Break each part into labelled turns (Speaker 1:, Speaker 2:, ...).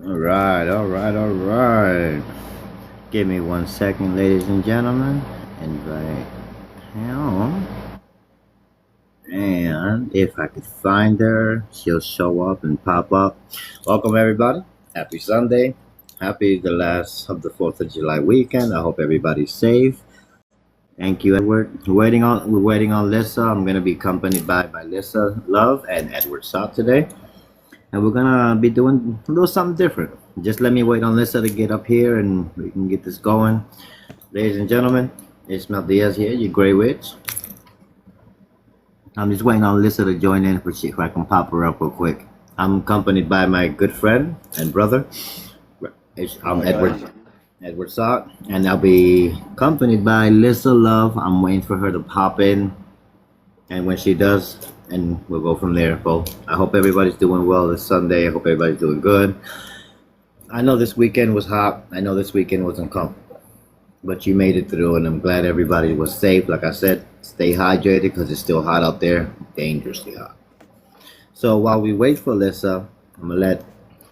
Speaker 1: All right, all right, all right. Give me 1 second, ladies and gentlemen. Invite him. And if I could find her, she'll show up and pop up. Welcome, everybody. Happy Sunday. Happy the last of the 4th of July weekend. I hope everybody's safe. Thank you, Edward. We're waiting on Lissa. I'm gonna be accompanied by Lissa Love and Edward Sott today. And we're gonna be doing a little something different. Just let me wait on Lissa to get up here and we can get this going. Ladies and gentlemen, Ismail Diaz here, your Grey Witch. I'm just waiting on Lissa to join in if I can pop her up real quick. I'm accompanied by my good friend and brother. I'm
Speaker 2: Hi guys.
Speaker 1: Edward Sock, and I'll be accompanied by Lissa Love. I'm waiting for her to pop in, and when she does, and we'll go from there. Well, I hope everybody's doing well this Sunday. I hope everybody's doing good. I know this weekend was hot. I know this weekend was uncomfortable, but you made it through, and I'm glad everybody was safe. Like I said, stay hydrated because it's still hot out there, dangerously hot. So while we wait for Lissa, I'm gonna let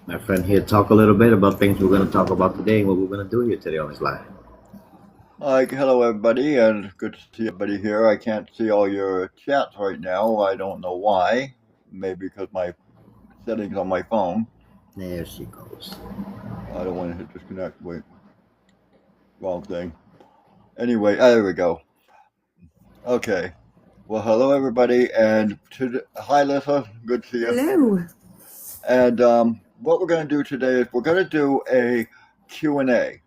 Speaker 1: my friend here talk a little bit about things we're gonna talk about today and what we're gonna do here today on this live.
Speaker 2: Hello everybody, and good to see everybody here. I can't see all your chats right now. I don't know why. Maybe because my settings on my phone.
Speaker 1: There she goes.
Speaker 2: I don't want to hit disconnect. Wait, wrong thing. Anyway, there we go. Okay. Well, hello everybody, and hi Lissa. Good to see you.
Speaker 3: Hello.
Speaker 2: And what we're going to do today is we're going to do a Q&A.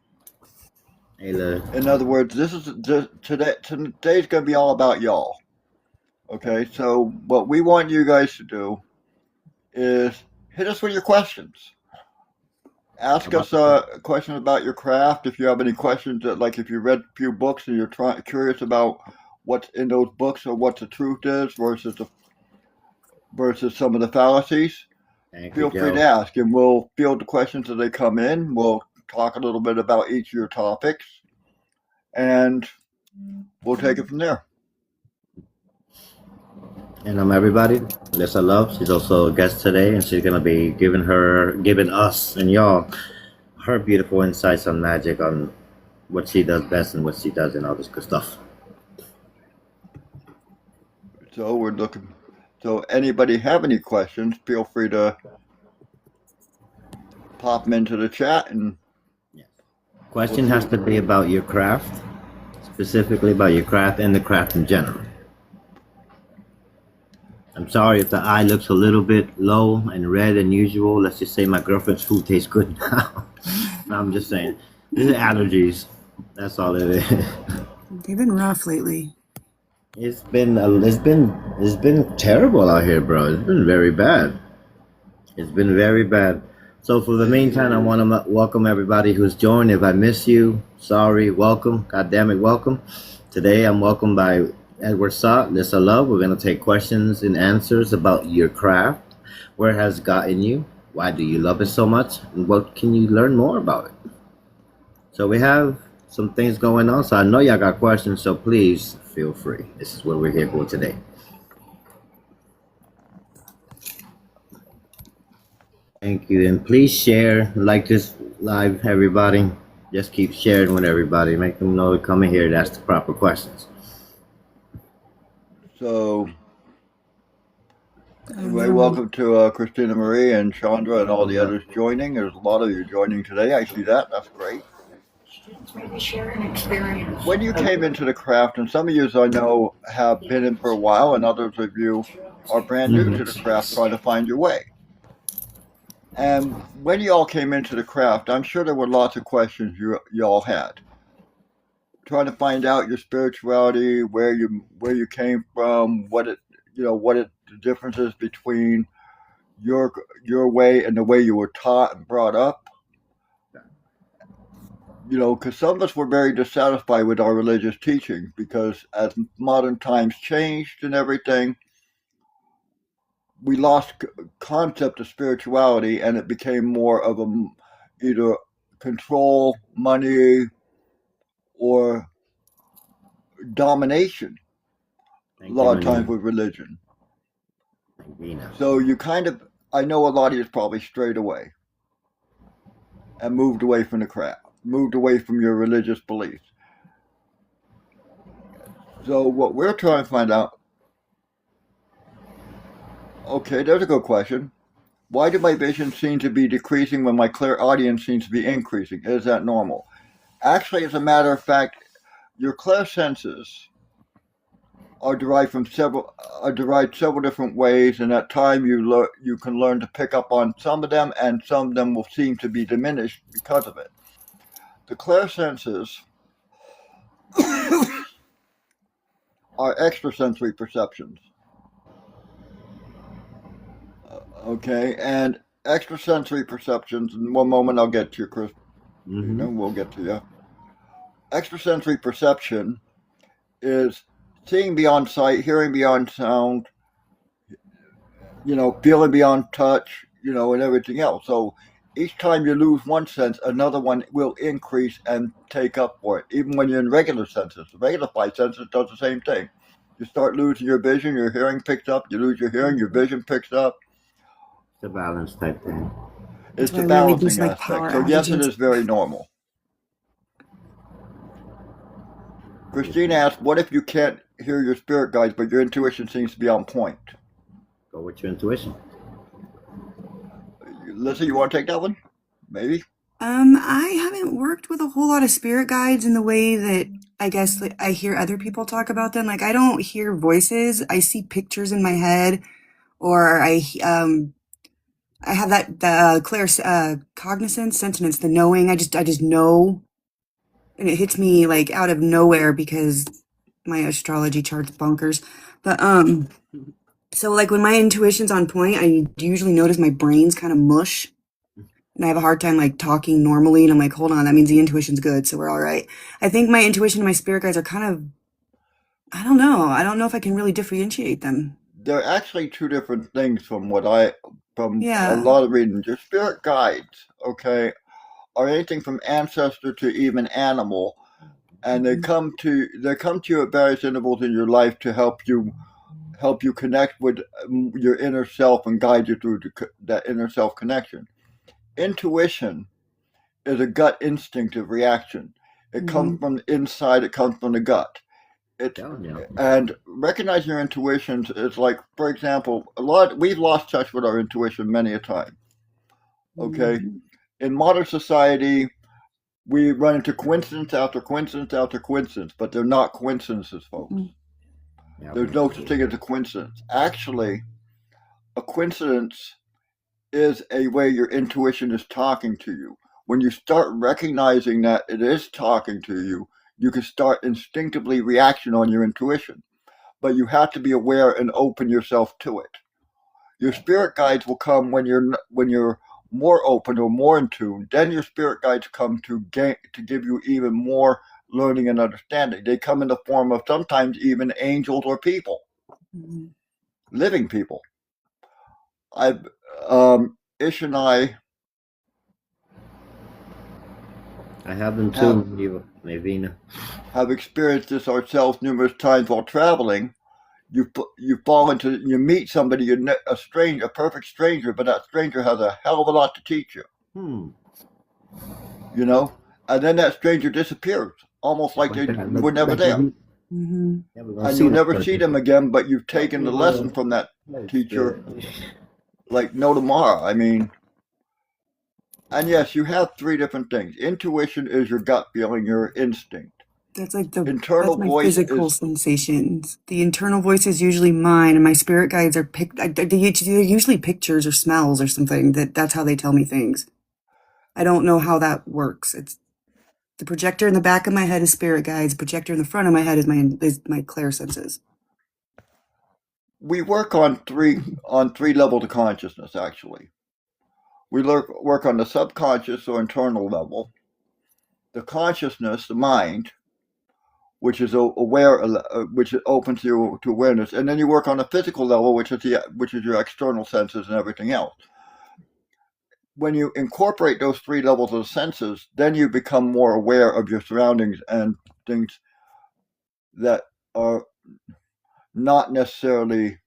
Speaker 1: Hey, look.
Speaker 2: In other words, today's going to be all about y'all. Okay, so what we want you guys to do is hit us with your questions. Ask us questions about your craft. If you have any questions, like if you read a few books and you're curious about what's in those books or what the truth is versus some of the fallacies,
Speaker 1: Thank you,
Speaker 2: feel free to
Speaker 1: Joe.
Speaker 2: ask, and we'll field the questions as they come in. We'll talk a little bit about each of your topics, and we'll take it from there.
Speaker 1: And everybody, Lissa Love. She's also a guest today, and she's gonna be giving us and y'all her beautiful insights on magic, on what she does best and what she does, and all this good stuff.
Speaker 2: So we're looking. So anybody have any questions? Feel free to pop them into the chat, and
Speaker 1: Question has to be about your craft, specifically about your craft and the craft in general. I'm sorry if the eye looks a little bit low and red than usual. Let's just say my girlfriend's food tastes good now. No, I'm just saying. This is allergies. That's all it is.
Speaker 3: They've been rough lately.
Speaker 1: It's been terrible out here, bro. It's been very bad. It's been very bad. So for the meantime, I want to welcome everybody who's joined. If I miss you, sorry. Welcome. God damn it, welcome. Today I'm welcomed by Edward Sott, Lissa Love. We're gonna take questions and answers about your craft. Where it has gotten you? Why do you love it so much? And what can you learn more about it? So we have some things going on. So I know y'all got questions. So please feel free. This is what we're here for today. Thank you. And please share, like this live, everybody. Just keep sharing with everybody. Make them know to come in here and ask the proper questions.
Speaker 2: so anyway, welcome to Christina Marie and Chandra and all the others joining. There's a lot of you joining today. I see that. That's great.
Speaker 3: Maybe share an experience.
Speaker 2: When you came into the craft, and some of you I know have been in for a while, and others of you are brand new to the craft, trying to find your way. And when you all came into the craft, I'm sure there were lots of questions you all had, trying to find out your spirituality, where you came from, the differences between your way and the way you were taught and brought up. Because some of us were very dissatisfied with our religious teachings, because as modern times changed and everything, we lost concept of spirituality, and it became more of either control, money, or domination. A lot of times with religion. So I know a lot of you probably strayed away. and moved away from the craft, moved away from your religious beliefs. So what we're trying to find out, okay, there's a good question. Why do my vision seem to be decreasing when my clairaudience seems to be increasing? Is that normal? Actually, as a matter of fact, your clairsenses are derived several different ways, and at time you can learn to pick up on some of them, and some of them will seem to be diminished because of it. The clairsenses are extrasensory perceptions. Okay, and extrasensory perceptions. In one moment, I'll get to you, Chris. We'll get to you. Extrasensory perception is seeing beyond sight, hearing beyond sound, feeling beyond touch, and everything else. So each time you lose one sense, another one will increase and take up for it. Even when you're in regular senses, the regular five senses does the same thing. You start losing your vision, your hearing picks up. You lose your hearing, your vision picks up.
Speaker 1: The balance type thing.
Speaker 2: It's the balancing aspect. So yes, it is very normal. Christine asked, what if you can't hear your spirit guides, but your intuition seems to be on point?
Speaker 1: Go with your intuition.
Speaker 2: Lisa, you want to take that one? Maybe?
Speaker 3: I haven't worked with a whole lot of spirit guides in the way that I guess I hear other people talk about them. Like I don't hear voices. I see pictures in my head, or I have that clear cognizance, sentience, the knowing. I just know, and it hits me like out of nowhere because my astrology chart's bonkers. But so like when my intuition's on point, I usually notice my brain's kind of mush, and I have a hard time like talking normally. And I'm like, hold on, that means the intuition's good, so we're all right. I think my intuition and my spirit guides are kind of, I don't know. I don't know if I can really differentiate them.
Speaker 2: They're actually two different things from a
Speaker 3: Yeah.
Speaker 2: lot of readings. Your spirit guides, okay, are anything from ancestor to even animal, and they come to you at various intervals in your life to help you connect with your inner self and guide you through that inner self connection. Intuition is a gut instinctive reaction. It comes from the inside. It comes from the gut. And recognizing your intuitions is like, for example, we've lost touch with our intuition many a time. Okay, in modern society, we run into coincidence after coincidence after coincidence, but they're not coincidences, folks. There's no such thing as a coincidence. Actually, a coincidence is a way your intuition is talking to you. When you start recognizing that it is talking to you, you can start instinctively reacting on your intuition. But you have to be aware and open yourself to it. Your spirit guides will come when you're more open or more in tune. Then your spirit guides come to give you even more learning and understanding. They come in the form of sometimes even angels or people, living people. Ish and I
Speaker 1: have them too, Navina.
Speaker 2: Have experienced this ourselves numerous times while traveling. You meet somebody, a perfect stranger, but that stranger has a hell of a lot to teach you. And then that stranger disappears, almost like they were never there. And you'll never see them again, but you've taken the lesson from that teacher like no tomorrow. I mean, and yes, you have three different things. Intuition is your gut feeling, your instinct.
Speaker 3: That's like the
Speaker 2: internal
Speaker 3: that's my
Speaker 2: voice
Speaker 3: physical sensations. The internal voice is usually mine, and my spirit guides are they're usually pictures or smells or something. That's how they tell me things. I don't know how that works. It's the projector in the back of my head is spirit guides. The projector in the front of my head is my clairsenses.
Speaker 2: We work on three levels of consciousness. Actually, we work on the subconscious or internal level, the consciousness, the mind, which is aware, which is open to awareness, and then you work on the physical level, which is your external senses and everything else. When you incorporate those three levels of senses, then you become more aware of your surroundings and things that are not necessarily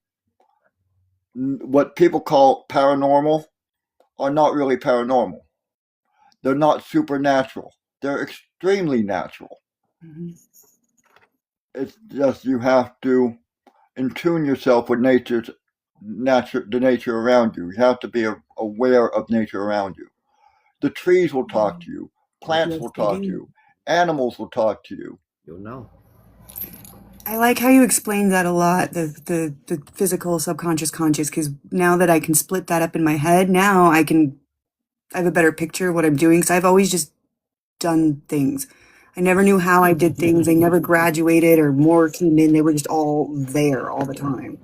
Speaker 2: what people call paranormal, are not really paranormal. They're not supernatural. They're extremely natural.
Speaker 3: Hmm.
Speaker 2: It's just you have to in tune yourself with the nature around you. You have to be aware of nature around you. The trees will talk to you. Plants
Speaker 3: Yes,
Speaker 2: will
Speaker 3: they
Speaker 2: talk to
Speaker 3: do.
Speaker 2: you. Animals will talk to you.
Speaker 1: You'll know.
Speaker 3: I like how you explained that a lot, the physical, subconscious, conscious, because now that I can split that up in my head, now I have a better picture of what I'm doing. Because I've always just done things. I never knew how I did things. I never graduated or more came in. They were just all there all the time.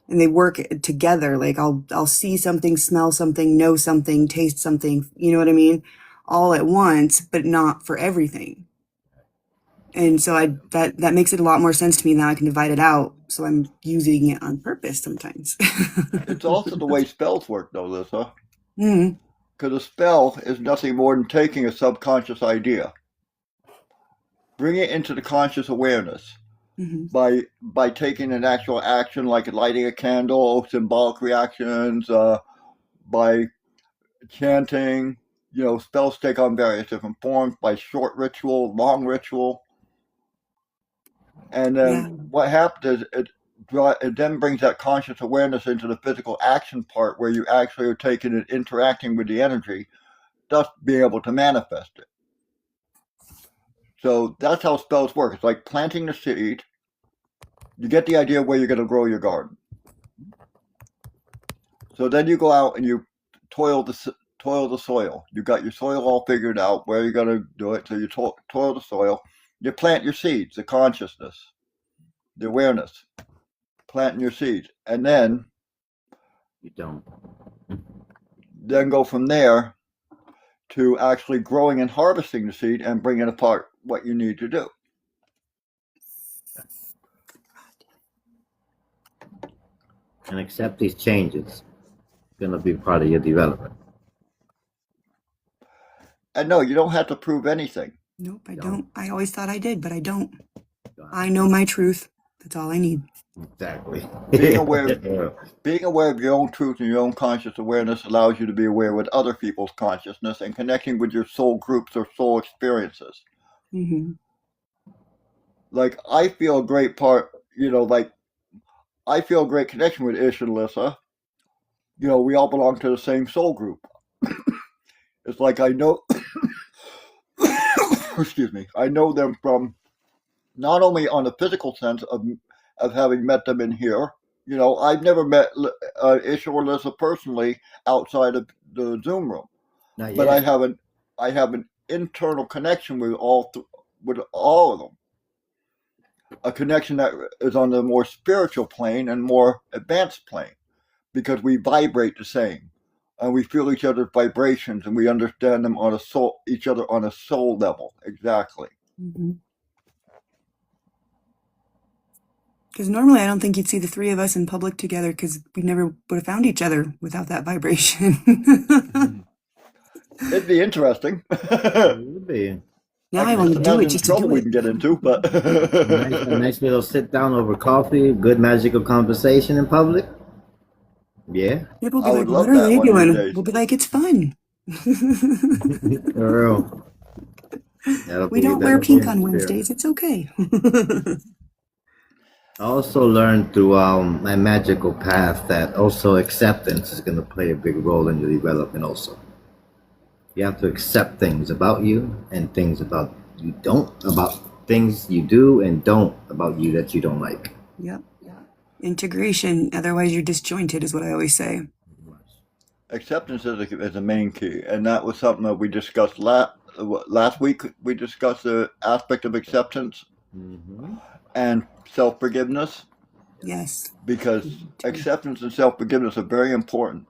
Speaker 3: And they work together. Like I'll see something, smell something, know something, taste something, you know what I mean? All at once, but not for everything. And so that makes it a lot more sense to me now. I can divide it out. So I'm using it on purpose sometimes.
Speaker 2: It's also the way spells work, though, Lisa.
Speaker 3: Mm,
Speaker 2: Because a spell is nothing more than taking a subconscious idea, bring it into the conscious awareness
Speaker 3: hmm.
Speaker 2: by taking an actual action like lighting a candle, symbolic reactions, by chanting. Spells take on various different forms by short ritual, long ritual. And
Speaker 3: Yeah.
Speaker 2: then what happens is it then brings that conscious awareness into the physical action part where you actually are taking and interacting with the energy, thus being able to manifest it. So that's how spells work. It's like planting the seed. You get the idea where you're going to grow your garden. So then you go out and you toil the soil. You got your soil all figured out where you're going to do it. So you toil the soil. You plant your seeds, the consciousness, the awareness, planting your seeds, and then
Speaker 1: You don't.
Speaker 2: go from there to actually growing and harvesting the seed and bringing apart what you need to do.
Speaker 1: And accept these changes. It's gonna be part of your development.
Speaker 2: And no, you don't have to prove anything.
Speaker 3: Nope, I
Speaker 1: Don't.
Speaker 3: don't. I always thought I did, but I don't.
Speaker 1: Don't.
Speaker 3: I know my truth. That's all I need.
Speaker 1: Exactly.
Speaker 2: Being aware of your own truth and your own conscious awareness allows you to be aware with other people's consciousness and connecting with your soul groups or soul experiences.
Speaker 3: Hmm.
Speaker 2: Like I feel a great I feel a great connection with Ish and Alyssa. We all belong to the same soul group. It's like I know excuse me, I know them from not only on a physical sense of having met them in here. I've never met Ish or Alyssa personally outside of the Zoom room,
Speaker 1: Not
Speaker 2: but
Speaker 1: yet.
Speaker 2: I have an internal connection with all of them. A connection that is on the more spiritual plane and more advanced plane, because we vibrate the same, and we feel each other's vibrations, and we understand them on each other on a soul level. Exactly.
Speaker 3: Because normally I don't think you'd see the three of us in public together because we never would have found each other without that vibration.
Speaker 2: It'd be interesting.
Speaker 1: It would be.
Speaker 3: Now
Speaker 2: I
Speaker 3: I
Speaker 2: can
Speaker 3: want
Speaker 2: just
Speaker 3: to do it
Speaker 2: imagine the
Speaker 3: just to
Speaker 2: trouble
Speaker 3: do
Speaker 2: we
Speaker 3: it.
Speaker 2: can get into, but
Speaker 1: A nice little sit down over coffee, good magical conversation in public. Yeah.
Speaker 3: People will
Speaker 2: I
Speaker 3: be
Speaker 2: would
Speaker 3: like, what
Speaker 2: love
Speaker 3: are
Speaker 2: that
Speaker 3: they
Speaker 2: one of these
Speaker 3: doing?
Speaker 2: days.
Speaker 3: We'll be like, it's fun.
Speaker 1: For real.
Speaker 3: We don't wear
Speaker 1: be
Speaker 3: pink
Speaker 1: an
Speaker 3: on
Speaker 1: experience.
Speaker 3: Wednesdays. It's okay.
Speaker 1: I also learned through my magical path that also acceptance is going to play a big role in your development also. You have to accept things about you and things about things you do and don't about you that you don't like.
Speaker 3: Yep. Integration. Otherwise, you're disjointed, is what I always say.
Speaker 2: Acceptance is a main key, and that was something that we discussed last week. We discussed the aspect of acceptance
Speaker 1: Mm-hmm.
Speaker 2: and self-forgiveness,
Speaker 3: Yes.
Speaker 2: because acceptance and self-forgiveness are very important.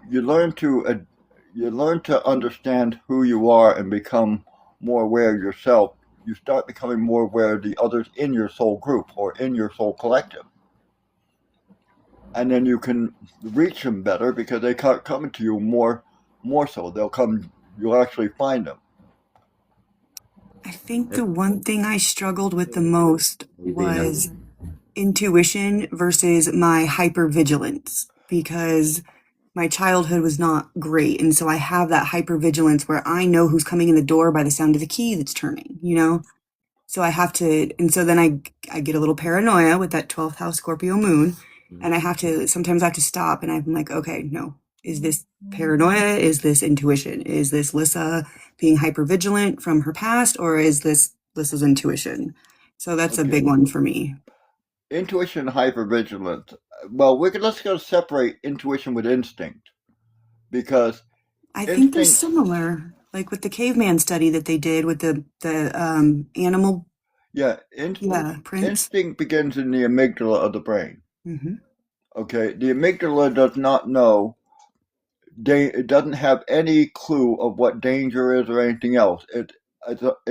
Speaker 2: You learn to understand who you are and become more aware of yourself. You start becoming more aware of the others in your soul group or in your soul collective, and then you can reach them better because they start coming to you more so. You'll actually find them.
Speaker 3: I think the one thing I struggled with the most was intuition versus my hypervigilance, because my childhood was not great. And so I have that hypervigilance where I know who's coming in the door by the sound of the key that's turning, you know? So I have to, and so then I get a little paranoia with that 12th house Scorpio moon. And I have to, sometimes I have to stop and I'm like, okay, no, is this paranoia? Is this intuition? Is this Lissa being hypervigilant from her past, or is this Lissa's intuition? So that's a big one for me.
Speaker 2: Intuition and hypervigilance. Well, let's go separate intuition with instinct, because
Speaker 3: I think they're
Speaker 2: instinct,
Speaker 3: similar, like with the caveman study that they did with the animal,
Speaker 2: yeah,
Speaker 3: prints.
Speaker 2: instinct begins in the amygdala of the brain.
Speaker 3: Hmm.
Speaker 2: Okay, the amygdala does not know. It doesn't have any clue of what danger is or anything else. It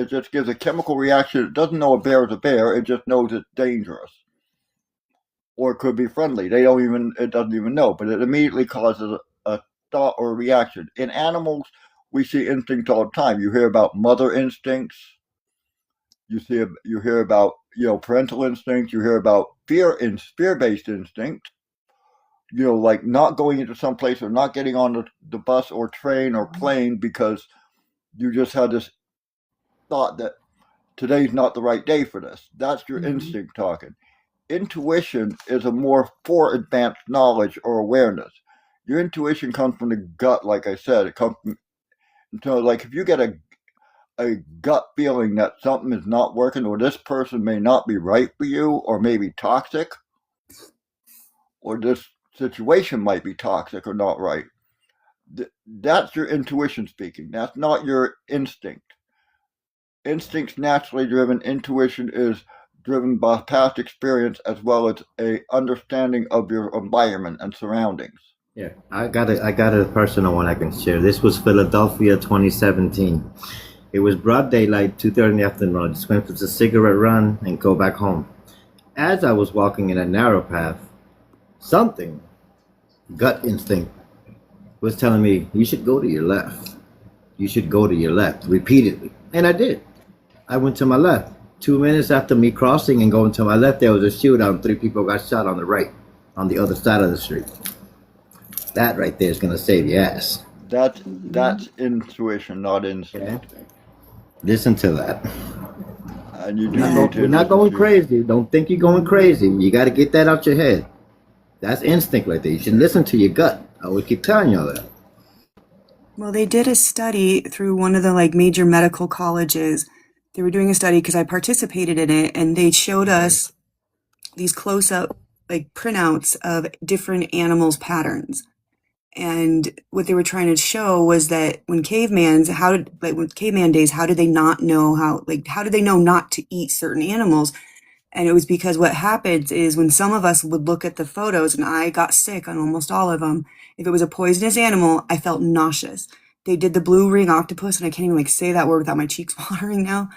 Speaker 2: just gives a chemical reaction. It doesn't know a bear is a bear. It just knows it's dangerous, or it could be friendly. It doesn't even know, but it immediately causes a thought or a reaction. In animals, we see instinct all the time. You hear about mother instincts. You hear about parental instinct. You hear about fear-based instinct. Like not going into some place or not getting on the bus or train or plane because you just had this thought that today's not the right day for this. That's your instinct talking. Intuition is a more advanced knowledge or awareness. Your intuition comes from the gut, like I said. It comes from, so like if you get a gut feeling that something is not working, or this person may not be right for you, or maybe toxic, or this situation might be toxic or not right, that's your intuition speaking. That's not your instinct. Instinct's naturally driven. Intuition is driven by past experience as well as a understanding of your environment and surroundings.
Speaker 1: Yeah, I got a personal one I can share. This was Philadelphia 2017. It was broad daylight, 2:30 in the afternoon. I just went for a cigarette run and go back home. As I was walking in a narrow path, something, gut instinct, was telling me, you should go to your left. You should go to your left, repeatedly. And I did. I went to my left. 2 minutes after me crossing and going to my left, there was a shootout. 3 people got shot on the right, on the other side of the street. That right there is going to save your ass.
Speaker 2: That's intuition, not instinct.
Speaker 1: Okay? Listen to that.
Speaker 2: And you do
Speaker 1: We're
Speaker 2: need to
Speaker 1: not going
Speaker 2: listen to-
Speaker 1: crazy. Don't think you're going crazy. You got to get that out your head. That's instinct right there. You should listen to your gut. I would keep telling y'all that.
Speaker 3: Well, they did a study through one of the like major medical colleges. They were doing a study because I participated in it, and they showed us these close-up like printouts of different animals' patterns. And what they were trying to show was that when with caveman days, how did they not know how did they know not to eat certain animals? And it was because what happens is when some of us would look at the photos, and I got sick on almost all of them, if it was a poisonous animal, I felt nauseous. They did the blue ring octopus, and I can't even like say that word without my cheeks watering now.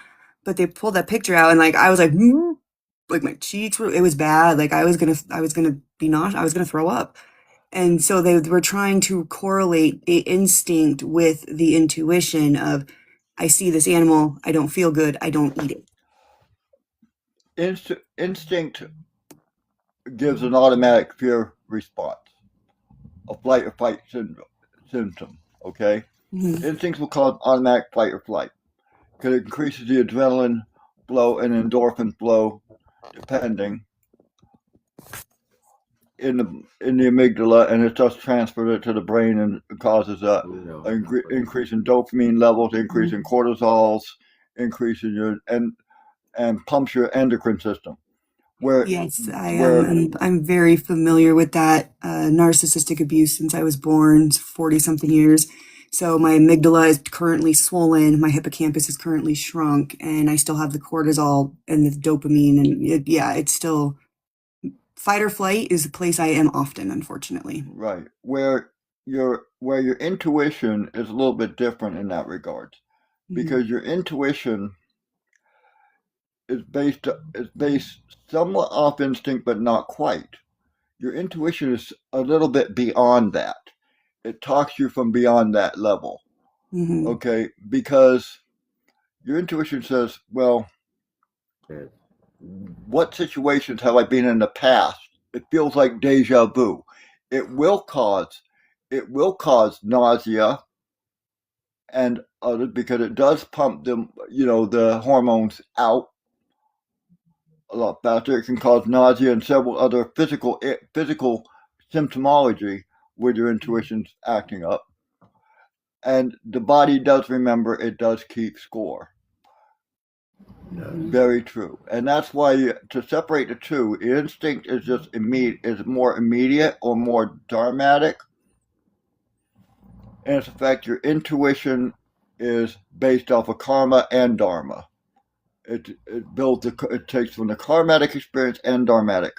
Speaker 3: But they pulled that picture out, and like I was like my cheeks it was bad. Like I was gonna be nauseous. I was gonna throw up. And so they were trying to correlate the instinct with the intuition of, I see this animal, I don't feel good, I don't eat it.
Speaker 2: Instinct gives an automatic fear response, a flight or fight symptom. Okay, instincts will cause automatic fight or flight because it increases the adrenaline flow and endorphin flow, depending in the amygdala, and it just transfers it to the brain and causes an increase in dopamine levels, increase in cortisols, increase in your and pumps your endocrine system.
Speaker 3: Yes, I am. I'm very familiar with that narcissistic abuse since I was born, 40 something years. So my amygdala is currently swollen, my hippocampus is currently shrunk, and I still have the cortisol and the dopamine, and it's still fight or flight is a place I am often, unfortunately.
Speaker 2: Right, where your intuition is a little bit different in that regard, because your intuition is based somewhat off instinct, but not quite. Your intuition is a little bit beyond that. It talks you from beyond that level. Okay, because your intuition says, well, what situations have I been in the past? It feels like deja vu. It will cause it will cause nausea and others because it does pump them, the hormones out a lot faster. It can cause nausea and several other physical symptomology with your intuition's acting up. And the body does remember, it does keep score. Very true. And that's why to separate the two, instinct is just more immediate or more dharmatic. In its effect, your intuition is based off of karma and dharma. It takes from the karmatic experience and dharmatic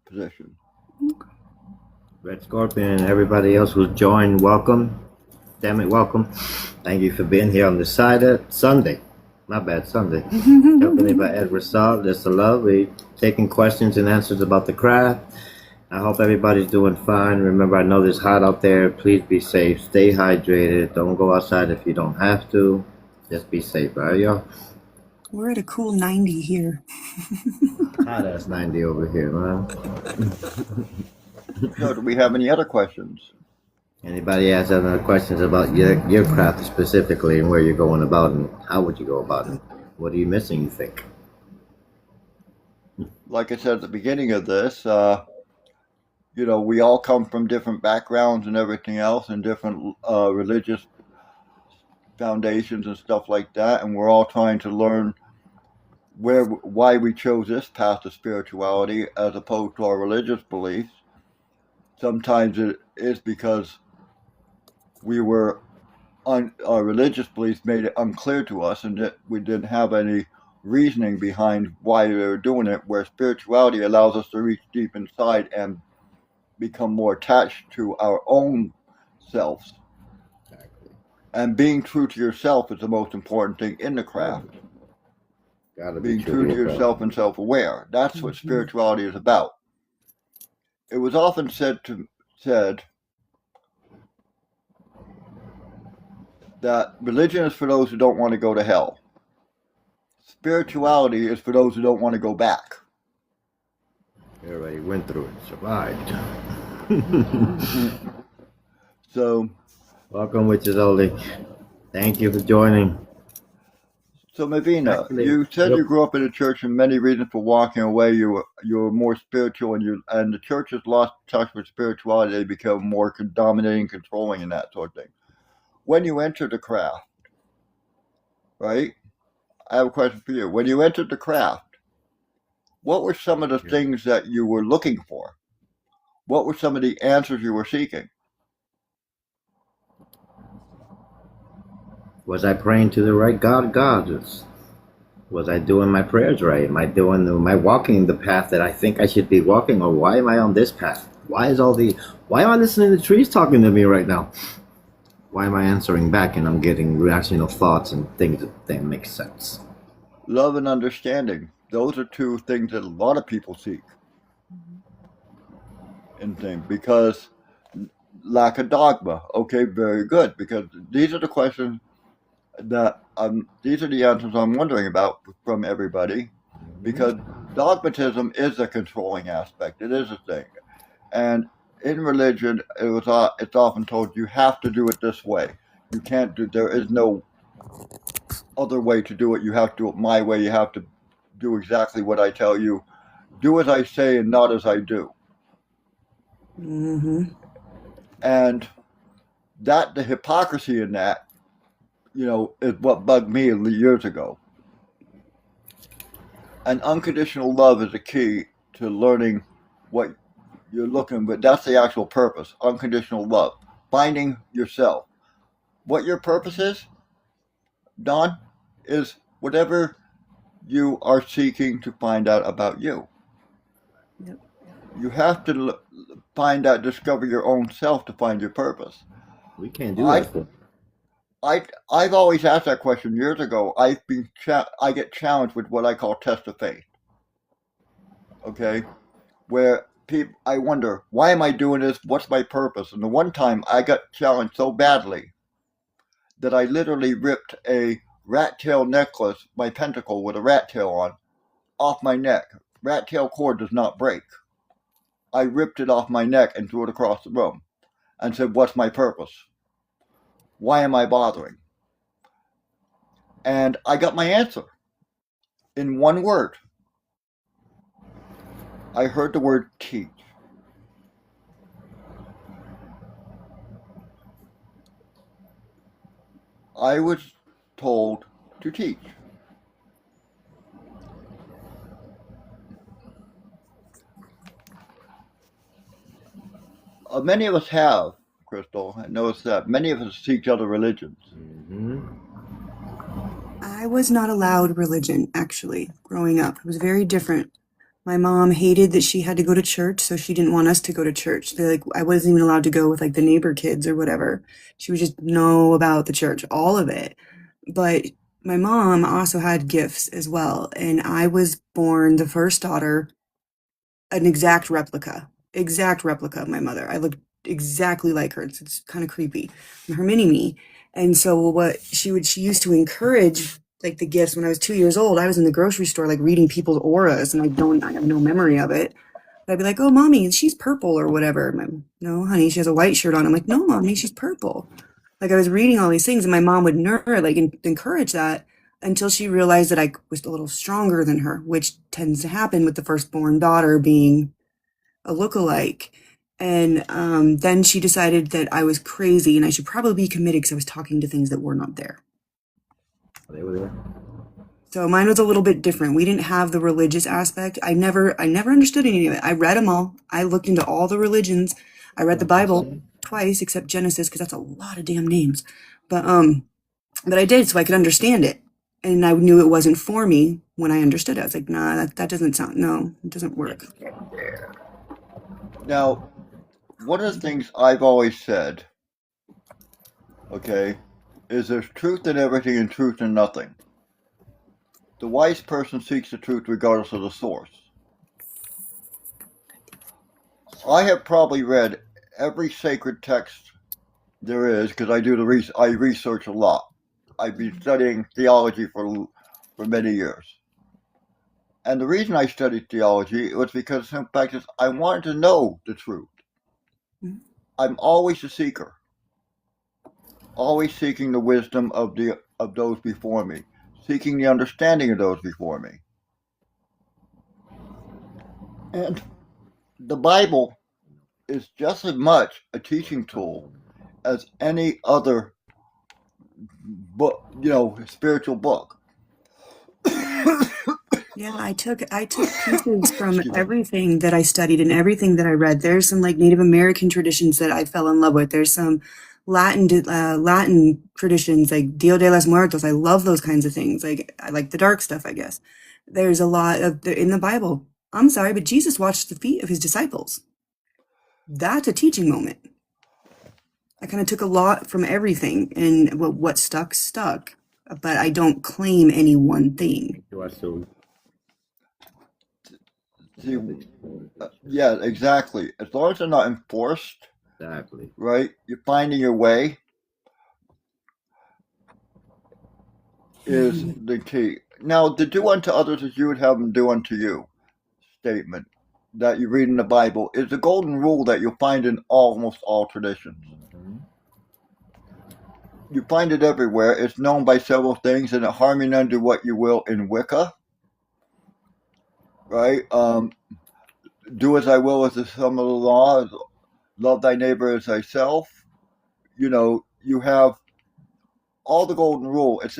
Speaker 2: position.
Speaker 1: Red Scorpion and everybody else who's joined, welcome. Damn it, welcome. Thank you for being here on the side of Sunday. My bad, Sunday. Company by Edward Saw. That's the love. We taking questions and answers about the craft. I hope everybody's doing fine. Remember, I know it's hot out there. Please be safe. Stay hydrated. Don't go outside if you don't have to. Just be safe, all right, y'all?
Speaker 3: We're at a cool 90 here.
Speaker 1: Hot ass 90 over here, man.
Speaker 2: So, do we have any other questions?
Speaker 1: Anybody has other questions about your craft specifically and where you're going about and how would you go about it? What are you missing, you think?
Speaker 2: Like I said at the beginning of this, we all come from different backgrounds and everything else and different religious foundations and stuff like that, and we're all trying to learn why we chose this path of spirituality as opposed to our religious beliefs. Sometimes it is because our religious beliefs made it unclear to us and that we didn't have any reasoning behind why we were doing it, where spirituality allows us to reach deep inside and become more attached to our own selves.
Speaker 1: Exactly.
Speaker 2: And being true to yourself is the most important thing in the craft.
Speaker 1: Gotta
Speaker 2: Being true to yourself and self-aware. That's what spirituality is about. It was often said that religion is for those who don't want to go to hell. Spirituality is for those who don't want to go back.
Speaker 1: Everybody went through it, survived.
Speaker 2: So,
Speaker 1: welcome, Witches Only. Thank you for joining.
Speaker 2: So, Mavina,
Speaker 1: Actually,
Speaker 2: you said
Speaker 1: yep.
Speaker 2: you grew up in a church, and many reasons for walking away. You were more spiritual, and the church has lost touch with spirituality. They become more dominating, controlling, and that sort of thing. When you entered the craft, right? I have a question for you. When you entered the craft, what were some of the things that you were looking for? What were some of the answers you were seeking?
Speaker 1: Was I praying to the right gods? Was I doing my prayers right? Am I walking the path that I think I should be walking, or why am I on this path? Why am I listening to trees talking to me right now? Why am I answering back and I'm getting rational thoughts and things that make sense?
Speaker 2: Love and understanding. Those are two things that a lot of people seek in things, because lack of dogma. Okay, very good, because these are the questions that these are the answers I'm wondering about from everybody, because dogmatism is a controlling aspect. It is a thing, and in religion, it's often told you have to do it this way. You can't do. There is no other way to do it. You have to do it my way. You have to do exactly what I tell you. Do as I say and not as I do.
Speaker 3: Mm-hmm.
Speaker 2: And that the hypocrisy in that, is what bugged me years ago. And unconditional love is the key to learning what you're looking, but that's the actual purpose. Unconditional love, finding yourself. What your purpose is, Don, is whatever you are seeking to find out about you.
Speaker 3: Yep.
Speaker 2: You have to discover your own self to find your purpose.
Speaker 1: We can't do that.
Speaker 2: I've always asked that question years ago. I get challenged with what I call test of faith. Okay, where I wonder, why am I doing this? What's my purpose? And the one time I got challenged so badly that I literally ripped a rat tail necklace, my pentacle with a rat tail on, off my neck. Rat tail cord does not break. I ripped it off my neck and threw it across the room. and said, "What's my purpose? Why am I bothering?" And I got my answer in one word. I heard the word teach. I was told to teach. Many of us have, Crystal. I noticed that. Many of us teach other religions.
Speaker 3: I was not allowed religion, actually, growing up. It was very different. My mom hated that she had to go to church, so she didn't want us to go to church. I wasn't even allowed to go with like the neighbor kids or whatever. She would just know about the church, all of it. But my mom also had gifts as well, and I was born the first daughter, an exact replica of my mother. I looked exactly like her. It's kind of creepy. Her mini me. And so what she used to encourage like the gifts when I was 2 years old. I was in the grocery store like reading people's auras, and I have no memory of it. But I'd be like, "Oh, mommy, she's purple or whatever." No, honey, she has a white shirt on. I'm like, "No, mommy, she's purple." Like I was reading all these things, and my mom would encourage that until she realized that I was a little stronger than her, which tends to happen with the firstborn daughter being a lookalike. And then she decided that I was crazy and I should probably be committed because I was talking to things that were not there.
Speaker 1: They were there.
Speaker 3: So mine was a little bit different. We didn't have the religious aspect. I never understood any of it. I read them all. I looked into all the religions. I read the Bible twice, except Genesis, because that's a lot of damn names. But I did so I could understand it, and I knew it wasn't for me when I understood it. I was like, nah, that doesn't sound. No, it doesn't work.
Speaker 2: Now, one of the things I've always said, okay, is there's truth in everything and truth in nothing. The wise person seeks the truth regardless of the source. I have probably read every sacred text there is because I research a lot. I've been studying theology for many years. And the reason I studied theology was because, in fact, I wanted to know the truth.
Speaker 3: Mhm.
Speaker 2: I'm always a seeker, always seeking the wisdom of those before me, seeking the understanding of those before me. And the Bible is just as much a teaching tool as any other book, spiritual book.
Speaker 3: Yeah, I took pieces from everything that I studied and everything that I read. There's some like Native American traditions that I fell in love with. There's some Latin traditions like Dia de los Muertos. I love those kinds of things. Like I like the dark stuff, I guess. There's a lot in the Bible. I'm sorry, but Jesus washed the feet of his disciples. That's a teaching moment. I kind of took a lot from everything, and what stuck, but I don't claim any one thing.
Speaker 1: You are so.
Speaker 2: See, yeah, exactly. As long as they're not enforced,
Speaker 1: Exactly.
Speaker 2: right? You're finding your way is the key. Now, to do unto others as you would have them do unto you statement that you read in the Bible is the golden rule that you'll find in almost all traditions. You find it everywhere. It's known by several things, and harm you none, do what you will in Wicca, right? Do as I will is the sum of the law. Love thy neighbor as thyself. You have all the golden rule. It's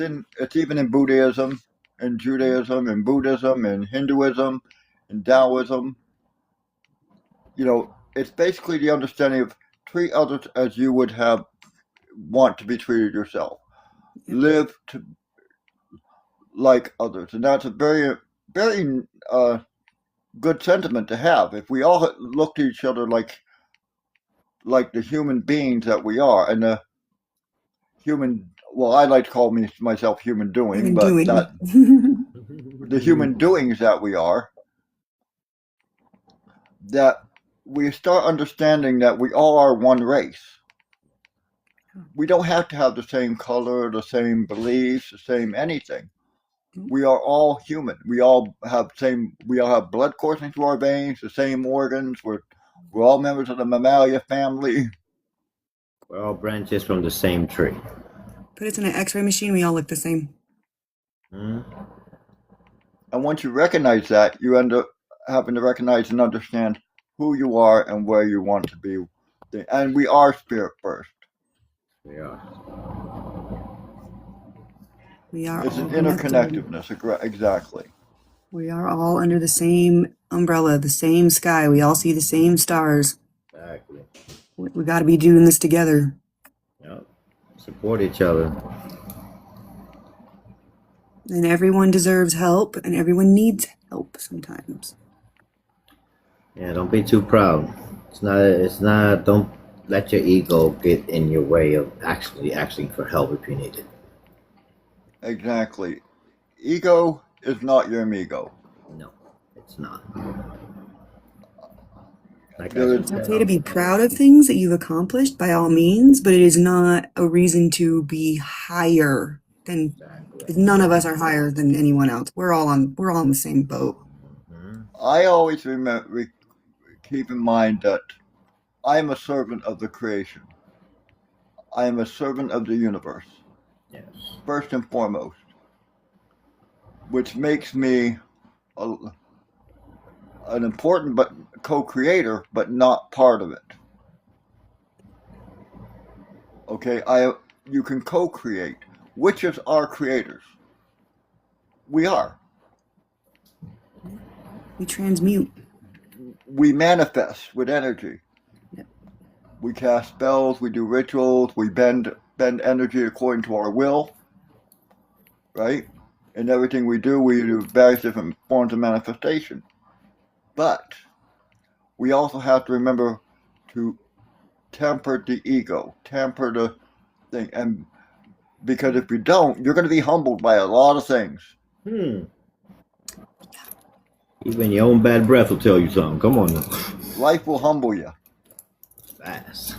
Speaker 2: even in Buddhism, and Judaism, and Buddhism, and Hinduism, and Taoism. It's basically the understanding of treat others as you would want to be treated yourself. Live to like others, and that's a very, very good sentiment to have. If we all looked at each other like the human beings that we are, and the human, well, I like to call myself human doing, but the human doings that we are, that we start understanding that we all are one race. We don't have to have the same color, the same beliefs, the same anything. We are all human. We all have blood coursing through our veins, the same organs. We're all members of the mammalia family.
Speaker 1: We're all branches from the same tree.
Speaker 3: Put us in an X-ray machine, we all look the same.
Speaker 1: Hmm?
Speaker 2: And once you recognize that, you end up having to recognize and understand who you are and where you want to be. And we are spirit first.
Speaker 1: We are.
Speaker 3: We are
Speaker 2: It's
Speaker 3: all
Speaker 2: an
Speaker 3: connected.
Speaker 2: interconnectedness, exactly.
Speaker 3: We are all under the same umbrella, the same sky. We all see the same stars.
Speaker 1: Exactly.
Speaker 3: We got to be doing this together.
Speaker 1: Yep. Support each other.
Speaker 3: And everyone deserves help, and everyone needs help sometimes.
Speaker 1: Yeah, don't be too proud. Don't let your ego get in your way of actually asking for help if you need it.
Speaker 2: Exactly. Ego is not your amigo.
Speaker 1: No, it's not. Like
Speaker 2: There
Speaker 1: I
Speaker 2: is
Speaker 3: It's okay
Speaker 1: said,
Speaker 3: to be proud of things that you've accomplished by all means, but it is not a reason to be higher than, because none of us are higher than anyone else. We're all on the same boat.
Speaker 2: I always keep in mind that I am a servant of the creation. I am a servant of the universe,
Speaker 1: yes.
Speaker 2: first and foremost, which makes me an important but co-creator, but not part of it. Okay, you can co-create. Witches are creators. We are.
Speaker 3: We transmute.
Speaker 2: We manifest with energy.
Speaker 3: Yep.
Speaker 2: We cast spells. We do rituals. We bend energy according to our will. Right? In everything we do various different forms of manifestation. But we also have to remember to temper the ego, temper the thing, and because if you don't, you're going to be humbled by a lot of things.
Speaker 1: Even your own bad breath will tell you something. Come on now.
Speaker 2: Life will humble you.
Speaker 1: Fast.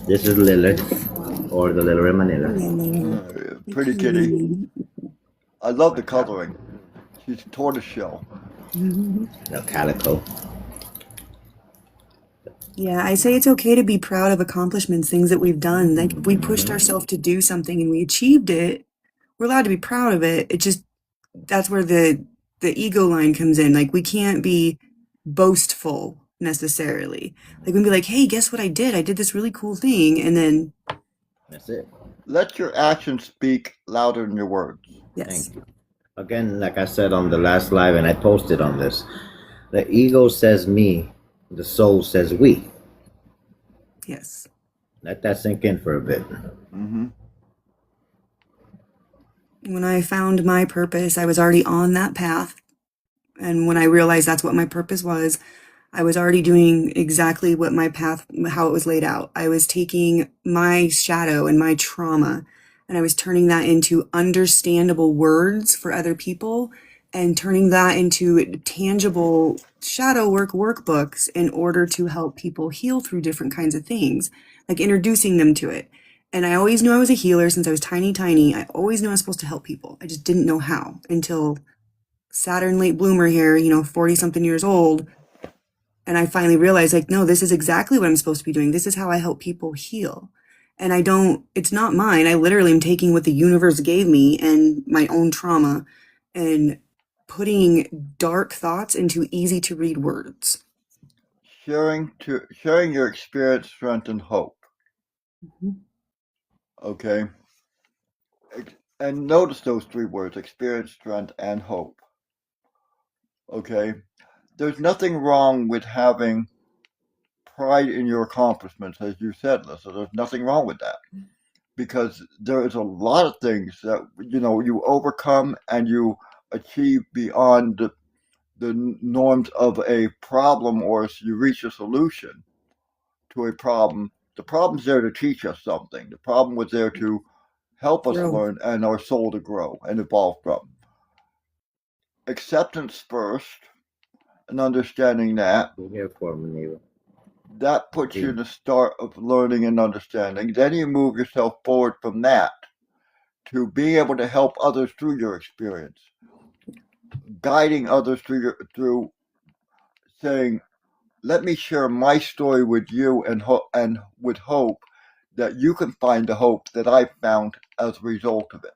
Speaker 1: This is Lilith, or the Little Red Manila.
Speaker 2: Pretty kitty. I love the coloring. She's tortoiseshell.
Speaker 1: The calico.
Speaker 3: Yeah, I say it's okay to be proud of accomplishments, things that we've done. Like if we pushed ourselves to do something and we achieved it, we're allowed to be proud of it. It just, that's where the ego line comes in. Like we can't be boastful necessarily. Like we can be like, hey, guess what I did? I did this really cool thing. And then,
Speaker 1: That's it.
Speaker 2: Let your actions speak louder than your words.
Speaker 3: yes.
Speaker 1: Thank you. Again, like I said on the last live, and I posted on this, the ego says me, the soul says we.
Speaker 3: Yes.
Speaker 1: Let that sink in for a bit.
Speaker 2: Mm-hmm.
Speaker 3: When I found my purpose, I was already on that path. And when I realized that's what my purpose was, I was already doing exactly what my path, how it was laid out. I was taking my shadow and my trauma, and I was turning that into understandable words for other people and turning that into tangible shadow work workbooks in order to help people heal through different kinds of things, like introducing them to it. And I always knew I was a healer since I was tiny. I always knew I was supposed to help people. I just didn't know how until Saturn late bloomer here, 40 something years old. And I finally realized, like, no, this is exactly what I'm supposed to be doing. This is how I help people heal. And it's not mine. I literally am taking what the universe gave me and my own trauma and putting dark thoughts into easy to read words.
Speaker 2: Sharing your experience, strength, and hope.
Speaker 3: Mm-hmm.
Speaker 2: Okay. And notice those three words: experience, strength, and hope. Okay. There's nothing wrong with having pride in your accomplishments, as you said, Lisa. There's nothing wrong with that, because there is a lot of things that you overcome and you achieve beyond the norms of a problem, or you reach a solution to a problem. The problem's there to teach us something. The problem was there to help us
Speaker 3: Grow.
Speaker 2: learn and our soul to grow and evolve from. Acceptance first, and understanding that.
Speaker 1: We're here for me, Neva.
Speaker 2: That puts you in the start of learning and understanding. Then you move yourself forward from that to being able to help others through your experience, guiding others through saying, let me share my story with you and with hope that you can find the hope that I found as a result of it,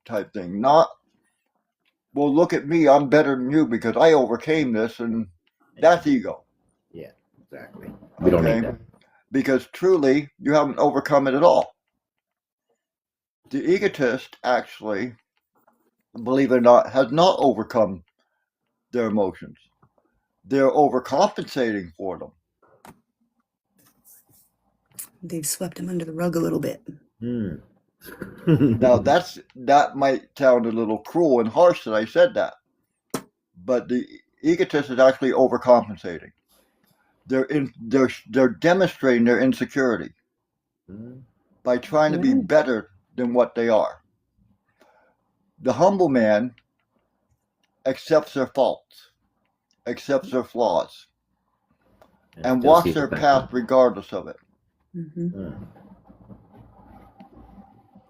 Speaker 2: type thing. Not, well, look at me, I'm better than you because I overcame this, and that's ego.
Speaker 1: Yeah, exactly. We don't
Speaker 2: Okay?
Speaker 1: need that.
Speaker 2: Because truly, you haven't overcome it at all. The egotist actually, believe it or not, has not overcome their emotions. They're overcompensating for them.
Speaker 3: They've swept him under the rug a little bit.
Speaker 1: Hmm.
Speaker 2: Now that might sound a little cruel and harsh that I said that, but the egotist is actually overcompensating. They're demonstrating their insecurity by trying to be
Speaker 3: Yeah.
Speaker 2: better than what they are. The humble man accepts their faults, accepts their flaws, and
Speaker 1: still
Speaker 2: walks
Speaker 1: sees
Speaker 2: their
Speaker 1: the
Speaker 2: path
Speaker 1: pattern.
Speaker 2: regardless of it.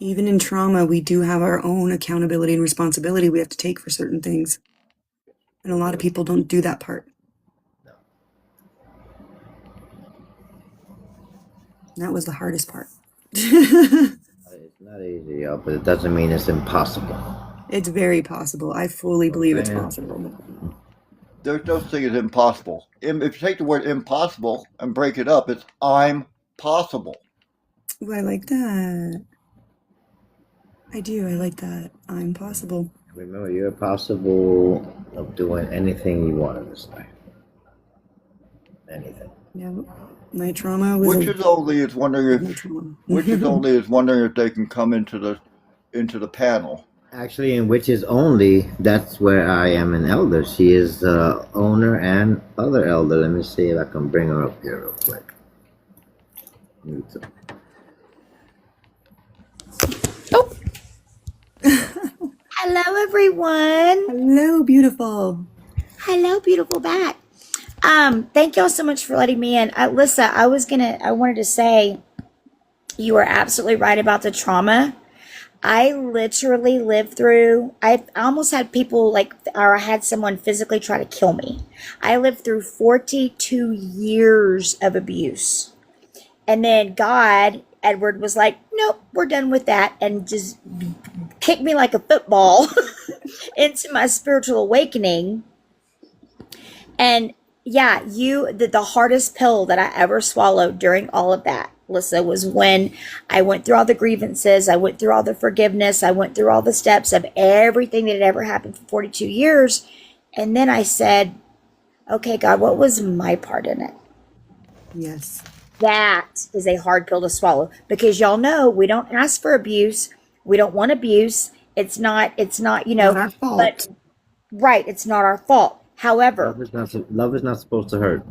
Speaker 3: Even in trauma, we do have our own accountability and responsibility we have to take for certain things. And a lot of people don't do that part.
Speaker 1: No.
Speaker 3: That was the hardest part.
Speaker 1: It's not easy, y'all, but it doesn't mean it's impossible.
Speaker 3: It's very possible. I fully believe it's
Speaker 1: Man.
Speaker 3: possible.
Speaker 2: There's no such thing as impossible. If you take the word impossible and break it up, it's I'm possible.
Speaker 3: Ooh, I like that. I do. I like that. I'm possible.
Speaker 1: Remember, you're possible of doing anything you want in this life. Anything.
Speaker 3: Yeah. My trauma was
Speaker 2: Which is only is wondering
Speaker 3: my
Speaker 2: if
Speaker 3: trauma.
Speaker 2: which is only is wondering if they can come into the panel.
Speaker 1: Actually, in which is only, that's where I am an elder. She is the owner and other elder. Let me see if I can bring her up here real quick. Need to-
Speaker 4: Oh. Hello, everyone.
Speaker 3: Hello, beautiful.
Speaker 4: Hello, beautiful back. Thank y'all so much for letting me in. Lisa, I wanted to say you are absolutely right about the trauma. I literally lived through, I almost had people or I had someone physically try to kill me. I lived through 42 years of abuse. And then Edward was like, nope, we're done with that. And just kicked me like a football into my spiritual awakening. And yeah, the hardest pill that I ever swallowed during all of that, Lissa, was when I went through all the grievances, I went through all the forgiveness, I went through all the steps of everything that had ever happened for 42 years. And then I said, okay, God, what was my part in it?
Speaker 3: Yes.
Speaker 4: That is a hard pill to swallow because y'all know we don't ask for abuse. We don't want abuse. It's not,
Speaker 3: Not our fault.
Speaker 4: but right. It's not our fault. However,
Speaker 1: Love is not supposed to hurt.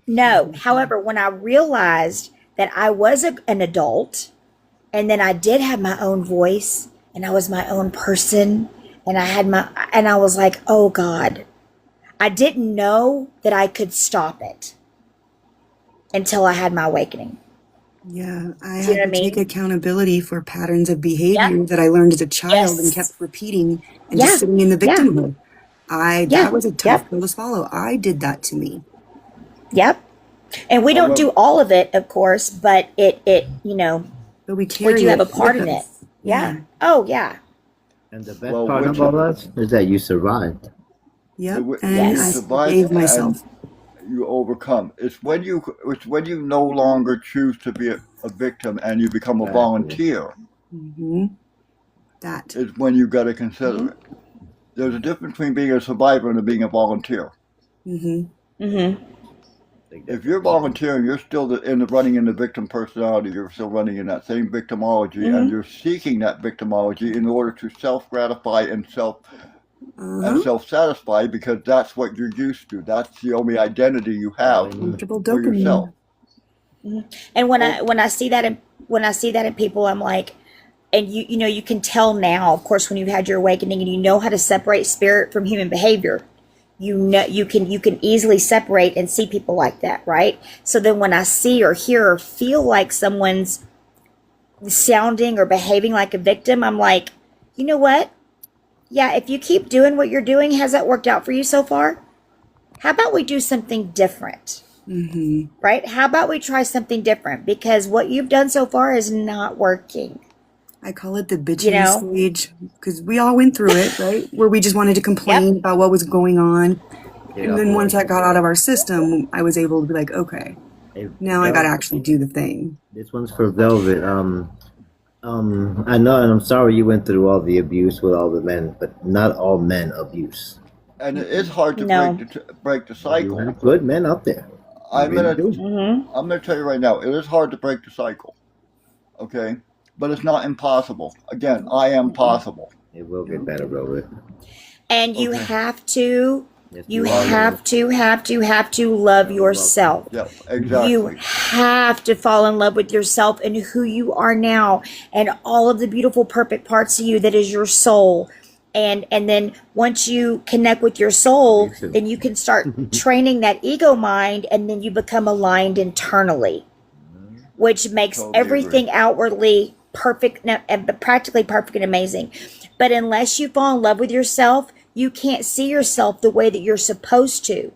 Speaker 4: no. However, when I realized that I was an adult and then I did have my own voice and I was my own person and I was like, oh God, I didn't know that I could stop it until I had my awakening.
Speaker 3: Yeah, I
Speaker 4: Do you know
Speaker 3: had
Speaker 4: what
Speaker 3: to
Speaker 4: I
Speaker 3: take
Speaker 4: mean?
Speaker 3: accountability for patterns of behavior that I learned as a child and
Speaker 4: Yes.
Speaker 3: kept repeating and
Speaker 4: Yeah.
Speaker 3: just sitting in the
Speaker 4: Yeah.
Speaker 3: victimhood.
Speaker 4: Yeah.
Speaker 3: That was a tough
Speaker 4: Yep.
Speaker 3: pill to swallow. I did that to me.
Speaker 4: Yep. And we don't do all of it, of course, but it
Speaker 3: But we
Speaker 4: we
Speaker 3: carry
Speaker 4: do have a
Speaker 3: it
Speaker 4: part
Speaker 3: with
Speaker 4: in it.
Speaker 3: us.
Speaker 4: Yeah. Oh, yeah.
Speaker 1: And the best
Speaker 2: Well,
Speaker 1: part
Speaker 2: which
Speaker 1: about us is that you survived.
Speaker 3: Yep.
Speaker 2: you
Speaker 3: And
Speaker 4: Yes.
Speaker 3: I
Speaker 2: survive
Speaker 3: forgave
Speaker 2: and
Speaker 3: myself.
Speaker 2: you overcome. It's when you no longer choose to be a victim and you become a
Speaker 1: Exactly.
Speaker 2: volunteer
Speaker 3: Hmm. That.
Speaker 2: is when you got to consider it. There's a difference between being a survivor and being a volunteer.
Speaker 3: Hmm.
Speaker 4: Mm-hmm.
Speaker 2: If you're volunteering, you're still running in the victim personality. You're still running in that same victimology, and you're seeking that victimology in order to self-gratify and self-satisfy because that's what you're used to. That's the only identity you have
Speaker 3: Comfortable
Speaker 2: for yourself.
Speaker 3: dopamine.
Speaker 4: And when I see that in people, I'm like, and you can tell now, of course, when you've had your awakening and you know how to separate spirit from human behavior, you can easily separate and see people like that, right? So then when I see or hear or feel like someone's sounding or behaving like a victim, I'm like, you know what? Yeah, if you keep doing what you're doing, has that worked out for you so far? How about we do something different?
Speaker 3: Hmm.
Speaker 4: right? How about we try something different? Because what you've done so far is not working,
Speaker 3: I call it the
Speaker 4: you
Speaker 3: bitching
Speaker 4: know?
Speaker 3: stage because we all went through it, right? Where we just wanted to
Speaker 4: Yep.
Speaker 3: complain about what was going on. And
Speaker 1: Yeah,
Speaker 3: then once
Speaker 1: boy.
Speaker 3: that got out of our system, I was able to be like, okay,
Speaker 1: Hey,
Speaker 3: now I got to actually do the thing.
Speaker 1: this one's for Velvet. I know, and I'm sorry you went through all the abuse with all the men, but not all men abuse.
Speaker 2: And it is hard to
Speaker 4: No.
Speaker 2: break the
Speaker 1: You
Speaker 2: cycle.
Speaker 1: have good men out there. You
Speaker 2: I'm
Speaker 1: really
Speaker 2: gonna
Speaker 1: do.
Speaker 4: Mm-hmm.
Speaker 2: I'm gonna tell you right now, it is hard to break the cycle. Okay, but it's not impossible. Again, I am possible.
Speaker 1: It will get better, Velvet.
Speaker 4: And you
Speaker 2: Okay.
Speaker 4: have to,
Speaker 1: Yes,
Speaker 4: you
Speaker 1: you are.
Speaker 4: have to love yourself.
Speaker 2: Yep,
Speaker 4: You
Speaker 2: exactly.
Speaker 4: have to fall in love with yourself and who you are now and all of the beautiful, perfect parts of you that is your soul. And then once you connect with your soul,
Speaker 1: You too.
Speaker 4: then you can start training that ego mind, and then you become aligned internally, which makes
Speaker 2: Totally agree.
Speaker 4: everything outwardly perfect and practically perfect and amazing. But unless you fall in love with yourself, you can't see yourself the way that you're supposed to.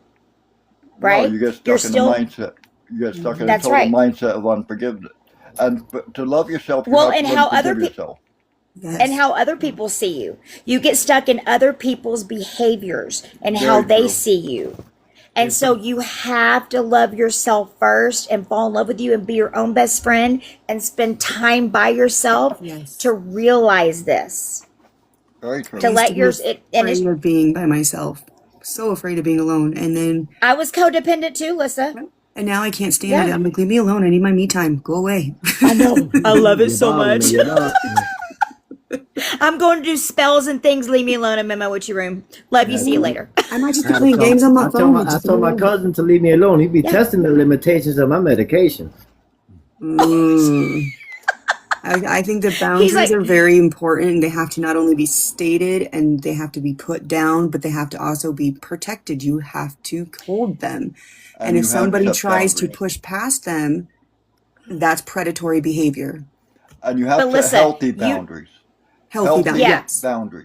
Speaker 4: Right?
Speaker 2: No, you get
Speaker 4: You're
Speaker 2: stuck in
Speaker 4: still
Speaker 2: the mindset. You get stuck in a
Speaker 4: That's
Speaker 2: total
Speaker 4: right.
Speaker 2: mindset of unforgiveness. And to love yourself, you
Speaker 4: Well,
Speaker 2: have
Speaker 4: and
Speaker 2: to
Speaker 4: how
Speaker 2: learn to
Speaker 4: other
Speaker 2: forgive
Speaker 4: people
Speaker 2: yourself.
Speaker 3: Yes.
Speaker 4: and how other people see you. You get stuck in other people's behaviors and how
Speaker 2: Very
Speaker 4: they
Speaker 2: true.
Speaker 4: see you. And so you have to love yourself first and fall in love with you and be your own best friend and spend time by yourself
Speaker 3: Yes.
Speaker 4: to realize this.
Speaker 2: Very true.
Speaker 4: To
Speaker 3: I used
Speaker 4: let
Speaker 3: to be
Speaker 4: yours it and it's
Speaker 3: afraid of being by myself. So afraid of being alone. And then,
Speaker 4: I was codependent too, Lissa.
Speaker 3: and now I can't stand it.
Speaker 4: Yeah.
Speaker 3: I'm like, leave me alone. I need my me time. Go away.
Speaker 4: I know. I love it
Speaker 1: You're
Speaker 4: so
Speaker 1: bothering me,
Speaker 4: much.
Speaker 1: you know?
Speaker 4: I'm going to do spells and things. Leave me alone. I'm in my witchy room. Love you. See you later.
Speaker 3: I might just
Speaker 1: I
Speaker 3: be
Speaker 1: had
Speaker 3: playing
Speaker 1: to tell-
Speaker 3: games on my
Speaker 1: I
Speaker 3: phone.
Speaker 1: told my, I
Speaker 3: Just
Speaker 1: told my
Speaker 3: leave me alone.
Speaker 1: cousin to leave me alone. He'd be
Speaker 4: Yeah.
Speaker 1: testing the limitations of my medication.
Speaker 3: Mm. I think that boundaries
Speaker 4: like-
Speaker 3: are very important. They have to not only be stated and they have to be put down, but they have to also be protected. You have to hold them. And
Speaker 2: you
Speaker 3: if
Speaker 2: have to
Speaker 3: somebody
Speaker 2: set
Speaker 3: tries to
Speaker 2: boundaries.
Speaker 3: push past them, that's predatory behavior.
Speaker 2: And you have
Speaker 4: But
Speaker 2: to
Speaker 4: listen,
Speaker 2: healthy boundaries.
Speaker 3: Healthy boundaries.
Speaker 4: Yeah.
Speaker 3: Yes.
Speaker 2: Boundaries.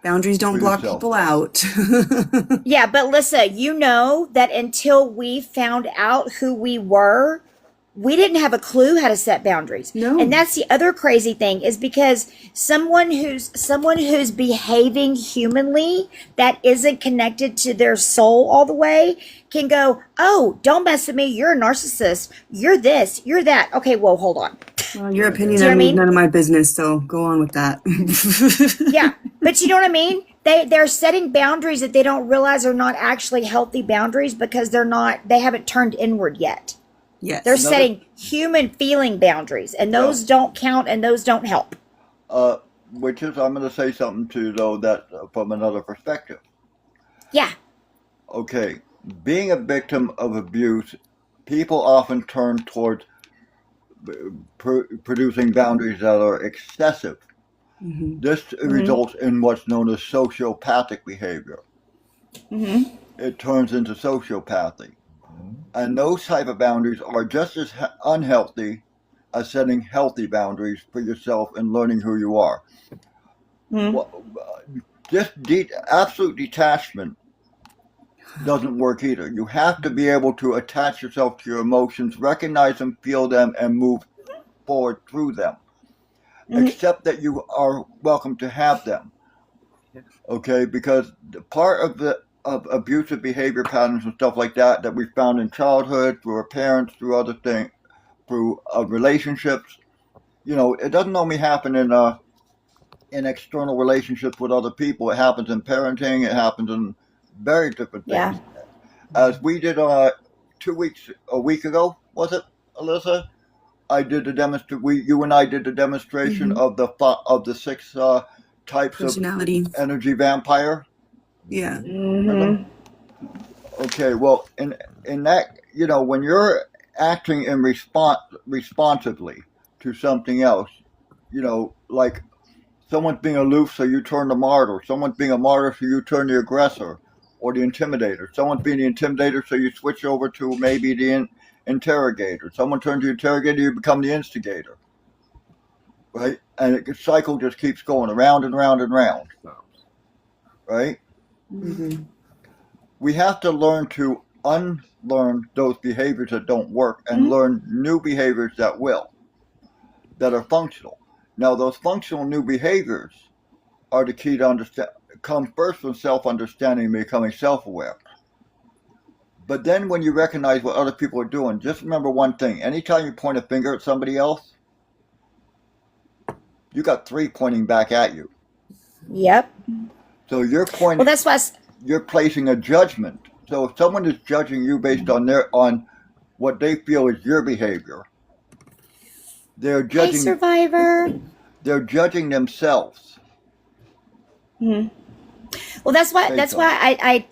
Speaker 3: Boundaries don't
Speaker 2: For
Speaker 3: block
Speaker 2: yourself.
Speaker 3: people out.
Speaker 4: Yeah, but Lissa, you know that until we found out who we were, we didn't have a clue how to set boundaries.
Speaker 3: No.
Speaker 4: And that's the other crazy thing is because someone who's behaving humanly that isn't connected to their soul all the way can go, "Oh, don't mess with me. You're a narcissist. You're this, you're that." Okay, well, hold on.
Speaker 3: Well, your opinion
Speaker 4: Do you know what I
Speaker 3: on me is
Speaker 4: mean?
Speaker 3: none of my business, so go on with that.
Speaker 4: Yeah, but you know what I mean? They're setting boundaries that they don't realize are not actually healthy boundaries because they haven't turned inward yet.
Speaker 3: Yes.
Speaker 4: They're
Speaker 2: Another-
Speaker 4: setting human feeling boundaries, and those don't count and those don't help.
Speaker 2: Which is, I'm going to say something to though that from another perspective.
Speaker 4: Yeah.
Speaker 2: Okay, being a victim of abuse, people often turn towards producing boundaries that are excessive.
Speaker 3: Mhm.
Speaker 2: This results in what's known as sociopathic behavior.
Speaker 4: Mm-hmm.
Speaker 2: It turns into sociopathy. And those type of boundaries are just as unhealthy as setting healthy boundaries for yourself and learning who you are.
Speaker 4: Mhm.
Speaker 2: Well, just absolute detachment doesn't work either. You have to be able to attach yourself to your emotions, recognize them, feel them, and move forward through them.
Speaker 4: Mhm.
Speaker 2: Accept that you are welcome to have them. Okay, because the part of abusive behavior patterns and stuff like that we found in childhood, through our parents, through other things, through relationships, it doesn't only happen in external relationships with other people. It happens in parenting. It happens in very different things.
Speaker 4: Yeah.
Speaker 2: As we did a week ago, was it, Alyssa? I did the you and I did the demonstration of the 6 types of
Speaker 3: Personality.
Speaker 2: energy vampire.
Speaker 3: Yeah.
Speaker 4: Mm-hmm.
Speaker 2: Okay, well, in that, when you're acting in responsively to something else, like someone's being aloof, so you turn the martyr. Someone's being a martyr, so you turn the aggressor or the intimidator. Someone's being the intimidator, so you switch over to maybe the interrogator. Someone turns the interrogator, you become the instigator. Right? And the cycle just keeps going around and round and round. Right?
Speaker 3: Mm-hmm.
Speaker 2: We have to learn to unlearn those behaviors that don't work and learn new behaviors that will, that are functional. Now, those functional new behaviors are the key to understand. Come first from self-understanding, becoming self-aware. But then when you recognize what other people are doing, just remember one thing. Anytime you point a finger at somebody else, you got three pointing back at you.
Speaker 4: Yep.
Speaker 2: So you're pointing,
Speaker 4: Well, that's why.
Speaker 2: you're placing a judgment. So if someone is judging you based on on what they feel is your behavior, they're
Speaker 4: Hey,
Speaker 2: judging
Speaker 4: Survivor.
Speaker 2: they're judging themselves.
Speaker 4: Mhm. Well, that's why.
Speaker 2: Based
Speaker 4: That's
Speaker 2: on
Speaker 4: why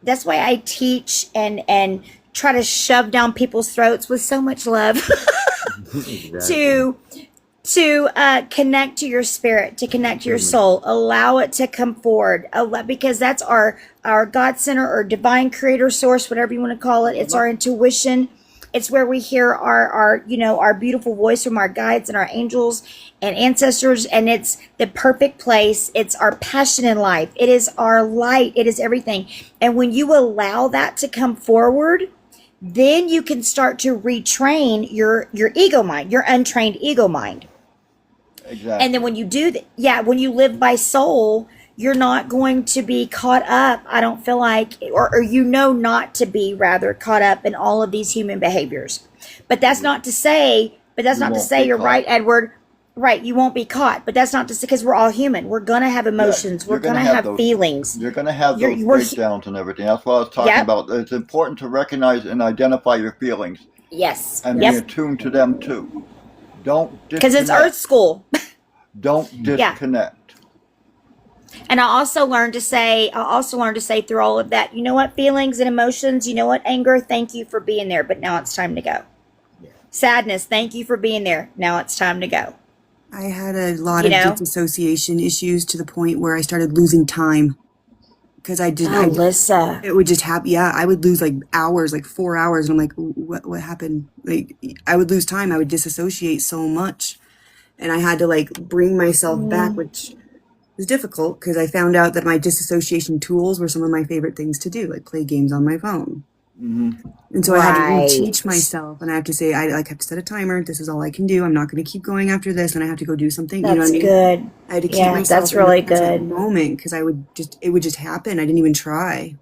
Speaker 4: that's why I teach and try to shove down people's throats with so much love
Speaker 1: Exactly.
Speaker 4: to connect to your spirit, to connect to your soul, allow it to come forward, because that's our God center or divine creator source, whatever you want to call it. It's our intuition. It's where we hear our beautiful voice from our guides and our angels and ancestors, and it's the perfect place. It's our passion in life. It is our light. It is everything. And when you allow that to come forward, then you can start to retrain your ego mind, your untrained ego mind.
Speaker 2: Exactly.
Speaker 4: And then when you do that, when you live by soul, you're not going to be caught up, I don't feel like, or not to be rather caught up in all of these human behaviors. But that's not to say,
Speaker 2: won't be
Speaker 4: you're
Speaker 2: caught.
Speaker 4: right, Edward. Right, you won't be caught. But that's not to say, because we're all human. We're going to have emotions.
Speaker 2: you're
Speaker 4: We're going
Speaker 2: gonna
Speaker 4: to
Speaker 2: have
Speaker 4: have
Speaker 2: those-
Speaker 4: feelings.
Speaker 2: You're going to have
Speaker 4: You're-
Speaker 2: those
Speaker 4: we're-
Speaker 2: breakdowns and everything. That's what I was talking
Speaker 4: Yep.
Speaker 2: about. It's important to recognize and identify your feelings
Speaker 4: Yes.
Speaker 2: and be
Speaker 4: Yep.
Speaker 2: attuned to them too. Don't
Speaker 4: Because it's
Speaker 2: disconnect.
Speaker 4: Earth School.
Speaker 2: Don't disconnect.
Speaker 4: And I also learned to say through all of that, you know what, feelings and emotions, you know what, anger, thank you for being there, but now it's time to go.
Speaker 1: Yeah.
Speaker 4: Sadness, thank you for being there. Now it's time to go.
Speaker 3: I had a lot
Speaker 4: You know?
Speaker 3: of disassociation issues to the point where I started losing time because I didn't.
Speaker 4: Oh, Lisa.
Speaker 3: It would just happen. Yeah, I would lose like hours, like 4 hours, and I'm like, what happened? Like, I would lose time. I would disassociate so much, and I had to like bring myself back, which was difficult because I found out that my disassociation tools were some of my favorite things to do, like play games on my phone. And so I had to
Speaker 4: Right.
Speaker 3: reteach myself, and I have to say, I have to set a timer. This is all I can do. I'm not going to keep going after this, and I have to go do something. You know
Speaker 4: That's
Speaker 3: what I mean?
Speaker 4: good.
Speaker 3: I had to keep
Speaker 4: Yeah,
Speaker 3: myself
Speaker 4: that's
Speaker 3: in the
Speaker 4: really
Speaker 3: present
Speaker 4: good.
Speaker 3: moment because it would just happen. I didn't even try.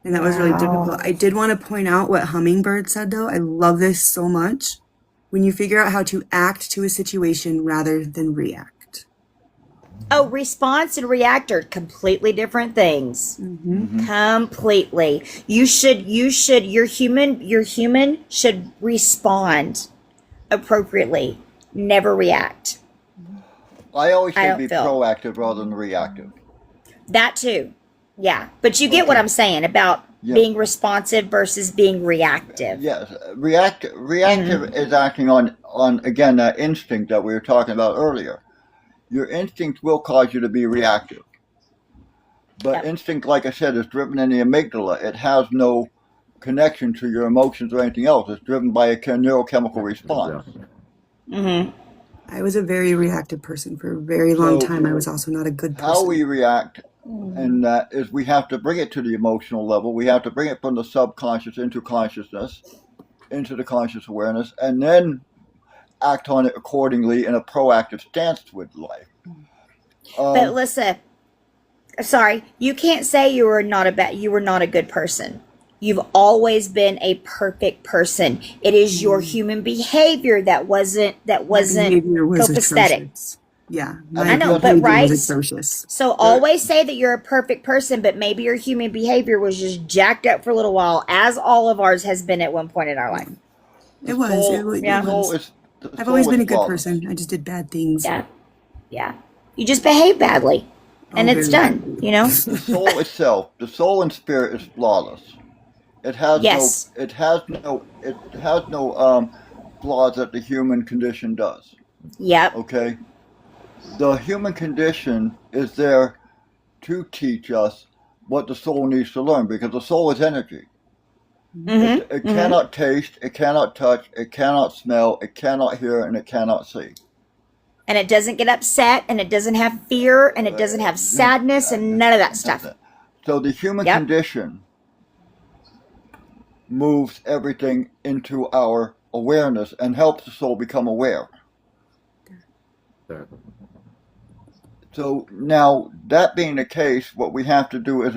Speaker 3: And that was really
Speaker 4: Wow.
Speaker 3: difficult. I did want to point out what Hummingbird said though. I love this so much. When you figure out how to act to a situation rather than react.
Speaker 4: Oh, response and react are completely different things. Completely. Your human should respond appropriately, never react.
Speaker 2: I always
Speaker 4: I
Speaker 2: say
Speaker 4: don't
Speaker 2: be
Speaker 4: feel-
Speaker 2: proactive rather than reactive.
Speaker 4: That too. Yeah. But you get what I'm saying about
Speaker 2: Yeah.
Speaker 4: being responsive versus being reactive.
Speaker 2: Yes, reactive is acting on again that instinct that we were talking about earlier. Your instinct will cause you to be reactive, but
Speaker 4: Yep.
Speaker 2: instinct, like I said, is driven in the amygdala. It has no connection to your emotions or anything else. It's driven by a neurochemical response.
Speaker 4: Mm-hmm.
Speaker 3: I was a very reactive person for a very long
Speaker 2: So-
Speaker 3: time. I was also not a good person.
Speaker 2: How we react, and that is we have to bring it to the emotional level. We have to bring it from the subconscious into consciousness, into the conscious awareness, and then act on it accordingly in a proactive stance with life.
Speaker 4: But listen, sorry, you can't say you were not a good person. You've always been a perfect person. It is your human behavior that wasn't
Speaker 3: Behavior was
Speaker 4: copacetic.
Speaker 3: atrocious. Yeah.
Speaker 2: I know,
Speaker 4: but
Speaker 3: behavior
Speaker 4: right?
Speaker 3: was atrocious.
Speaker 4: So always say that you're a perfect person, but maybe your human behavior was just jacked up for a little while, as all of ours has been at one point in our life.
Speaker 3: It was. It
Speaker 4: Yeah.
Speaker 3: was. I've always been a good person. I just did bad things.
Speaker 4: Yeah. Yeah. You just behave badly. And
Speaker 3: Oh,
Speaker 4: it's
Speaker 3: very
Speaker 4: done, you know?
Speaker 2: The soul itself, the soul and spirit is flawless. It has
Speaker 4: Yes.
Speaker 2: it has no flaws that the human condition does.
Speaker 4: Yep.
Speaker 2: Okay, the human condition is there to teach us what the soul needs to learn because the soul is energy.
Speaker 4: Mm-hmm.
Speaker 2: It cannot taste, it cannot touch, it cannot smell, it cannot hear, and it cannot see.
Speaker 4: And it doesn't get upset, and it doesn't have fear, and it doesn't have sadness, and none of that stuff.
Speaker 2: So the human
Speaker 4: Yep.
Speaker 2: condition moves everything into our awareness and helps the soul become aware.
Speaker 1: Exactly.
Speaker 2: So now, that being the case, what we have to do is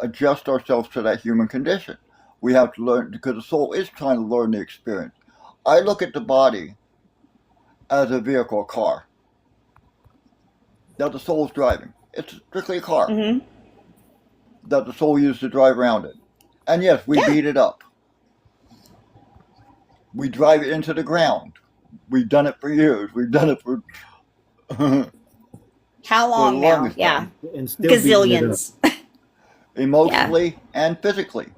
Speaker 2: adjust ourselves to that human condition. We have to learn, because the soul is trying to learn the experience. I look at the body as a vehicle, a car, that the soul is driving. It's strictly a car
Speaker 4: Mm-hmm.
Speaker 2: that the soul uses to drive around it. And yes, we
Speaker 4: Yeah.
Speaker 2: beat it up. We drive it into the ground. We've done it for years. We've done it for
Speaker 4: How long
Speaker 2: the
Speaker 4: now?
Speaker 2: longest
Speaker 4: Yeah.
Speaker 2: time.
Speaker 1: And still beating it up.
Speaker 4: Gazillions.
Speaker 2: Emotionally and physically.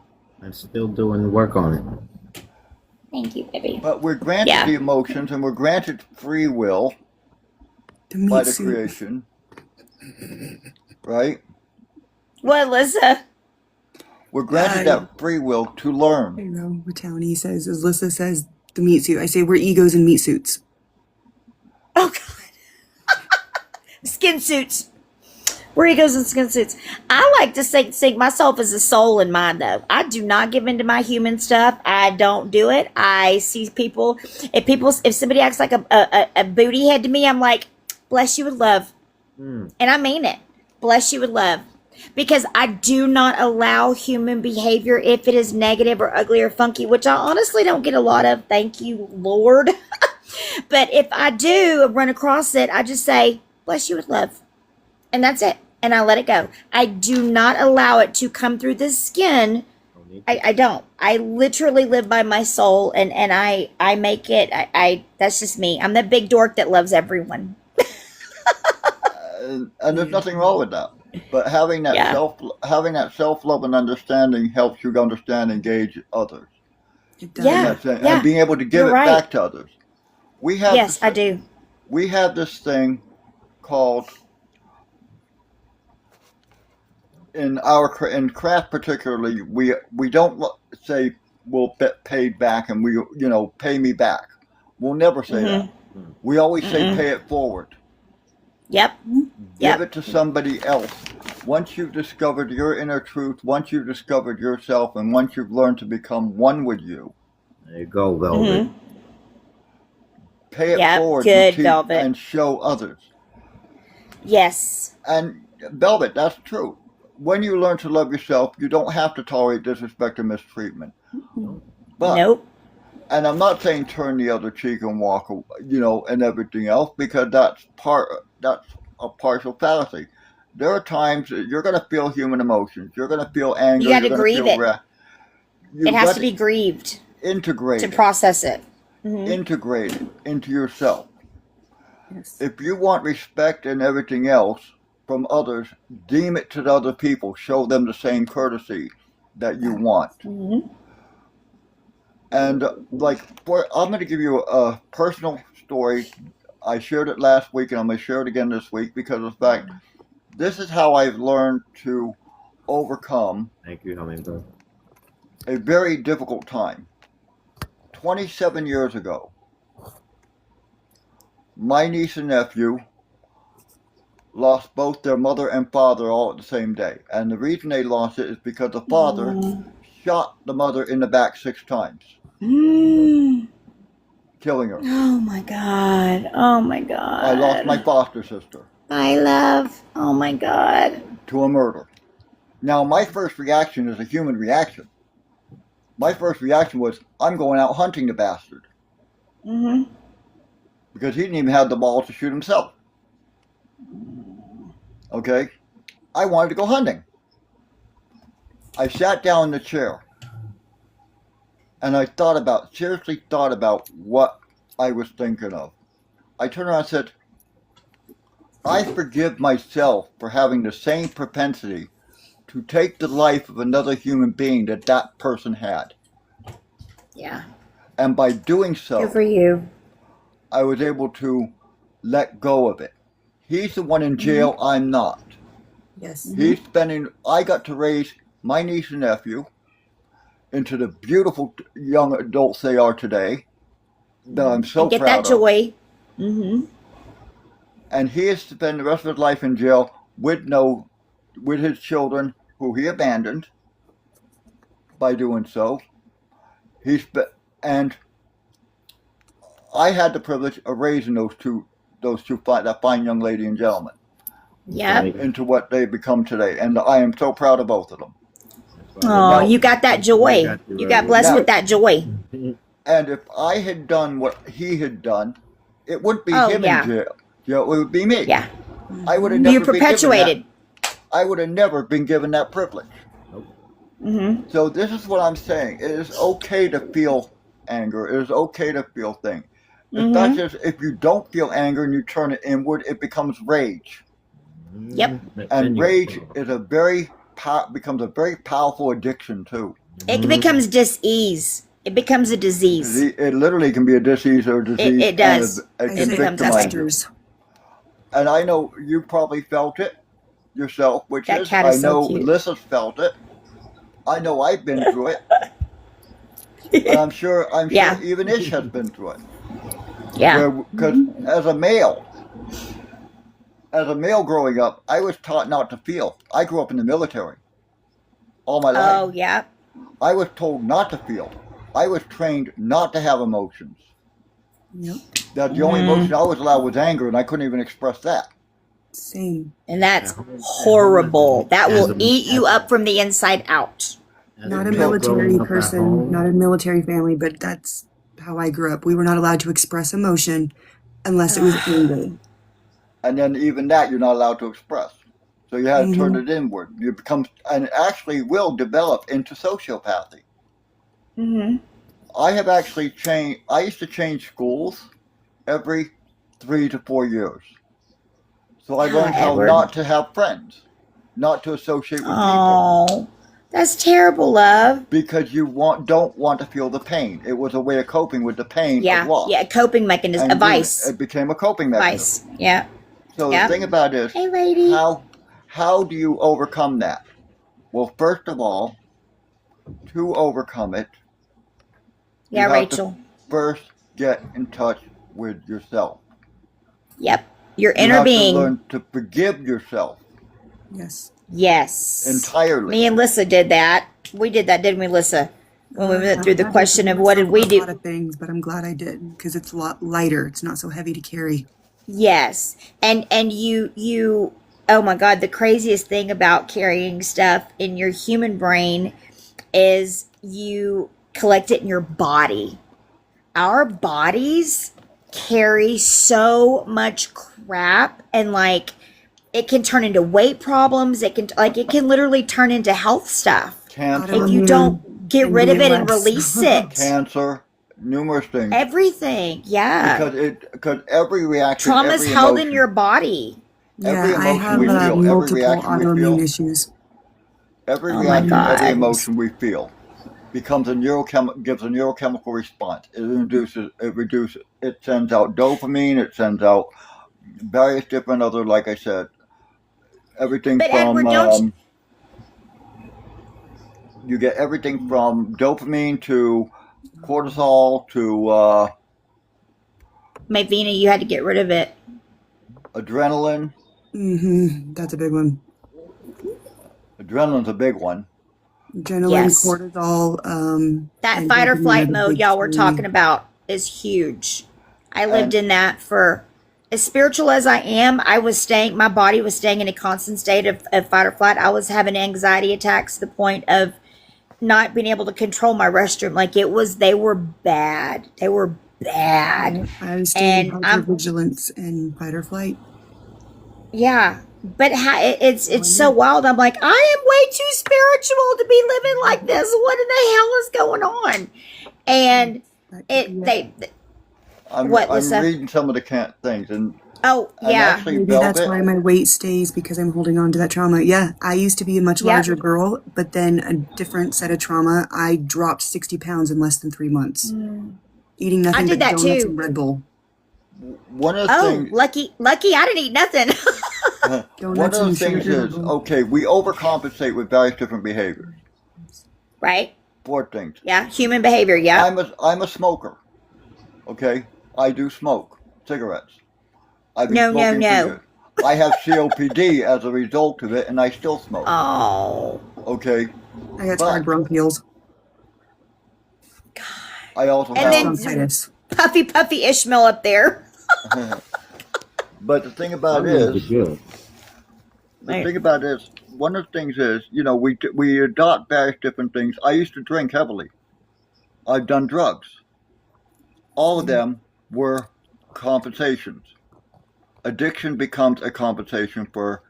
Speaker 1: And still doing work on it.
Speaker 4: Thank you, baby.
Speaker 2: But we're granted
Speaker 4: Yeah.
Speaker 2: the emotions and we're granted free will
Speaker 3: The meat
Speaker 2: by the
Speaker 3: suit.
Speaker 2: creation. Right?
Speaker 4: What, Alyssa?
Speaker 2: We're granted that free will to learn.
Speaker 3: There you go. What Townie says, as Lissa says, the meat suit. I say we're egos in meat suits.
Speaker 4: Oh, God. Skin suits. Where he goes in skin suits. I like to think myself as a soul in mind, though. I do not give into my human stuff. I don't do it. I see people. If somebody acts like a booty head to me, I'm like, bless you with love. And I mean it. Bless you with love. Because I do not allow human behavior if it is negative or ugly or funky, which I honestly don't get a lot of. Thank you, Lord. But if I do run across it, I just say, bless you with love. And that's it. And I let it go. I do not allow it to come through the skin. I don't. I literally live by my soul, and I make it. That's just me. I'm the big dork that loves everyone.
Speaker 2: And there's nothing wrong with that. But having that
Speaker 4: Yeah.
Speaker 2: self-love and understanding helps you understand and engage others.
Speaker 3: It does.
Speaker 4: Yeah.
Speaker 2: And, that's it.
Speaker 4: yeah.
Speaker 2: And being able to give
Speaker 4: You're
Speaker 2: it
Speaker 4: right.
Speaker 2: back to others. We have
Speaker 4: Yes,
Speaker 2: this,
Speaker 4: I do.
Speaker 2: We have this thing called in craft particularly. We don't say we'll get paid back and pay me back. We'll never say that. We always say pay it forward.
Speaker 4: Yep. Yep.
Speaker 2: Give it to somebody else. Once you've discovered your inner truth, once you've discovered yourself, and once you've learned to become one with you,
Speaker 1: There you go, Velvet.
Speaker 2: pay it
Speaker 4: Yep,
Speaker 2: forward
Speaker 4: good,
Speaker 2: and,
Speaker 4: Velvet.
Speaker 2: and show others.
Speaker 4: Yes.
Speaker 2: And Velvet, that's true. When you learn to love yourself, you don't have to tolerate disrespect or mistreatment. But,
Speaker 4: Nope.
Speaker 2: and I'm not saying turn the other cheek and walk, and everything else, because that's a partial fallacy. There are times that you're going to feel human emotions. You're going to feel anger.
Speaker 4: You gotta
Speaker 2: you're gonna
Speaker 4: grieve
Speaker 2: feel
Speaker 4: it.
Speaker 2: wrath. You've
Speaker 4: It has
Speaker 2: got
Speaker 4: to be grieved
Speaker 2: integrate
Speaker 4: to
Speaker 2: it.
Speaker 4: process it.
Speaker 2: Integrate it into yourself.
Speaker 3: Yes.
Speaker 2: If you want respect and everything else from others, deem it to the other people. Show them the same courtesy that you want. And I'm going to give you a personal story. I shared it last week, and I'm going to share it again this week because of the fact this is how I've learned to overcome
Speaker 1: Thank you, Hummingbird.
Speaker 2: a very difficult time. 27 years ago, my niece and nephew lost both their mother and father all at the same day. And the reason they lost it is because the father shot the mother in the back 6 times, killing her.
Speaker 4: Oh my God. Oh my God.
Speaker 2: I lost my foster sister
Speaker 4: My love. Oh my God.
Speaker 2: to a murder. Now, my first reaction is a human reaction. My first reaction was, I'm going out hunting the bastard. Because he didn't even have the balls to shoot himself. Okay? I wanted to go hunting. I sat down in the chair. And I seriously thought about what I was thinking of. I turned around and said, I forgive myself for having the same propensity to take the life of another human being that person had.
Speaker 4: Yeah.
Speaker 2: And by doing so,
Speaker 4: Good for you.
Speaker 2: I was able to let go of it. He's the one in jail, I'm not.
Speaker 3: Yes.
Speaker 2: I got to raise my niece and nephew into the beautiful young adults they are today, that I'm so
Speaker 4: Get
Speaker 2: proud
Speaker 4: that
Speaker 2: of.
Speaker 4: joy.
Speaker 2: And he has to spend the rest of his life in jail with his children, who he abandoned by doing so. He's been, and I had the privilege of raising that fine young lady and gentleman
Speaker 4: Yep.
Speaker 2: into what they've become today, and I am so proud of both of them.
Speaker 4: Oh, you got that joy. You got blessed
Speaker 2: Now-
Speaker 4: with that joy.
Speaker 2: And if I had done what he had done, it wouldn't be
Speaker 4: Oh,
Speaker 2: him
Speaker 4: yeah.
Speaker 2: in jail. It would be me.
Speaker 4: Yeah.
Speaker 2: I would have never
Speaker 4: You
Speaker 2: been given
Speaker 4: perpetuated.
Speaker 2: that. I would have never been given that privilege.
Speaker 4: Mm-hmm.
Speaker 2: So this is what I'm saying. It is okay to feel anger. It is okay to feel things. The fact is, if you don't feel anger and you turn it inward, it becomes rage.
Speaker 4: Yep.
Speaker 2: And rage is becomes a very powerful addiction too.
Speaker 4: It becomes dis-ease. It becomes a disease.
Speaker 2: It literally can be a disease or a disease.
Speaker 4: It does.
Speaker 2: And
Speaker 3: I
Speaker 2: it can
Speaker 3: say
Speaker 4: becomes
Speaker 2: victimize you.
Speaker 3: festers.
Speaker 2: And I know you probably felt it yourself, which
Speaker 4: That
Speaker 2: is,
Speaker 4: cat
Speaker 2: I
Speaker 4: is so
Speaker 2: know
Speaker 4: cute.
Speaker 2: Alyssa's felt it. I know I've been through it. And I'm sure
Speaker 4: Yeah.
Speaker 2: even Ish has been through it.
Speaker 4: Yeah.
Speaker 2: Because as a male growing up, I was taught not to feel. I grew up in the military all my life.
Speaker 4: Oh, yeah.
Speaker 2: I was told not to feel. I was trained not to have emotions.
Speaker 3: Yep.
Speaker 2: That the only emotion I was allowed was anger, and I couldn't even express that.
Speaker 3: Same.
Speaker 4: And that's horrible. That
Speaker 1: As
Speaker 4: will
Speaker 1: a-
Speaker 4: eat you up from the inside out.
Speaker 3: Not a military person, not a military family, but that's how I grew up. We were not allowed to express emotion unless it was anger.
Speaker 2: And then even that you're not allowed to express. So you had to turn it inward. You become, and it actually will develop into sociopathy.
Speaker 4: Mm-hmm.
Speaker 2: I have actually changed. I used to change schools every 3 to 4 years. So I learned how
Speaker 4: Edward.
Speaker 2: not to have friends, not to associate with people,
Speaker 4: Oh, that's terrible, love.
Speaker 2: because you don't want to feel the pain. It was a way of coping with the pain
Speaker 4: Yeah.
Speaker 2: of loss.
Speaker 4: Yeah. A coping mechanism.
Speaker 2: And
Speaker 4: A vice.
Speaker 2: It became a coping mechanism.
Speaker 4: Vice. Yeah.
Speaker 2: So
Speaker 4: Yeah.
Speaker 2: the thing about it is,
Speaker 4: Hey, lady.
Speaker 2: how do you overcome that? Well, first of all, to overcome it,
Speaker 4: Yeah,
Speaker 2: you have to
Speaker 4: Rachel.
Speaker 2: first get in touch with yourself.
Speaker 4: Yep. Your
Speaker 2: You
Speaker 4: inner
Speaker 2: have
Speaker 4: being.
Speaker 2: to learn to forgive yourself
Speaker 3: Yes.
Speaker 4: Yes.
Speaker 2: entirely.
Speaker 4: Me and Lissa did that. We did that, didn't we, Lissa? When we went through the
Speaker 3: I've
Speaker 4: question of
Speaker 3: had to
Speaker 4: what did we
Speaker 3: a
Speaker 4: do?
Speaker 3: lot of things, but I'm glad I did because it's a lot lighter. It's not so heavy to carry.
Speaker 4: Yes. And you oh my God, the craziest thing about carrying stuff in your human brain is you collect it in your body. Our bodies carry so much crap, and like it can turn into weight problems. It can literally turn into health stuff
Speaker 2: Cancer,
Speaker 4: if you
Speaker 3: Autoimmune
Speaker 4: don't get rid of it and
Speaker 3: MS.
Speaker 4: release it.
Speaker 2: cancer, numerous things.
Speaker 4: Everything. Yeah.
Speaker 2: Because every reaction,
Speaker 4: Trauma's
Speaker 2: every
Speaker 4: held in
Speaker 2: emotion-
Speaker 4: your body.
Speaker 2: Every
Speaker 3: Yeah, I
Speaker 2: emotion
Speaker 3: have
Speaker 2: we feel, every
Speaker 3: multiple
Speaker 2: reaction we
Speaker 3: autoimmune
Speaker 2: feel,
Speaker 3: issues.
Speaker 2: every
Speaker 4: Oh my
Speaker 2: reaction, every
Speaker 4: God.
Speaker 2: emotion we feel becomes gives a neurochemical response. It reduces, it sends out dopamine, it sends out various different other, like I said, everything
Speaker 4: But
Speaker 2: from,
Speaker 4: Edward, don't
Speaker 2: you get everything from dopamine to cortisol to
Speaker 4: Mayvina, you had to get rid of it.
Speaker 2: adrenaline.
Speaker 3: That's a big one.
Speaker 2: Adrenaline's a big one.
Speaker 3: Adrenaline,
Speaker 4: Yes.
Speaker 3: cortisol.
Speaker 4: That
Speaker 3: and
Speaker 4: fight or
Speaker 3: dopamine are
Speaker 4: flight
Speaker 3: the
Speaker 4: mode
Speaker 3: big
Speaker 4: y'all were
Speaker 3: three.
Speaker 4: talking about is huge. I lived
Speaker 2: And-
Speaker 4: in that for as spiritual as I am. My body was staying in a constant state of fight or flight. I was having anxiety attacks to the point of not being able to control my restroom. Like they were bad. They were bad.
Speaker 3: I was
Speaker 4: And
Speaker 3: doing
Speaker 4: I'm-
Speaker 3: vigilance and fight or flight.
Speaker 4: Yeah. But it's so wild. I'm like, I am way too spiritual to be living like this. What in the hell is going on? And
Speaker 3: That could be it.
Speaker 2: I'm
Speaker 4: Lisa?
Speaker 2: reading some of the things, and
Speaker 4: oh
Speaker 2: and
Speaker 4: yeah.
Speaker 2: actually
Speaker 3: Maybe that's
Speaker 2: Velvet,
Speaker 3: why my weight stays because I'm holding on to that trauma. Yeah, I used to be a much
Speaker 4: Yep.
Speaker 3: larger girl, but then a different set of trauma. I dropped 60 pounds in less than 3 months. Eating nothing
Speaker 4: did
Speaker 3: but
Speaker 4: that
Speaker 3: donuts
Speaker 4: too.
Speaker 3: and Red Bull.
Speaker 2: one of the
Speaker 4: Oh,
Speaker 2: things,
Speaker 4: lucky! I didn't eat nothing.
Speaker 2: one of
Speaker 3: Donuts
Speaker 2: the
Speaker 3: and
Speaker 2: things
Speaker 3: sugar.
Speaker 2: is, okay, we overcompensate with various different behaviors.
Speaker 4: Right?
Speaker 2: For things.
Speaker 4: Yeah, human behavior. Yeah.
Speaker 2: I'm a smoker. Okay, I do smoke cigarettes. I've been
Speaker 4: No, no,
Speaker 2: smoking for
Speaker 4: no.
Speaker 2: years. I have COPD as a result of it, and I still smoke.
Speaker 4: Oh
Speaker 2: Okay,
Speaker 3: I got
Speaker 2: but-
Speaker 3: tired bronchioles.
Speaker 4: God.
Speaker 2: I also
Speaker 4: And then
Speaker 2: have.
Speaker 3: Bronchitis.
Speaker 4: Puffy Ishmael up there.
Speaker 2: But the thing about
Speaker 1: That
Speaker 2: it
Speaker 1: would be
Speaker 2: is,
Speaker 1: good.
Speaker 2: the thing about it is, one of the things is, we adopt various different things. I used to drink heavily. I've done drugs. All of them were compensations. Addiction becomes a compensation for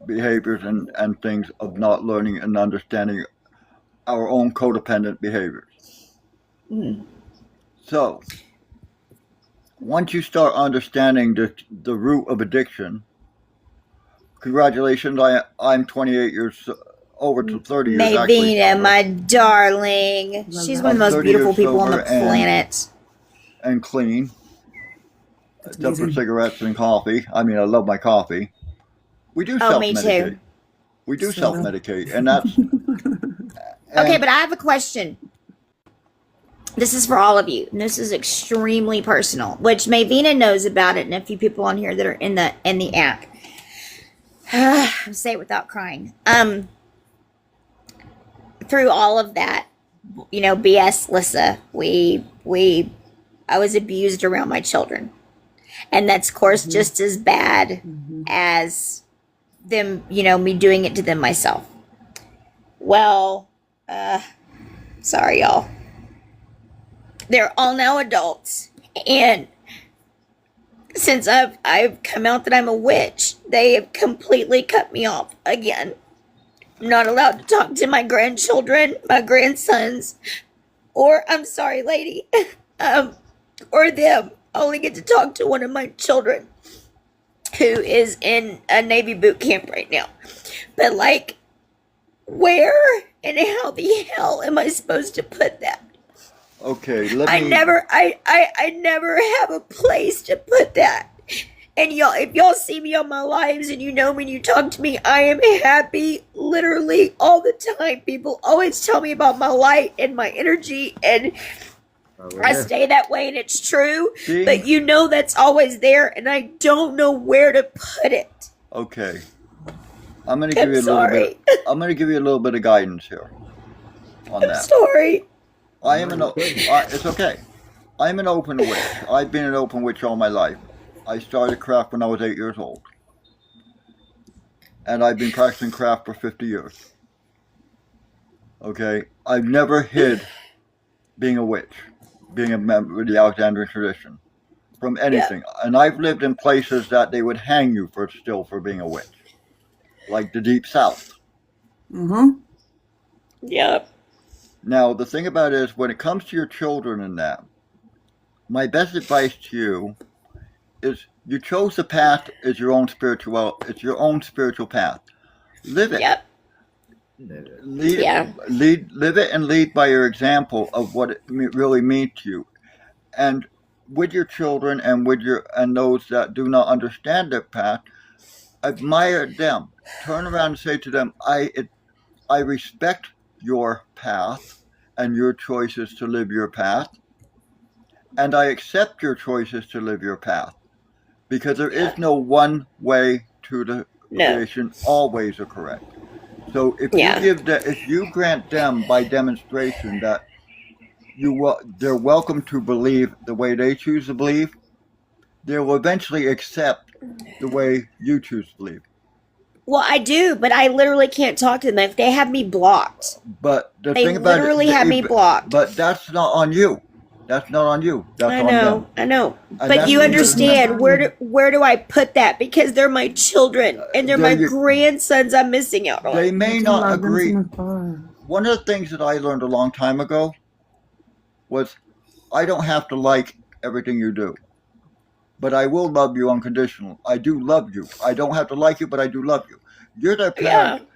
Speaker 2: behaviors and things of not learning and understanding our own codependent behaviors. So, once you start understanding the root of addiction, congratulations, I'm 28 years, over to 30 years actually.
Speaker 4: Mavina,
Speaker 2: sober,
Speaker 4: my darling. She's one of the
Speaker 2: I'm
Speaker 4: most
Speaker 2: 30
Speaker 4: beautiful
Speaker 2: years
Speaker 4: people on the
Speaker 2: sober and
Speaker 4: planet.
Speaker 2: and clean, except for
Speaker 3: amazing.
Speaker 2: cigarettes and coffee. I mean, I love my coffee. We do
Speaker 4: Oh, me
Speaker 2: self-medicate.
Speaker 4: too.
Speaker 2: We do
Speaker 3: So-
Speaker 2: self-medicate, and that's
Speaker 4: Okay,
Speaker 2: and
Speaker 4: but I have a question. This is for all of you, and this is extremely personal, which Mavina knows about it, and a few people on here that are in the app. Say it without crying. Through all of that, BS Lissa, I was abused around my children, and that's of course just as bad as them, me doing it to them myself. Well, sorry y'all. They're all now adults, and since I've come out that I'm a witch, they have completely cut me off again. I'm not allowed to talk to my grandchildren, my grandsons, or I'm sorry, lady, or them. I only get to talk to one of my children who is in a Navy boot camp right now. But where and how the hell am I supposed to put that?
Speaker 2: okay. Let
Speaker 4: I
Speaker 2: me.
Speaker 4: never have a place to put that. And y'all, if y'all see me on my lives and you know me and you talk to me, I am happy literally all the time. People always tell me about my light and my energy, and I stay that way, and it's true.
Speaker 2: See?
Speaker 4: But that's always there, and I don't know where to put it.
Speaker 2: Okay. I'm gonna give
Speaker 4: I'm
Speaker 2: you a little
Speaker 4: sorry.
Speaker 2: bit. I'm gonna give you a little bit of guidance here on
Speaker 4: I'm
Speaker 2: that.
Speaker 4: sorry.
Speaker 2: I am it's okay. I'm an open witch. I've been an open witch all my life. I started craft when I was 8 years old, and I've been practicing craft for 50 years. Okay, I've never hid being a witch, being a member of the Alexandrian tradition from anything. And I've lived in places that they would hang you for being a witch, like the Deep South.
Speaker 3: Mm-hmm.
Speaker 4: Yep.
Speaker 2: Now, the thing about it is, when it comes to your children and that, my best advice to you is you chose the path as your own it's your own spiritual path. Live it.
Speaker 4: Yep.
Speaker 2: Live it and lead by your example of what it really means to you. And with your children and and those that do not understand their path, admire them. Turn around and say to them, I respect your path and your choices to live your path, and I accept your choices to live your path, because there is no one way to the creation. All ways are correct. So if if you grant them by demonstration that they're welcome to believe the way they choose to believe, they will eventually accept the way you choose to believe.
Speaker 4: Well, I do, but I literally can't talk to them if they have me blocked.
Speaker 2: But the
Speaker 4: They
Speaker 2: thing about
Speaker 4: literally have me blocked.
Speaker 2: But that's not on you. That's not on you. That's on them.
Speaker 4: I know.
Speaker 2: And
Speaker 4: But
Speaker 2: that's
Speaker 4: you
Speaker 2: what
Speaker 4: understand where do I put that? Because they're my children and they're my grandsons I'm missing out on.
Speaker 2: They may not agree. One of the things that I learned a long time ago was I don't have to like everything you do, but I will love you unconditionally. I do love you. I don't have to like you, but I do love you. You're their parent.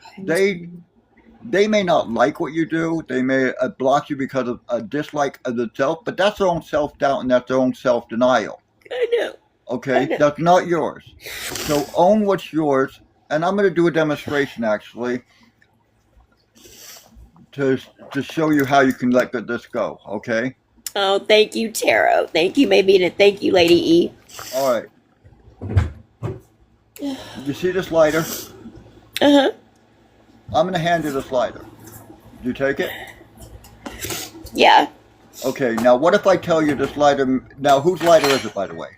Speaker 2: They may not like what you do. They may block you because of a dislike of the self, but that's their own self-doubt and that's their own self-denial.
Speaker 4: I know.
Speaker 2: Okay? That's not yours. So own what's yours. And I'm going to do a demonstration, actually, to show you how you can let this go, okay?
Speaker 4: Oh, thank you, Tarot. Thank you, Mavina. Thank you, Lady E.
Speaker 2: All right. You see this lighter?
Speaker 4: Uh-huh.
Speaker 2: I'm going to hand you this lighter. Do you take it?
Speaker 4: Yeah.
Speaker 2: Okay, now what if I tell you this lighter? Now, whose lighter is it, by the way?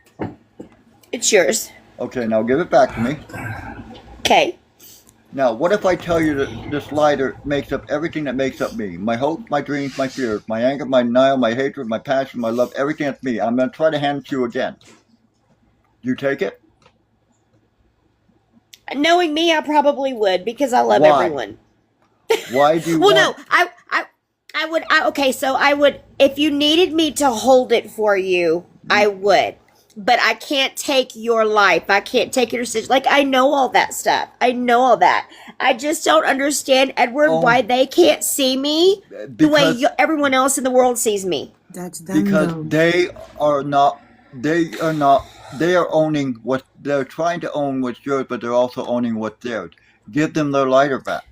Speaker 4: It's yours.
Speaker 2: Okay, now give it back to me.
Speaker 4: Okay.
Speaker 2: Now, what if I tell you that this lighter makes up everything that makes up me? My hopes, my dreams, my fears, my anger, my denial, my hatred, my passion, my love, everything that's me. I'm going to try to hand it to you again. You take it?
Speaker 4: Knowing me, I probably would because I love
Speaker 2: Why?
Speaker 4: everyone.
Speaker 2: Why do you
Speaker 4: Well,
Speaker 2: want...
Speaker 4: no, I would. Okay, so I would. If you needed me to hold it for you, I would. But I can't take your life. I can't take your decision. Like, I know all that stuff. I know all that. I just don't understand, Edward,
Speaker 2: Oh.
Speaker 4: why they can't see me the way
Speaker 2: Because-
Speaker 4: everyone else in the world sees me.
Speaker 3: That's them
Speaker 2: Because
Speaker 3: though.
Speaker 2: they are owning what... They're trying to own what's yours, but they're also owning what's theirs. Give them their lighter back.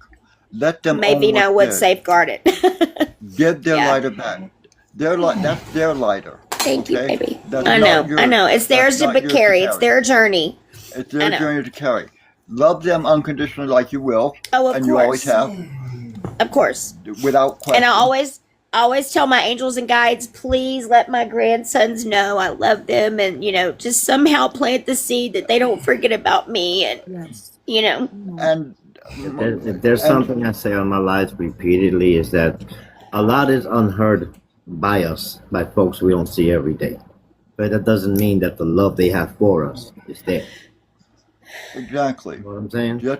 Speaker 2: Let them
Speaker 4: Maybe
Speaker 2: own
Speaker 4: now
Speaker 2: what's
Speaker 4: would
Speaker 2: theirs.
Speaker 4: safeguard it.
Speaker 2: Give their
Speaker 4: Yeah.
Speaker 2: lighter back. That's their lighter.
Speaker 4: Thank you,
Speaker 2: Okay?
Speaker 4: baby.
Speaker 2: That's
Speaker 4: I
Speaker 2: not
Speaker 4: know. I know. It's theirs
Speaker 2: that's
Speaker 4: to
Speaker 2: not yours
Speaker 4: carry. It's their journey.
Speaker 2: It's
Speaker 4: I
Speaker 2: their
Speaker 4: know.
Speaker 2: journey to carry. Love them unconditionally like you will,
Speaker 4: Oh, of
Speaker 2: and you always
Speaker 4: course.
Speaker 2: have,
Speaker 4: Of course.
Speaker 2: without question.
Speaker 4: And I always tell my angels and guides, please let my grandsons know I love them, and just somehow plant the seed that they don't forget about me, and
Speaker 3: Yes.
Speaker 2: And
Speaker 1: If there's something I say on my lives repeatedly is that a lot is unheard by us, by folks we don't see every day. But that doesn't mean that the love they have for us is there.
Speaker 2: exactly.
Speaker 1: You know what I'm saying?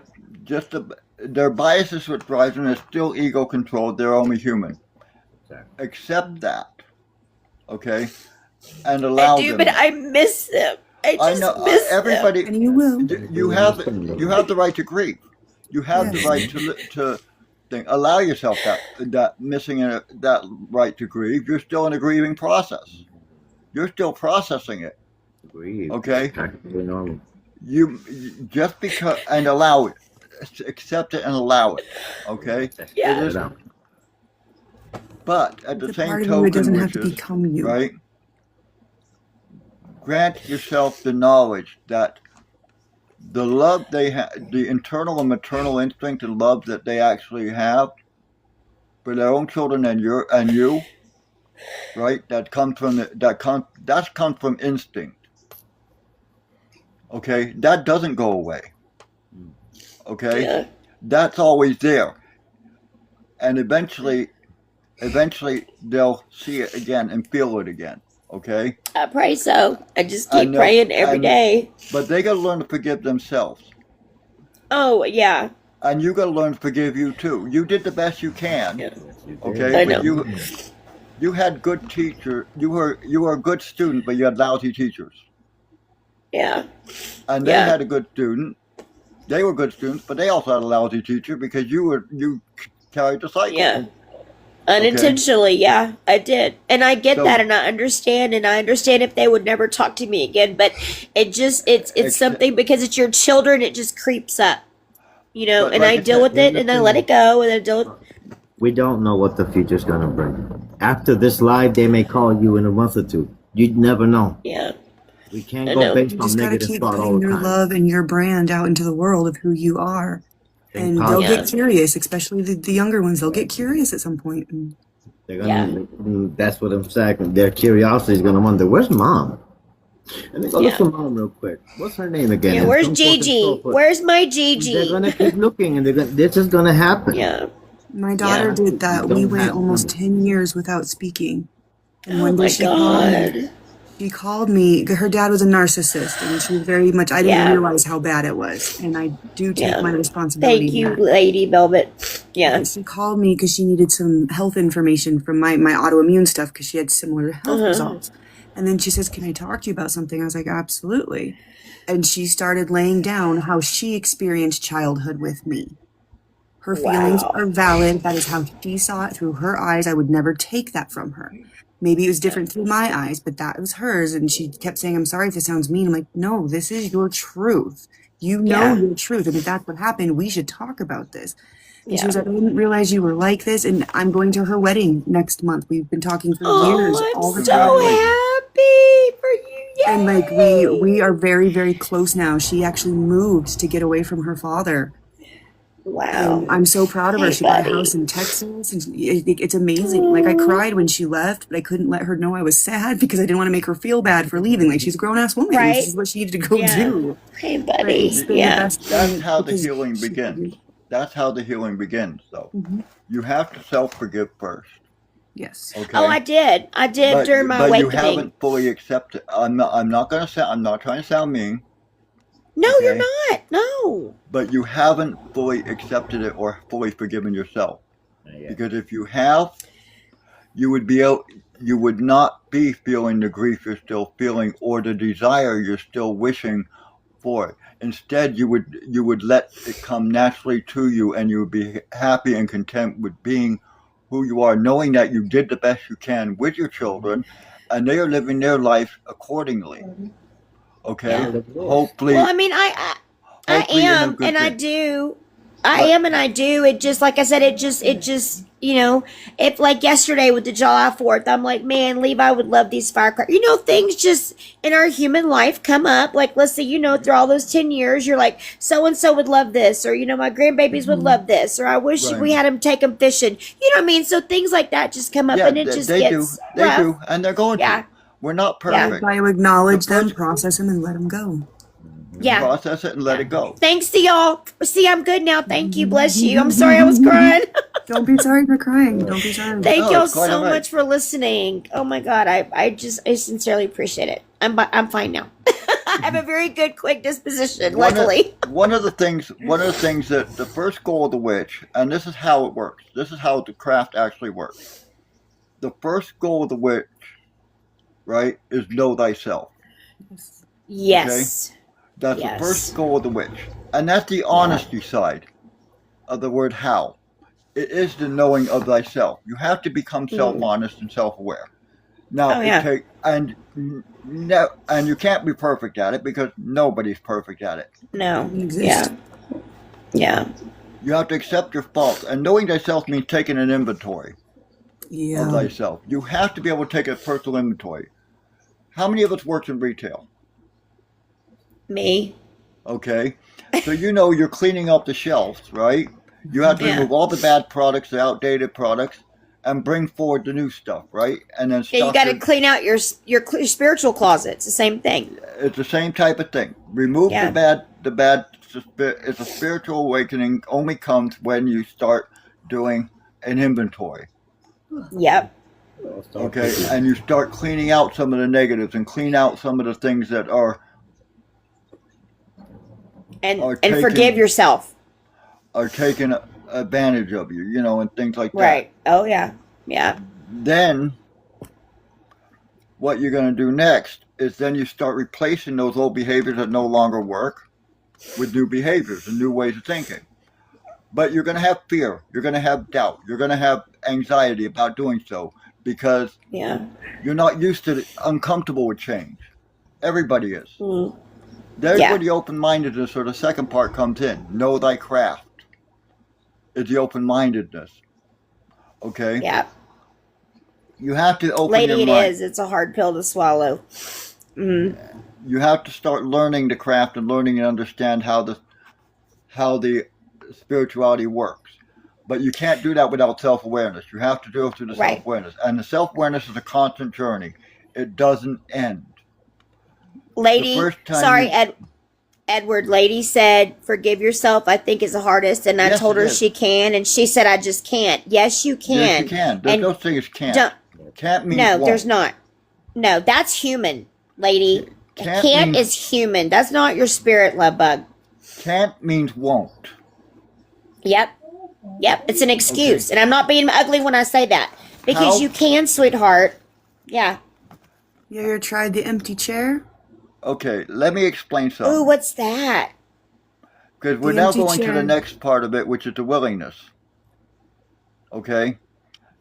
Speaker 2: Their biases with rising is still ego controlled. They're only human.
Speaker 1: Exactly.
Speaker 2: Accept that, okay, and allow
Speaker 4: I do,
Speaker 2: them.
Speaker 4: but I miss them. I
Speaker 2: I
Speaker 4: just
Speaker 2: know
Speaker 4: miss them.
Speaker 2: everybody.
Speaker 3: And you will.
Speaker 2: You have the right to grieve. You have the
Speaker 3: Yes.
Speaker 2: right to think. Allow yourself that that right to grieve. You're still in a grieving process. You're still processing it.
Speaker 1: Agree.
Speaker 2: Okay.
Speaker 1: Practically normal.
Speaker 2: You just because and allow it, accept it and allow it. Okay.
Speaker 4: Yeah.
Speaker 2: It is, but at the
Speaker 3: It's a
Speaker 2: same
Speaker 3: part of you. It
Speaker 2: token,
Speaker 3: doesn't have to
Speaker 2: witches,
Speaker 3: become you.
Speaker 2: right? Grant yourself the knowledge that the love they have, the internal and maternal instinct and love that they actually have for their own children and you, right? That comes from instinct. Okay, that doesn't go away. Okay,
Speaker 4: Yeah.
Speaker 2: that's always there, and eventually they'll see it again and feel it again. Okay,
Speaker 4: I pray so. I just
Speaker 2: I
Speaker 4: keep
Speaker 2: know,
Speaker 4: praying every
Speaker 2: and-
Speaker 4: day.
Speaker 2: but they got to learn to forgive themselves.
Speaker 4: Oh, yeah.
Speaker 2: And you got to learn to forgive you too. You did the best you can,
Speaker 4: Yeah.
Speaker 2: okay?
Speaker 4: I
Speaker 2: But
Speaker 4: know.
Speaker 2: you had good teacher. You were a good student, but you had lousy teachers.
Speaker 4: Yeah.
Speaker 2: And they
Speaker 4: Yeah.
Speaker 2: had a good student. They were good students, but they also had a lousy teacher because you carried the cycle.
Speaker 4: Yeah. Unintentionally, yeah, I did. And I get
Speaker 2: So-
Speaker 4: that, and I understand, if they would never talk to me again, but it's
Speaker 2: Ex-
Speaker 4: something, because it's your children, it just creeps up,
Speaker 2: But
Speaker 4: and
Speaker 2: like
Speaker 4: I
Speaker 2: I
Speaker 4: deal
Speaker 2: said,
Speaker 4: with it, and I let it go, and I deal with,
Speaker 1: We don't know what the future's gonna bring. After this live, they may call you in a month or two. You'd never know.
Speaker 4: yeah.
Speaker 1: We can't
Speaker 4: I
Speaker 1: go
Speaker 4: know.
Speaker 1: based
Speaker 3: You
Speaker 1: on
Speaker 3: just gotta
Speaker 1: negative
Speaker 3: keep
Speaker 1: thought all
Speaker 3: putting
Speaker 1: the
Speaker 3: your
Speaker 1: time.
Speaker 3: love and your brand out into the world of who you are.
Speaker 1: Think
Speaker 3: And they'll
Speaker 1: positive.
Speaker 3: get curious, especially the younger ones. They'll get curious at some point. And
Speaker 1: They're gonna. That's what I'm saying. Their curiosity is gonna wonder, "Where's mom?" And they go look
Speaker 4: Yeah.
Speaker 1: for mom real quick. What's her name again?
Speaker 4: Yeah,
Speaker 1: And
Speaker 4: where's
Speaker 1: so forth and so
Speaker 4: Gigi?
Speaker 1: forth.
Speaker 4: Where's my
Speaker 1: They're
Speaker 4: Gigi?
Speaker 1: gonna keep looking, and this is gonna happen.
Speaker 4: Yeah.
Speaker 3: my daughter
Speaker 4: Yeah.
Speaker 3: did that.
Speaker 1: You
Speaker 3: We
Speaker 1: don't
Speaker 3: went
Speaker 1: have
Speaker 3: almost
Speaker 1: them.
Speaker 3: 10 years without speaking. And
Speaker 4: Oh
Speaker 3: one day
Speaker 4: my
Speaker 3: she called me.
Speaker 4: God.
Speaker 3: She called me. Her dad was a narcissist, and she was very much. I didn't
Speaker 4: Yeah.
Speaker 3: realize how bad it was, and I do take
Speaker 4: Yeah.
Speaker 3: my responsibility.
Speaker 4: Thank
Speaker 3: in
Speaker 4: you,
Speaker 3: that.
Speaker 4: Lady Velvet. Yeah.
Speaker 3: And she called me because she needed some health information from my autoimmune stuff because she had similar health results. And then she says, "Can I talk to you about something?" I was like, "Absolutely." And she started laying down how she experienced childhood with me. Her feelings
Speaker 4: Wow.
Speaker 3: are valid. That is how she saw it through her eyes. I would never take that from her. Maybe it was different through my eyes, but that was hers. And she kept saying, "I'm sorry if this sounds mean." I'm like, "No, this is your truth. You know
Speaker 4: Yeah.
Speaker 3: your truth. And if that's what happened, we should talk about this." And she
Speaker 4: Yeah.
Speaker 3: was like, "I didn't realize you were like this." And I'm going to her wedding next month. We've been talking for years,
Speaker 4: Oh,
Speaker 3: all the
Speaker 4: I'm
Speaker 3: time.
Speaker 4: so happy for you.
Speaker 3: And like
Speaker 4: Yay.
Speaker 3: we are very, very close now. She actually moved to get away from her father.
Speaker 4: Wow.
Speaker 3: I'm so proud of her.
Speaker 4: Hey,
Speaker 3: She bought a
Speaker 4: buddy.
Speaker 3: house in Texas, and it's amazing. Like I cried when she left, but I couldn't let her know I was sad because I didn't want to make her feel bad for leaving. Like she's a grown ass woman. This
Speaker 4: Right?
Speaker 3: is what she needed to go
Speaker 4: Yeah.
Speaker 3: do.
Speaker 4: Hey,
Speaker 3: But
Speaker 4: buddy.
Speaker 3: it's been the
Speaker 4: Yeah.
Speaker 3: best
Speaker 2: That's
Speaker 3: thing
Speaker 2: how the
Speaker 3: because
Speaker 2: healing
Speaker 3: she
Speaker 2: begins. That's how the healing begins, though.
Speaker 3: Mhm.
Speaker 2: You have to self-forgive first,
Speaker 3: Yes.
Speaker 2: okay?
Speaker 4: Oh, I did. I did during my
Speaker 2: but you
Speaker 4: awakening.
Speaker 2: haven't fully accepted. I'm not trying to sound mean,
Speaker 4: No, you're
Speaker 2: okay?
Speaker 4: not. No.
Speaker 2: But you haven't fully accepted it or fully forgiven yourself.
Speaker 1: Yeah.
Speaker 2: Because if you have, you would not be feeling the grief you're still feeling or the desire you're still wishing for it. Instead, you would let it come naturally to you, and you would be happy and content with being who you are, knowing that you did the best you can with your children, and they are living their life accordingly. Okay,
Speaker 4: Yeah.
Speaker 2: hopefully,
Speaker 4: Well, I mean, I
Speaker 2: hopefully in a
Speaker 4: am,
Speaker 2: good
Speaker 4: and I
Speaker 2: thing.
Speaker 4: do. I
Speaker 2: But
Speaker 4: am, and I do. It just, like I said, it just, if like yesterday with the July 4th, I'm like, man, Levi would love these firecrackers. Things just in our human life come up. Like, let's say, through all those 10 years, you're like, so and so would love this, or, my grandbabies would love this, or I wish
Speaker 2: right,
Speaker 4: we had them take them fishing. You know what I mean? So things like that just come up,
Speaker 2: yeah,
Speaker 4: and it just
Speaker 2: they do,
Speaker 4: gets rough.
Speaker 2: and they're going
Speaker 4: Yeah.
Speaker 2: to. We're not
Speaker 4: Yeah.
Speaker 2: perfect.
Speaker 3: By you
Speaker 2: The
Speaker 3: acknowledge them,
Speaker 2: first
Speaker 3: process them, and let them go.
Speaker 4: Yeah.
Speaker 2: process it and let it go.
Speaker 4: Thanks to y'all. See, I'm good now. Thank you. Bless you. I'm sorry I was crying.
Speaker 3: Don't be sorry for crying. Don't be sorry.
Speaker 4: Thank
Speaker 2: No,
Speaker 4: y'all
Speaker 2: it's quite
Speaker 4: so
Speaker 2: all right.
Speaker 4: much for listening. Oh my God, I sincerely appreciate it. I'm fine now. I have a very good, quick disposition.
Speaker 2: One of,
Speaker 4: Luckily,
Speaker 2: one of the things that the first goal of the witch, and this is how it works. This is how the craft actually works. The first goal of the witch, right, is know thyself.
Speaker 4: yes,
Speaker 2: That's the
Speaker 4: yes,
Speaker 2: first goal of the witch, and that's the honesty side of the word how. It is the knowing of thyself. You have to become self-honest and self-aware. Now,
Speaker 4: Oh yeah,
Speaker 2: and you can't be perfect at it because nobody's perfect at it.
Speaker 4: no,
Speaker 3: Doesn't exist.
Speaker 4: yeah, yeah,
Speaker 2: You have to accept your faults, and knowing thyself means taking an inventory of
Speaker 3: Yeah.
Speaker 2: thyself. You have to be able to take a personal inventory. How many of us works in retail?
Speaker 4: me,
Speaker 2: Okay, so you're cleaning up the shelves, right? You have to
Speaker 4: yeah,
Speaker 2: remove all the bad products, the outdated products, and bring forward the new stuff, right? And then
Speaker 4: yeah. You
Speaker 2: stuff
Speaker 4: got to
Speaker 2: that
Speaker 4: clean out your spiritual closet. It's the same thing.
Speaker 2: it's the same type of thing. Remove
Speaker 4: Yeah,
Speaker 2: the bad. It's a spiritual awakening only comes when you start doing an inventory.
Speaker 4: yep,
Speaker 2: Okay, and you start cleaning out some of the negatives and clean out some of the things that are
Speaker 4: and
Speaker 2: taken
Speaker 4: forgive yourself.
Speaker 2: taken advantage of you, and things like that.
Speaker 4: Right. Oh yeah, yeah,
Speaker 2: Then what you're going to do next is then you start replacing those old behaviors that no longer work with new behaviors and new ways of thinking. But you're going to have fear, you're going to have doubt, you're going to have anxiety about doing so because
Speaker 4: yeah,
Speaker 2: you're not used to uncomfortable with change. Everybody is.
Speaker 4: mm,
Speaker 2: There's
Speaker 4: yeah,
Speaker 2: where the open-mindedness or the second part comes in. Know thy craft is the open-mindedness. Okay?
Speaker 4: yeah.
Speaker 2: You have to open your
Speaker 4: Lady, it
Speaker 2: mind.
Speaker 4: is. It's a hard pill to swallow. Mm,
Speaker 2: You have to start learning the craft and learning and understand how the spirituality works. But you can't do that without self-awareness. You have to do it through the
Speaker 4: right.
Speaker 2: self-awareness. And the self-awareness is a constant journey. It doesn't end. The
Speaker 4: Lady,
Speaker 2: first time
Speaker 4: sorry,
Speaker 2: you...
Speaker 4: Edward. Lady said, "Forgive yourself." I think is the hardest, and I
Speaker 2: Yes,
Speaker 4: told
Speaker 2: it
Speaker 4: her
Speaker 2: is.
Speaker 4: she can, and she said, "I just can't." Yes, you
Speaker 2: Yes, you
Speaker 4: can,
Speaker 2: can. There's
Speaker 4: and
Speaker 2: no thing as can't.
Speaker 4: don't.
Speaker 2: Can't means
Speaker 4: No,
Speaker 2: won't.
Speaker 4: there's not. No, that's human, lady.
Speaker 2: Can't
Speaker 4: Can't
Speaker 2: means
Speaker 4: is human. That's not your spirit, love bug.
Speaker 2: can't means won't.
Speaker 4: Yep, yep. It's an
Speaker 2: Okay.
Speaker 4: excuse, and I'm not being ugly when I say that because
Speaker 2: How?
Speaker 4: you can, sweetheart. Yeah.
Speaker 3: You ever tried the empty chair?
Speaker 2: Okay, let me explain
Speaker 4: Ooh,
Speaker 2: something.
Speaker 4: what's that?
Speaker 2: Because we're
Speaker 3: The
Speaker 2: now
Speaker 3: empty
Speaker 2: going to the
Speaker 3: chair.
Speaker 2: next part of it, which is the willingness. Okay?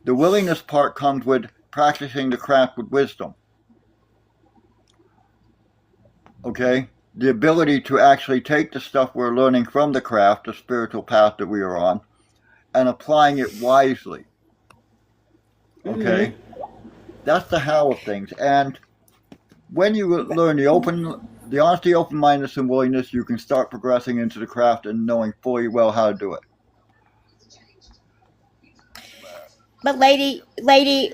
Speaker 2: The willingness part comes with practicing the craft with wisdom. Okay? The ability to actually take the stuff we're learning from the craft, the spiritual path that we are on, and applying it wisely. Okay? That's the how of things. And when you learn the honesty, open-mindedness, and willingness, you can start progressing into the craft and knowing fully well how to do it.
Speaker 4: But lady,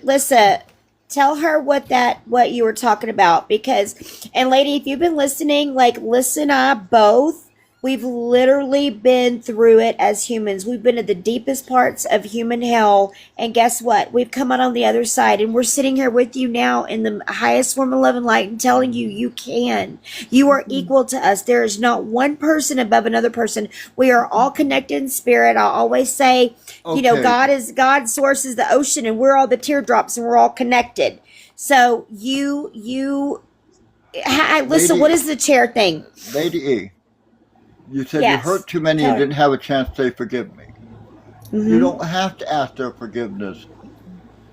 Speaker 4: Lissa, tell her what you were talking about, because, and lady, if you've been listening, like Lissa and I both, we've literally been through it as humans. We've been at the deepest parts of human hell, and guess what? We've come out on the other side, and we're sitting here with you now in the highest form of love and light, and telling you you can. You are equal to us. There is not one person above another person. We are all connected in spirit. I always say, you know,
Speaker 2: Okay.
Speaker 4: God source is the ocean, and we're all the teardrops, and we're all connected. So listen, what
Speaker 2: Lady,
Speaker 4: is the chair thing?
Speaker 2: Lady E, you said you
Speaker 4: Yes.
Speaker 2: hurt too many
Speaker 4: Tell
Speaker 2: and
Speaker 4: her.
Speaker 2: didn't have a chance to say forgive me. You
Speaker 4: Mm-hmm.
Speaker 2: don't have to ask their forgiveness.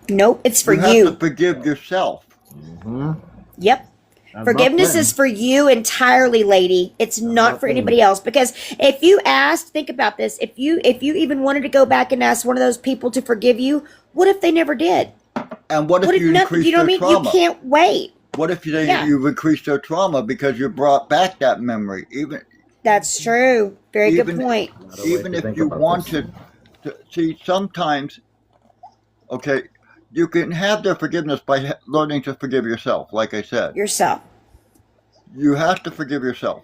Speaker 4: Nope, it's for
Speaker 2: You have to
Speaker 4: you.
Speaker 2: forgive yourself.
Speaker 1: Mm-hmm.
Speaker 4: Yep.
Speaker 1: About
Speaker 4: Forgiveness is
Speaker 1: them.
Speaker 4: for you entirely, lady. It's not
Speaker 1: About
Speaker 4: for
Speaker 1: them.
Speaker 4: anybody else. Because if you asked, think about this. If you even wanted to go back and ask one of those people to forgive you, what if they never did?
Speaker 2: And what
Speaker 4: What
Speaker 2: if
Speaker 4: if
Speaker 2: you
Speaker 4: nothing? You
Speaker 2: increase
Speaker 4: know what
Speaker 2: their
Speaker 4: I mean? You
Speaker 2: trauma?
Speaker 4: can't wait.
Speaker 2: What if
Speaker 4: Yeah,
Speaker 2: you've increased their trauma because you brought back that memory?
Speaker 4: that's true. Very good
Speaker 2: Even
Speaker 4: point.
Speaker 1: Another way
Speaker 2: even
Speaker 1: to
Speaker 2: if
Speaker 1: think
Speaker 2: you
Speaker 1: about this.
Speaker 2: wanted to see, sometimes, okay, you can have their forgiveness by learning to forgive yourself. Like I said,
Speaker 4: Yourself.
Speaker 2: you have to forgive yourself.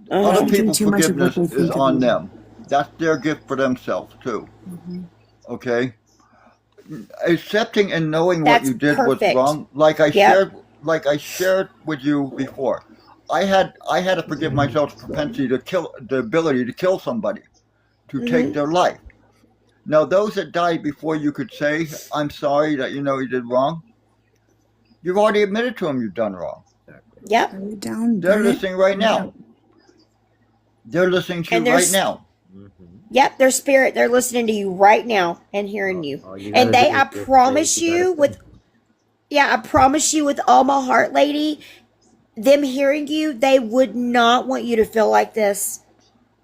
Speaker 3: They're
Speaker 2: Other
Speaker 4: Uh-huh.
Speaker 3: thinking
Speaker 2: people's
Speaker 3: too much of what
Speaker 2: forgiveness
Speaker 3: they
Speaker 2: is
Speaker 3: think of
Speaker 2: on
Speaker 3: you.
Speaker 2: them. That's their gift for themselves too.
Speaker 3: Hmm.
Speaker 2: Okay, accepting and knowing what
Speaker 4: That's
Speaker 2: you did was
Speaker 4: perfect.
Speaker 2: wrong.
Speaker 4: Yep.
Speaker 2: Like I shared with you before. I had to forgive myself's propensity to kill, the ability to kill somebody, to take
Speaker 4: Mm-hmm.
Speaker 2: their life. Now, those that died before you could say, I'm sorry that you know you did wrong, you've already admitted to them you've done wrong.
Speaker 1: Exactly.
Speaker 4: Yep.
Speaker 3: Write it down,
Speaker 2: They're
Speaker 3: burn it,
Speaker 2: listening right
Speaker 3: write it
Speaker 2: now.
Speaker 3: out.
Speaker 2: They're listening to
Speaker 4: And
Speaker 2: you right
Speaker 4: there's
Speaker 2: now.
Speaker 1: Mm-hmm.
Speaker 4: Yep, their spirit, they're listening to you right now and hearing you.
Speaker 1: All you
Speaker 4: And
Speaker 1: gotta do
Speaker 4: they,
Speaker 1: is
Speaker 4: I
Speaker 1: just say
Speaker 4: promise
Speaker 1: you gotta
Speaker 4: you,
Speaker 1: think.
Speaker 4: I promise you with all my heart, lady, them hearing you, they would not want you to feel like this.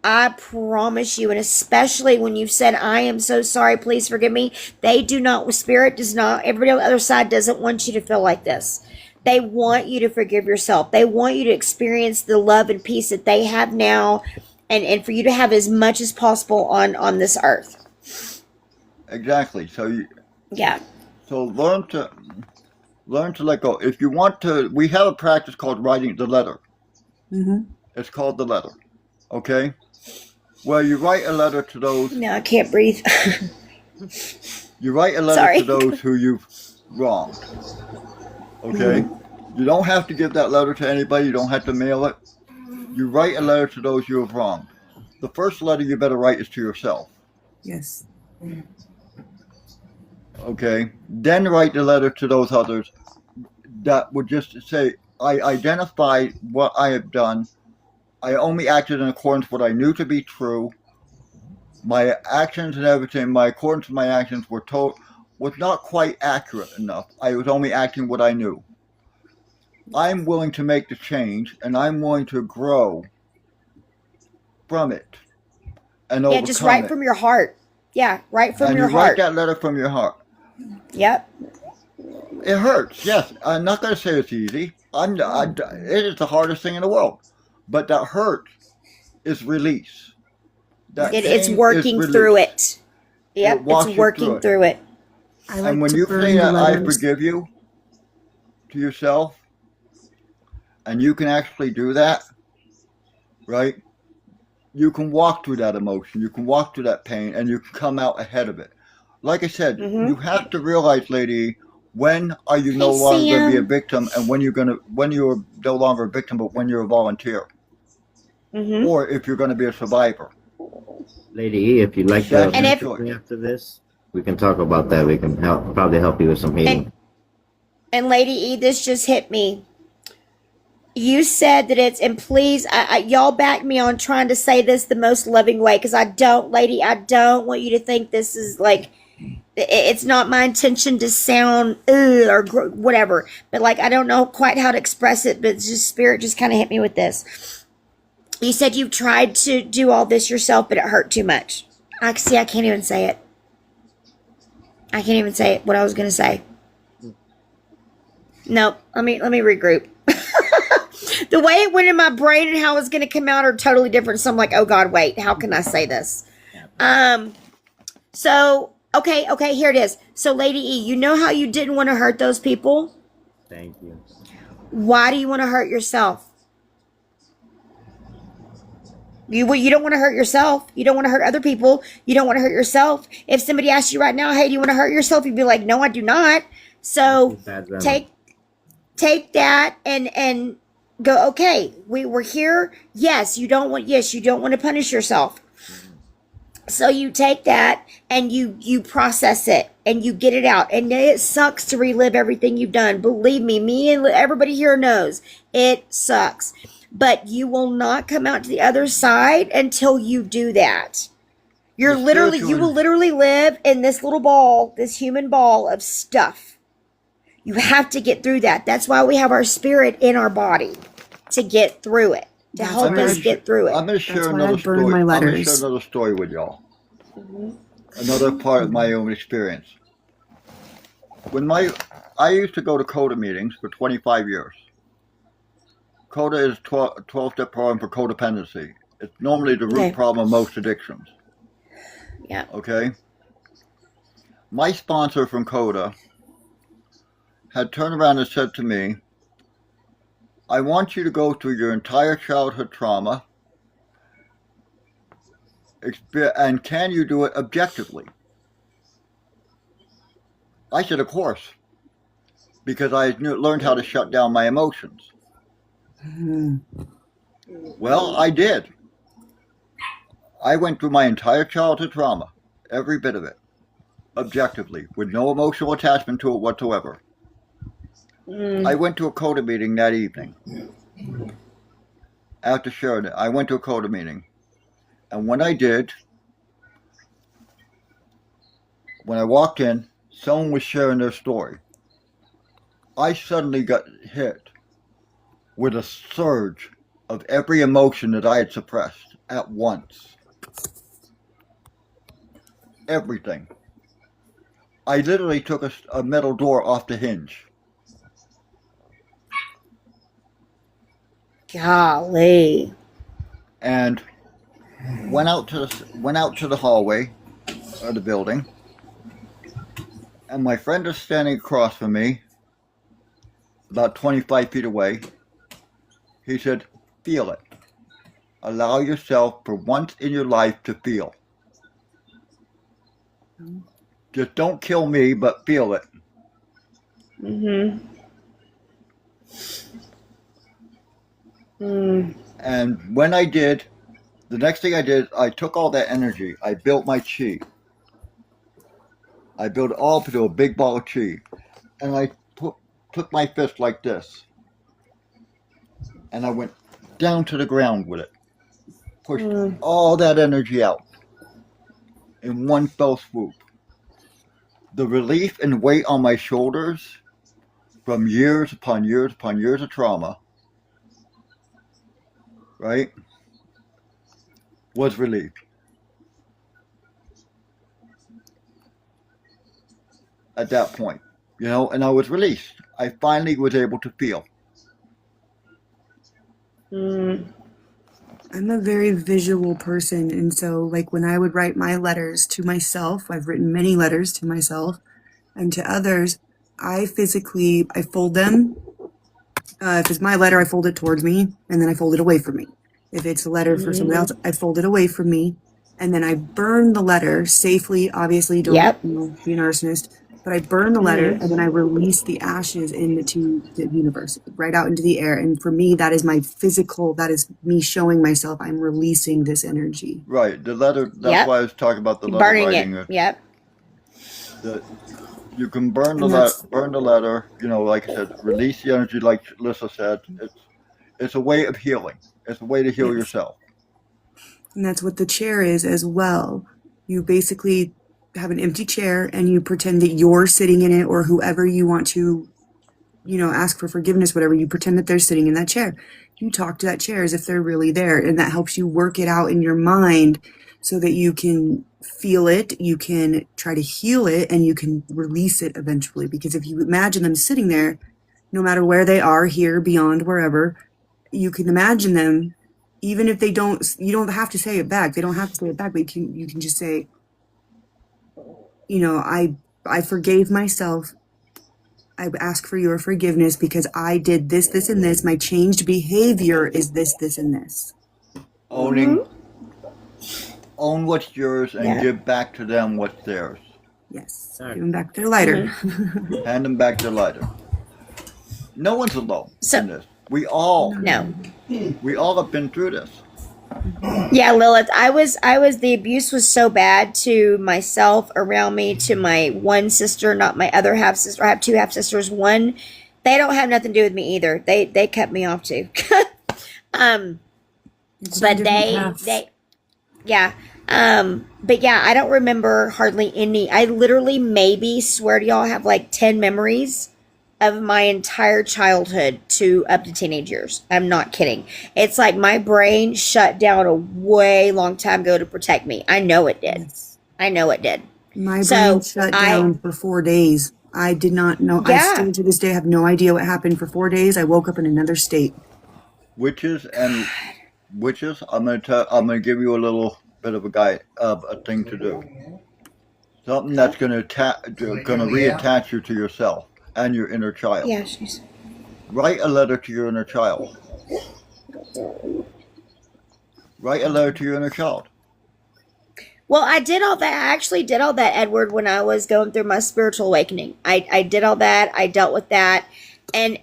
Speaker 4: I promise you, and especially when you've said, I am so sorry, please forgive me. They do not, spirit does not, everybody on the other side doesn't want you to feel like this. They want you to forgive yourself. They want you to experience the love and peace that they have now, and for you to have as much as possible on this earth.
Speaker 2: Exactly.
Speaker 4: Yeah.
Speaker 2: So learn to let go. If you want to, we have a practice called writing the letter.
Speaker 3: Hmm.
Speaker 2: It's called the letter. Okay? Well, you write a letter to those.
Speaker 4: No, I can't breathe.
Speaker 2: You write a letter to
Speaker 4: Sorry.
Speaker 2: those who you've wronged. Okay?
Speaker 3: Hmm.
Speaker 2: You don't have to give that letter to anybody. You don't have to mail it. You write a letter to those you have wronged. The first letter you better write is to yourself.
Speaker 3: Yes.
Speaker 2: Okay? Then write the letter to those others that would just say, I identified what I have done. I only acted in accordance with what I knew to be true. My actions and everything, my accordance to my actions was not quite accurate enough. I was only acting what I knew. I'm willing to make the change, and I'm willing to grow from it and
Speaker 4: Yeah, just
Speaker 2: overcome
Speaker 4: write
Speaker 2: it.
Speaker 4: from your heart. Yeah, write from
Speaker 2: And
Speaker 4: your
Speaker 2: you write
Speaker 4: heart.
Speaker 2: that letter from your heart.
Speaker 4: Yep.
Speaker 2: It hurts, yes. I'm not going to say it's easy. It is the hardest thing in the world. But that hurt is release. That
Speaker 4: It's
Speaker 2: pain is
Speaker 4: working through
Speaker 2: release.
Speaker 4: it.
Speaker 2: It
Speaker 4: Yep, it's
Speaker 2: walks you through
Speaker 4: working
Speaker 2: it.
Speaker 4: through it.
Speaker 3: I
Speaker 2: And
Speaker 3: like
Speaker 2: when
Speaker 3: to
Speaker 2: you say
Speaker 3: burn the
Speaker 2: that I
Speaker 3: letters.
Speaker 2: forgive you to yourself, and you can actually do that, right? You can walk through that emotion, you can walk through that pain, and you can come out ahead of it. Like I said, you
Speaker 4: Mm-hmm.
Speaker 2: have to realize, lady, when are you no
Speaker 4: Hey,
Speaker 2: longer going to be a
Speaker 4: Sam.
Speaker 2: victim, and when you're no longer a victim, but when you're a volunteer,
Speaker 4: Mm-hmm.
Speaker 2: or if you're going to be a survivor.
Speaker 1: Lady E, if you'd like to
Speaker 2: That's
Speaker 4: And
Speaker 2: your
Speaker 4: if
Speaker 1: message
Speaker 2: choice.
Speaker 1: me after this, we can talk about that. We can probably help you with some healing.
Speaker 4: and Lady E, this just hit me. You said that it's, and please, y'all back me on trying to say this the most loving way, because I don't, lady, I don't want you to think this is like, it's not my intention to sound or whatever, but like, I don't know quite how to express it, but it's just spirit just kind of hit me with this. You said you've tried to do all this yourself, but it hurt too much. I can't even say it. I can't even say it, what I was going to say. Nope. Let me regroup. The way it went in my brain and how it's going to come out are totally different. So I'm like, oh God, wait, how can I say this? So Okay, here it is. So, Lady E, you know how you didn't want to hurt those people?
Speaker 1: Thank you.
Speaker 4: Why do you want to hurt yourself? You don't want to hurt yourself. You don't want to hurt other people. You don't want to hurt yourself. If somebody asked you right now, hey, do you want to hurt yourself? You'd be like, no, I do not. So take that and go, okay, we're here. Yes, you don't want to punish yourself. So you take that and you process it and you get it out. And it sucks to relive everything you've done. Believe me and everybody here knows it sucks. But you will not come out to the other side until you do that. You will literally live in this little ball, this human ball of stuff. You have to get through that. That's why we have our spirit in our body, to get through it, to help us get through it.
Speaker 2: I'm going to share
Speaker 3: That's why I
Speaker 2: another
Speaker 3: burn
Speaker 2: story.
Speaker 3: my
Speaker 2: I'm going to
Speaker 3: letters.
Speaker 2: share another story with y'all. Another part of my own experience. I used to go to CODA meetings for 25 years. CODA is 12-step program for codependency. It's normally the root problem of most addictions.
Speaker 4: Yeah.
Speaker 2: Okay? My sponsor from CODA had turned around and said to me, I want you to go through your entire childhood trauma, and can you do it objectively? I said, of course, because I learned how to shut down my emotions. Well, I did. I went through my entire childhood trauma, every bit of it, objectively, with no emotional attachment to it whatsoever. I went to a CODA meeting that evening. After sharing it, I went to a CODA meeting. And when I did, when I walked in, someone was sharing their story. I suddenly got hit with a surge of every emotion that I had suppressed at once. Everything. I literally took a metal door off the hinge.
Speaker 4: Golly.
Speaker 2: And went out to the hallway of the building, and my friend is standing across from me, about 25 feet away. He said, feel it. Allow yourself for once in your life to feel. Just don't kill me, but feel it. And when I did, the next thing I did, I took all that energy. I built my chi. I built it all into a big ball of chi. And I took my fist like this. And I went down to the ground with it. Pushed all that energy out in one fell swoop. The relief and weight on my shoulders from years upon years upon years of trauma, right, was relieved. At that point, and I was released. I finally was able to feel.
Speaker 3: I'm a very visual person, and so like when I would write my letters to myself, I've written many letters to myself and to others, I fold them. If it's my letter, I fold it towards me, and then I fold it away from me. If it's a letter for someone else, I fold it away from me, and then I burn the letter safely. Obviously, don't be an arsonist, but I burn the letter, and then I release the ashes into the universe, right out into the air. And for me, that is my physical, that is me showing myself I'm releasing this energy.
Speaker 2: Right. The letter, that's why I was talking about the letter
Speaker 4: Burning
Speaker 2: writing.
Speaker 4: it.
Speaker 2: You can burn the letter, like I said, release the energy, like Lissa said. It's a way of healing. It's a way to heal yourself.
Speaker 3: And that's what the chair is as well. You basically have an empty chair and you pretend that you're sitting in it, or whoever you want to, ask for forgiveness, whatever, you pretend that they're sitting in that chair. You talk to that chair as if they're really there, and that helps you work it out in your mind so that you can feel it, you can try to heal it, and you can release it eventually. Because if you imagine them sitting there, no matter where they are, here, beyond, wherever, you can imagine them, even if you don't have to say it back. They don't have to say it back, but you can just say, I forgave myself. I ask for your forgiveness because I did this, this, and this. My changed behavior is this, this, and this.
Speaker 2: Owning, own what's yours and
Speaker 4: Yeah.
Speaker 2: give back to them what's theirs.
Speaker 3: Yes. Give them back their lighter.
Speaker 2: Hand them back their lighter. No one's alone
Speaker 4: So-
Speaker 2: in this. We all
Speaker 4: No.
Speaker 2: have been through this.
Speaker 4: Yeah, Lilith, the abuse was so bad to myself, around me, to my one sister, not my other half sister. I have two half sisters. One, they don't have nothing to do with me either. They cut me off too.
Speaker 3: It's
Speaker 4: But
Speaker 3: a different path.
Speaker 4: yeah. But yeah, I don't remember hardly any. I literally maybe swear to y'all have like 10 memories of my entire childhood to up to teenage years. I'm not kidding. It's like my brain shut down a way long time ago to protect me. I know it did.
Speaker 3: Yes.
Speaker 4: I know it did.
Speaker 3: My
Speaker 4: So,
Speaker 3: brain shut
Speaker 4: I-
Speaker 3: down for 4 days. I did not know. I
Speaker 4: Yeah.
Speaker 3: still to this day have no idea what happened for 4 days. I woke up in another state.
Speaker 2: Witches, I'm gonna give you a little bit of a thing to do. Something that's gonna reattach you to yourself and your inner child.
Speaker 4: Yeah, she's.
Speaker 2: Write a letter to your inner child. Write a letter to your inner child.
Speaker 4: Well, I did all that. I actually did all that, Edward, when I was going through my spiritual awakening. I did all that. I dealt with that. And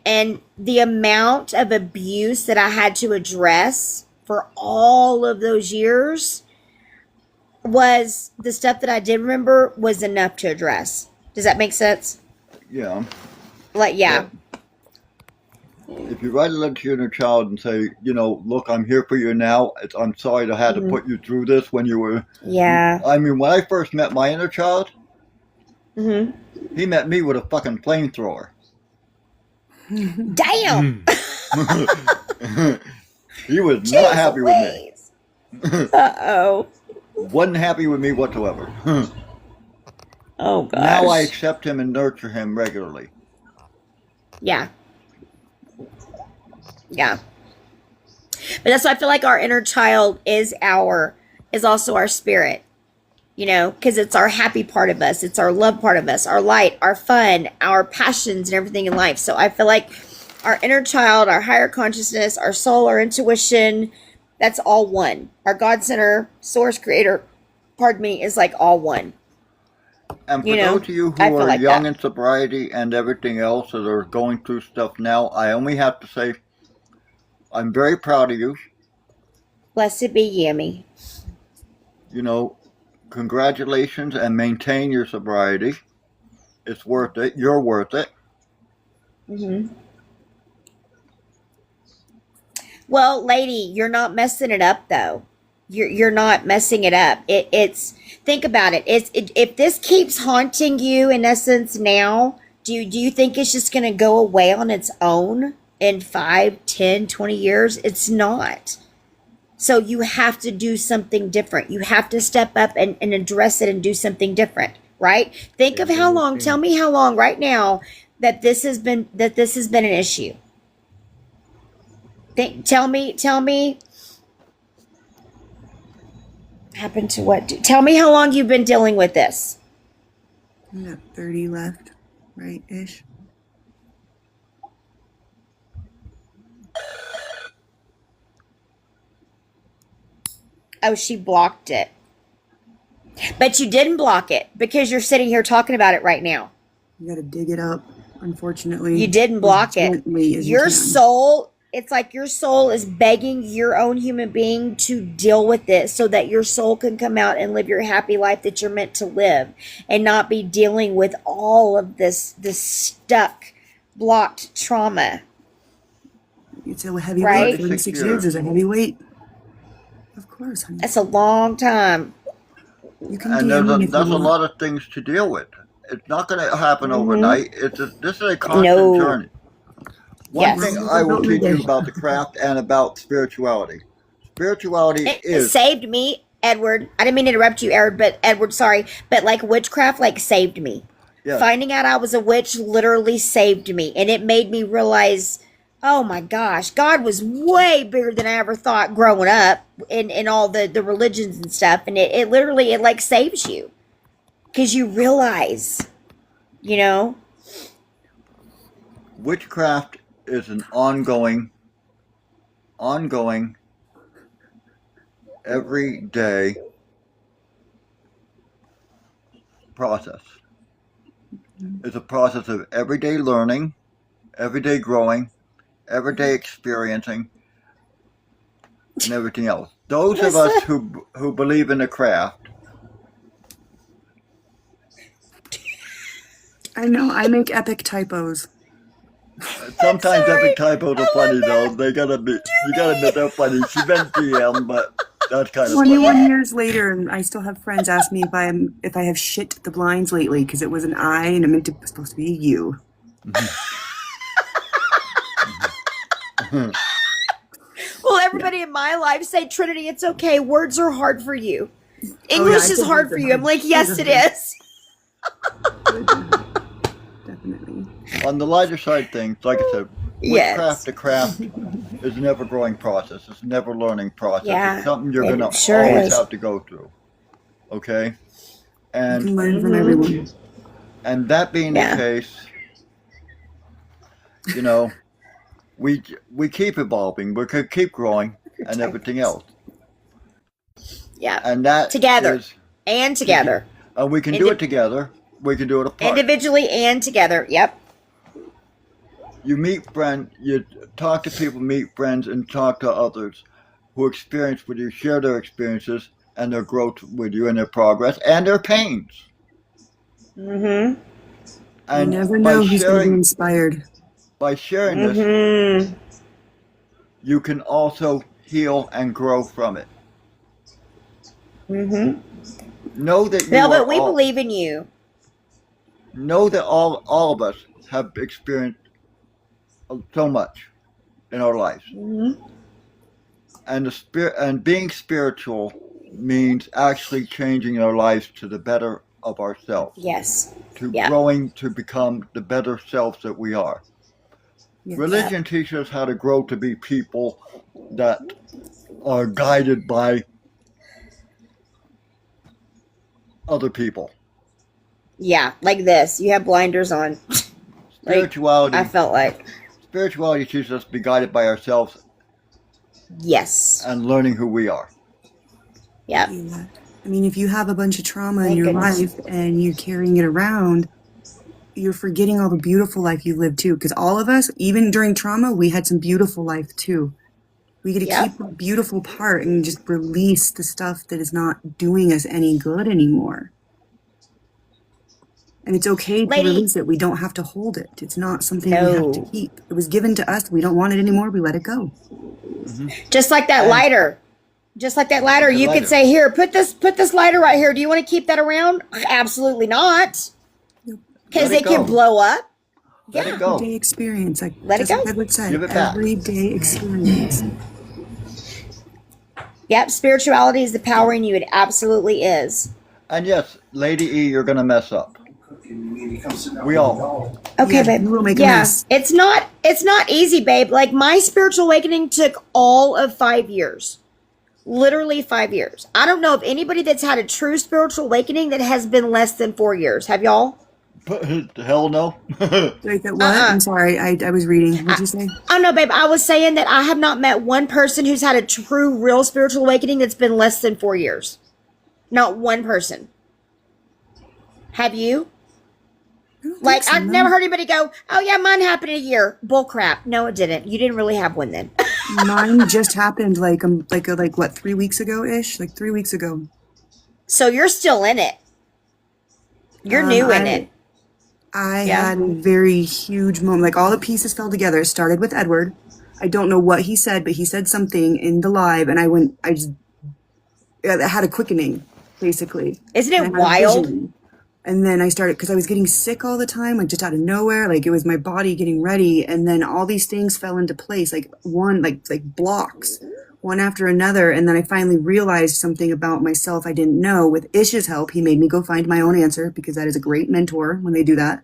Speaker 4: the amount of abuse that I had to address for all of those years was the stuff that I did remember was enough to address. Does that make sense?
Speaker 2: Yeah.
Speaker 4: Like, yeah.
Speaker 2: If you write a letter to your inner child and say, look, I'm here for you now. I'm sorry I had to put you through this when you were.
Speaker 4: Yeah.
Speaker 2: I mean, when I first met my inner child,
Speaker 4: hmm
Speaker 2: he met me with a fucking flamethrower.
Speaker 4: Damn.
Speaker 2: He was not happy with me.
Speaker 4: Uh-oh.
Speaker 2: Wasn't happy with me whatsoever.
Speaker 4: Oh, gosh.
Speaker 2: Now I accept him and nurture him regularly.
Speaker 4: Yeah. Yeah. But that's why I feel like our inner child is also our spirit, because it's our happy part of us. It's our love part of us, our light, our fun, our passions, and everything in life. So I feel like our inner child, our higher consciousness, our soul, our intuition, that's all one. Our God center, source creator, is like all one.
Speaker 2: And for
Speaker 4: You know,
Speaker 2: those of you
Speaker 4: I
Speaker 2: who
Speaker 4: feel
Speaker 2: are
Speaker 4: like
Speaker 2: young
Speaker 4: that.
Speaker 2: in sobriety and everything else that are going through stuff now, I only have to say, I'm very proud of you.
Speaker 4: Blessed be Yummy.
Speaker 2: Congratulations, and maintain your sobriety. It's worth it. You're worth it.
Speaker 4: Mm-hmm. Well, lady, you're not messing it up though. You're not messing it up. It's think about it. If this keeps haunting you in essence now, do you think it's just going to go away on its own in 5, 10, 20 years? It's not. So you have to do something different. You have to step up and address it and do something different, right? Think of how long, tell me how long right now that this has been an issue. Tell me happened to what? Tell me how long you've been dealing with this.
Speaker 3: I got 30 left, right ish.
Speaker 4: Oh, she blocked it. But you didn't block it because you're sitting here talking about it right now.
Speaker 3: You got to dig it up. Unfortunately,
Speaker 4: You didn't block it.
Speaker 3: gently as you
Speaker 4: Your
Speaker 3: can.
Speaker 4: soul, it's like your soul is begging your own human being to deal with this so that your soul can come out and live your happy life that you're meant to live and not be dealing with all of this stuck, blocked trauma.
Speaker 3: It's a heavy
Speaker 4: Right?
Speaker 3: weight. 46 years is a heavy weight. Of course, honey.
Speaker 4: That's a long time.
Speaker 3: You can
Speaker 2: And
Speaker 3: DM me if
Speaker 2: there's
Speaker 3: you
Speaker 2: a
Speaker 3: want.
Speaker 2: lot of things to deal with. It's not going to happen
Speaker 4: Mm-hmm.
Speaker 2: overnight. This is a constant
Speaker 4: No.
Speaker 2: journey. One
Speaker 4: Yes.
Speaker 2: thing I will teach you about the craft and about spirituality. Spirituality
Speaker 4: It
Speaker 2: is
Speaker 4: saved me, Edward. I didn't mean to interrupt you, Edward, sorry. But like witchcraft, like saved me.
Speaker 2: yeah,
Speaker 4: Finding out I was a witch literally saved me. And it made me realize, oh my gosh, God was way bigger than I ever thought growing up in all the religions and stuff. And it literally, it like saves you. because you realize, you know,
Speaker 2: Witchcraft is an ongoing, everyday process. It's a process of everyday learning, everyday growing, everyday experiencing, and everything else. Those of us who believe in the craft,
Speaker 3: I know I make epic typos.
Speaker 2: sometimes
Speaker 4: sorry.
Speaker 2: epic typos are funny though. They gotta be, you gotta admit they're funny. She meant DM, but that's kind of funny.
Speaker 3: 21 years later, and I still have friends ask me if I have shit the blinds lately because it was an I and it meant it was supposed to be a U.
Speaker 4: Well, everybody in my life say, Trinity, it's okay. Words are hard for you.
Speaker 3: Oh,
Speaker 4: English
Speaker 3: I
Speaker 4: is
Speaker 3: think
Speaker 4: hard
Speaker 3: words
Speaker 4: for
Speaker 3: are
Speaker 4: you. I'm
Speaker 3: hard.
Speaker 4: like, yes, it is.
Speaker 3: Definitely.
Speaker 2: On the lighter side things, like I said,
Speaker 4: Yes.
Speaker 2: the craft is an ever-growing process. It's a never-learning process.
Speaker 4: Yeah,
Speaker 2: It's something you're
Speaker 4: it
Speaker 2: gonna
Speaker 4: sure
Speaker 2: always
Speaker 4: is.
Speaker 2: have to go through. Okay,
Speaker 3: You
Speaker 2: and
Speaker 3: can learn from everyone.
Speaker 2: that being
Speaker 4: Yeah.
Speaker 2: the case, you know, we keep evolving, we could keep growing, and everything else,
Speaker 4: Yeah.
Speaker 2: and that
Speaker 4: Together.
Speaker 2: is,
Speaker 4: And together.
Speaker 2: and we can do it together. We can do it apart.
Speaker 4: Individually and together. Yep.
Speaker 2: You meet friends, you talk to people, meet friends, and talk to others who experience with you, share their experiences and their growth with you and their progress and their pains.
Speaker 4: Mm-hmm.
Speaker 3: You
Speaker 2: And
Speaker 3: never know who's going to be inspired.
Speaker 2: by sharing this,
Speaker 4: Mm-hmm.
Speaker 2: you can also heal and grow from it.
Speaker 4: Mm-hmm.
Speaker 2: Know that you
Speaker 4: No,
Speaker 2: are
Speaker 4: but we
Speaker 2: all,
Speaker 4: believe in you.
Speaker 2: know that all of us have experienced so much in our lives.
Speaker 4: Mm-hmm.
Speaker 2: And the spirit and being spiritual means actually changing our lives to the better of ourselves,
Speaker 4: Yes.
Speaker 2: to
Speaker 4: Yeah.
Speaker 2: growing to become the better selves that we are.
Speaker 3: Yes.
Speaker 2: Religion teaches us how to grow to be people that are guided by other people.
Speaker 4: Yeah. Like this. You have blinders on.
Speaker 2: Spirituality
Speaker 4: I felt like.
Speaker 2: spirituality teaches us to be guided by ourselves
Speaker 4: Yes.
Speaker 2: and learning who we are.
Speaker 4: Yep.
Speaker 3: Yeah. I mean, if you have a bunch of trauma in
Speaker 4: Thank
Speaker 3: your
Speaker 4: goodness.
Speaker 3: life and you're carrying it around, you're forgetting all the beautiful life you lived too. Because all of us, even during trauma, we had some beautiful life too. We get to
Speaker 4: Yep.
Speaker 3: keep the beautiful part and just release the stuff that is not doing us any good anymore. And it's okay to
Speaker 4: Lady.
Speaker 3: release it. We don't have to hold it. It's not something we have to
Speaker 4: No.
Speaker 3: keep. It was given to us. We don't want it anymore. We let it go.
Speaker 4: Just like that
Speaker 2: And-
Speaker 4: lighter. Just like that lighter.
Speaker 2: Like the
Speaker 4: You
Speaker 2: lighter.
Speaker 4: could say, here, put this lighter right here. Do you want to keep that around? Absolutely not. Because
Speaker 2: Let
Speaker 4: it
Speaker 2: it
Speaker 4: can
Speaker 2: go.
Speaker 4: blow up.
Speaker 2: Let
Speaker 4: Yeah.
Speaker 2: it go.
Speaker 3: Everyday experience. Like
Speaker 4: Let it
Speaker 3: just like
Speaker 4: go.
Speaker 3: Edward said,
Speaker 2: Give it back.
Speaker 3: everyday experience.
Speaker 4: Yep. Spirituality is the power in you. It absolutely is.
Speaker 2: And yes, Lady E, you're gonna mess up. We all.
Speaker 4: Okay,
Speaker 3: Yeah,
Speaker 4: babe.
Speaker 3: you will make a
Speaker 4: Yeah.
Speaker 3: mess.
Speaker 4: It's not easy, babe. Like my spiritual awakening took all of 5 years. Literally 5 years. I don't know of anybody that's had a true spiritual awakening that has been less than 4 years. Have y'all?
Speaker 2: Hell no.
Speaker 3: Like that what?
Speaker 4: Uh-uh.
Speaker 3: I'm sorry. I was reading. What'd you say?
Speaker 4: I don't know, babe. I was saying that I have not met one person who's had a true, real spiritual awakening that's been less than 4 years. Not one person. Have you?
Speaker 3: I don't think
Speaker 4: Like,
Speaker 3: so,
Speaker 4: I've
Speaker 3: no.
Speaker 4: never heard anybody go, oh, yeah, mine happened in a year. Bull crap. No, it didn't. You didn't really have one then.
Speaker 3: Mine just happened like what 3 weeks ago ish, like 3 weeks ago.
Speaker 4: So you're still in it. You're new in
Speaker 3: I-
Speaker 4: it.
Speaker 3: I
Speaker 4: Yeah.
Speaker 3: had a very huge moment. Like all the pieces fell together. It started with Edward. I don't know what he said, but he said something in the live, and I had a quickening, basically.
Speaker 4: Isn't
Speaker 3: And I
Speaker 4: it
Speaker 3: had a
Speaker 4: wild?
Speaker 3: vision. And then I started, because I was getting sick all the time, like just out of nowhere. Like it was my body getting ready. And then all these things fell into place, like blocks, one after another. And then I finally realized something about myself I didn't know. With Ish's help, he made me go find my own answer, because that is a great mentor when they do that.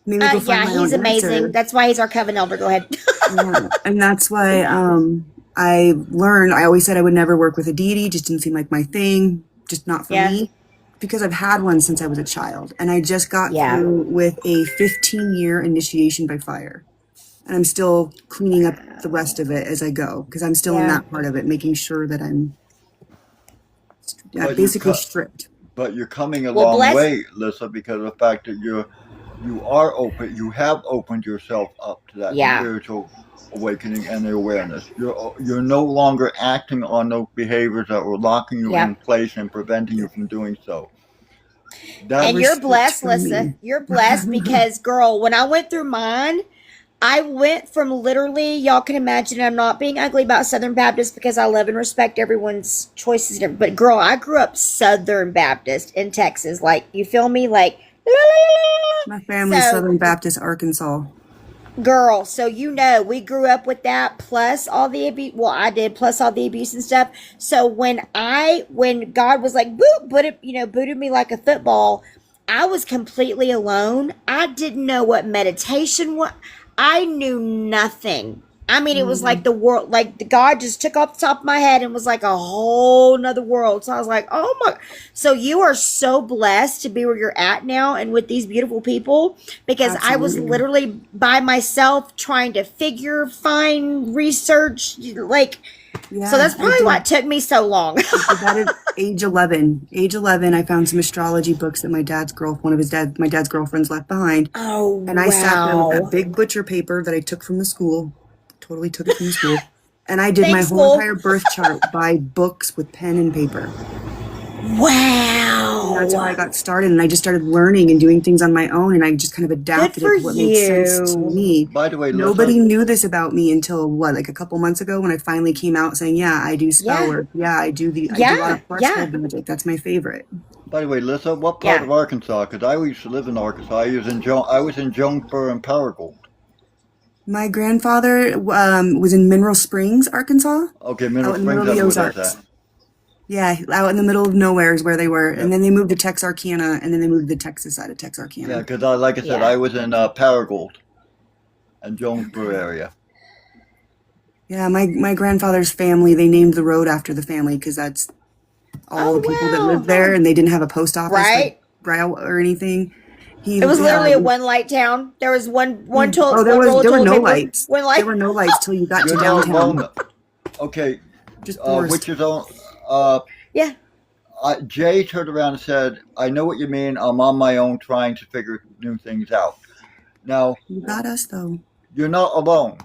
Speaker 3: He made me go find
Speaker 4: Yeah,
Speaker 3: my
Speaker 4: he's
Speaker 3: own
Speaker 4: amazing.
Speaker 3: answer.
Speaker 4: That's why he's our coven elder. Go ahead.
Speaker 3: Yeah. And that's why I learned, I always said I would never work with a deity, just didn't seem like my thing, just not for
Speaker 4: Yeah.
Speaker 3: me. because I've had one since I was a child, and I just got
Speaker 4: Yeah.
Speaker 3: through with a 15-year initiation by fire. And I'm still cleaning up the rest of it as I go, because I'm still in
Speaker 4: Yeah.
Speaker 3: that part of it, making sure that I'm
Speaker 2: But you
Speaker 3: basically
Speaker 2: cut-
Speaker 3: stripped.
Speaker 2: But you're coming a
Speaker 4: Well,
Speaker 2: long
Speaker 4: bless-
Speaker 2: way, Lissa, because of the fact that you are open. You have opened yourself up to that
Speaker 4: Yeah.
Speaker 2: spiritual awakening and the awareness. You're no longer acting on those behaviors that were locking you
Speaker 4: Yeah.
Speaker 2: in place and preventing you from doing so. That
Speaker 4: And
Speaker 3: was
Speaker 4: you're
Speaker 3: stripped
Speaker 4: blessed,
Speaker 3: from
Speaker 4: Lissa.
Speaker 3: me.
Speaker 4: You're blessed because, girl, when I went through mine, I went from literally, y'all can imagine, I'm not being ugly about Southern Baptist because I love and respect everyone's choices. But, girl, I grew up Southern Baptist in Texas. Like, you feel me? Like, la, la, la, la, la.
Speaker 3: My family's
Speaker 4: So-
Speaker 3: Southern Baptist, Arkansas.
Speaker 4: Girl, so you know, we grew up with that plus all the abuse. Well, I did plus all the abuse and stuff. So when God was like, boop, booted me like a football, I was completely alone. I didn't know what meditation was. I knew nothing. I mean, it was like the world, like the God just took off the top of my head and was like a whole nother world. So I was like, oh my. So you are so blessed to be where you're at now and with these beautiful people, because I was
Speaker 3: Absolutely.
Speaker 4: literally by myself trying to find research, like,
Speaker 3: Yeah,
Speaker 4: so that's
Speaker 3: I
Speaker 4: probably
Speaker 3: did.
Speaker 4: why it took me so long.
Speaker 3: I got it age 11. Age 11, I found some astrology books that my dad's girlfriends left behind.
Speaker 4: Oh,
Speaker 3: And I sat there with
Speaker 4: wow.
Speaker 3: that big butcher paper that I took from the school. Totally took it from the school. And I did my
Speaker 4: Thanks,
Speaker 3: whole
Speaker 4: Wolf.
Speaker 3: entire birth chart by books with pen and paper.
Speaker 4: Wow.
Speaker 3: And that's how I got started. And I just started learning and doing things on my own. And I just kind of adapted
Speaker 4: for
Speaker 3: it to what made sense to
Speaker 4: you.
Speaker 3: me.
Speaker 2: By the way,
Speaker 3: Nobody
Speaker 2: Lissa,
Speaker 3: knew this about me until like a couple months ago when I finally came out saying, yeah, I do spell
Speaker 4: Yeah.
Speaker 3: work. Yeah, I do a lot
Speaker 4: Yeah,
Speaker 3: of threshold magic. That's my favorite.
Speaker 2: what part
Speaker 4: Yeah.
Speaker 2: of Arkansas? Because I used to live in Arkansas. I was in Jonesboro and Paragould.
Speaker 3: My grandfather was in Mineral Springs, Arkansas.
Speaker 2: Okay, Mineral
Speaker 3: Out in the middle
Speaker 2: Springs,
Speaker 3: of the
Speaker 2: that's where that's
Speaker 3: Ozarks.
Speaker 2: at.
Speaker 3: Yeah, out in the middle of nowhere is where they were.
Speaker 2: Yeah.
Speaker 3: And then they moved to Texarkana, and then they moved to the Texas side of
Speaker 2: Yeah,
Speaker 3: Texarkana.
Speaker 2: because like I said,
Speaker 4: Yeah.
Speaker 2: I was in Paragould and Jonesboro area.
Speaker 3: Yeah, my grandfather's family, they named the road after the family because that's all
Speaker 4: Oh,
Speaker 3: the people that
Speaker 4: wow.
Speaker 3: lived there, and they didn't have a post office
Speaker 4: Right.
Speaker 3: like Braille or anything.
Speaker 4: It was literally a one light town. There was one toilet.
Speaker 3: Oh, there
Speaker 4: one roll of
Speaker 3: were
Speaker 4: toilet
Speaker 3: no
Speaker 4: paper,
Speaker 3: lights.
Speaker 4: One light.
Speaker 3: There were no lights till you got to
Speaker 2: You're not
Speaker 3: downtown.
Speaker 2: alone. Okay,
Speaker 3: Just forest.
Speaker 2: which is on.
Speaker 4: Yeah.
Speaker 2: Jay turned around and said, "I know what you mean. I'm on my own, trying to figure new things out." Now
Speaker 3: You got us though.
Speaker 2: you're not alone.